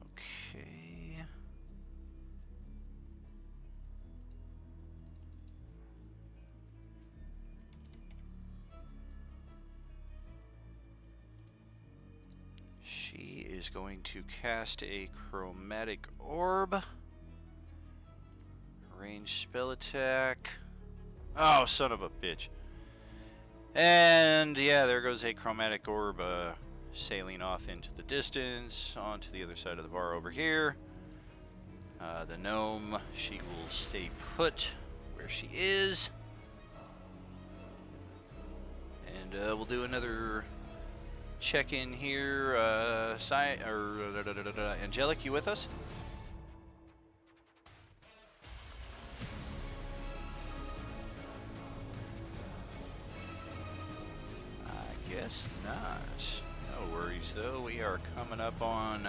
Okay. She is going to cast a chromatic orb. Range spell attack. Oh, son of a bitch. And yeah, there goes a chromatic orb sailing off into the distance, onto the other side of the bar over here. The gnome, she will stay put where she is. And we'll do another check-in here. Angelic, you with us? I guess not. No worries, though. We are coming up on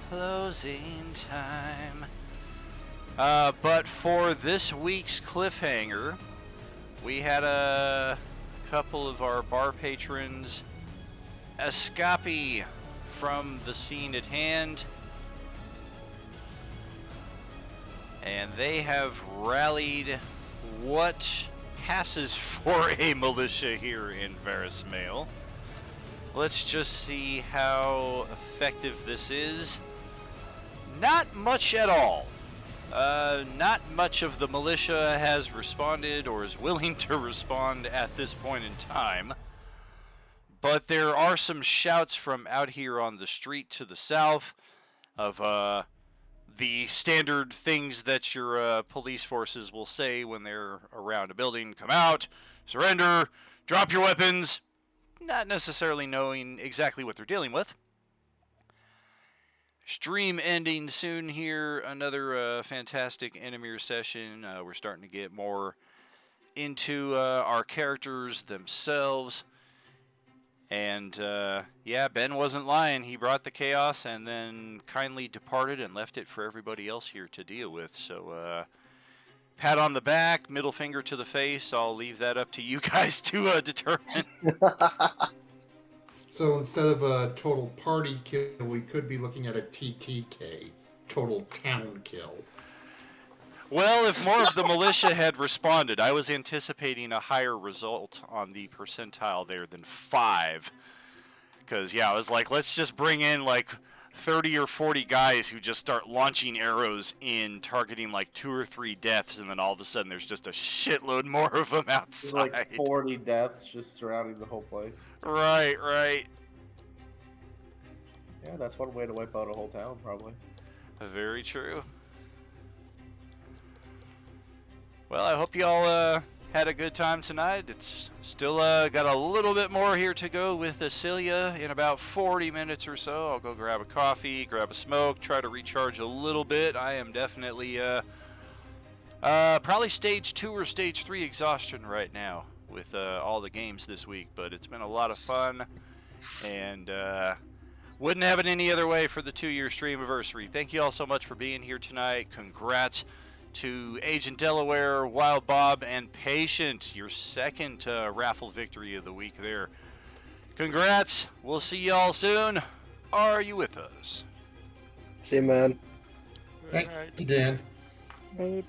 closing time. But for this week's cliffhanger, we had a couple of our bar patrons escape from the scene at hand, and they have rallied what passes for a militia here in Verismail. Let's just see how effective this is. Not much at all. Not much of the militia has responded or is willing to respond at this point in time. But there are some shouts from out here on the street to the south of the standard things that your police forces will say when they're around a building. Come out, surrender, drop your weapons. Not necessarily knowing exactly what they're dealing with. Stream ending soon here. Another fantastic Enemier session. We're starting to get more into our characters themselves. And yeah, Ben wasn't lying. He brought the chaos and then kindly departed and left it for everybody else here to deal with. So pat on the back, middle finger to the face. I'll leave that up to you guys to determine. So instead of a total party kill, we could be looking at a TTK, total town kill. Well, if more of the militia had responded, I was anticipating a higher result on the percentile there than 5. Because, yeah, I was like, let's just bring in like 30 or 40 guys who just start launching arrows in, targeting like 2 or 3 deaths, and then all of a sudden there's just a shitload more of them There's outside. like 40 deaths just surrounding the whole place. Right, right. Yeah, that's one way to wipe out a whole town, probably. Very true. Well, I hope y'all had a good time tonight. It's still got a little bit more here to go with Celia in about 40 minutes or so. I'll go grab a coffee, grab a smoke, try to recharge a little bit. I am definitely probably stage 2 or stage 3 exhaustion right now with all the games this week, but it's been a lot of fun, and wouldn't have it any other way for the 2-year stream anniversary. Thank you all so much for being here tonight. Congrats to Agent Delaware, Wild Bob, and Patient, your second raffle victory of the week there. Congrats. We'll see y'all soon. Are you with us? See you, man. Thank you, Dan. They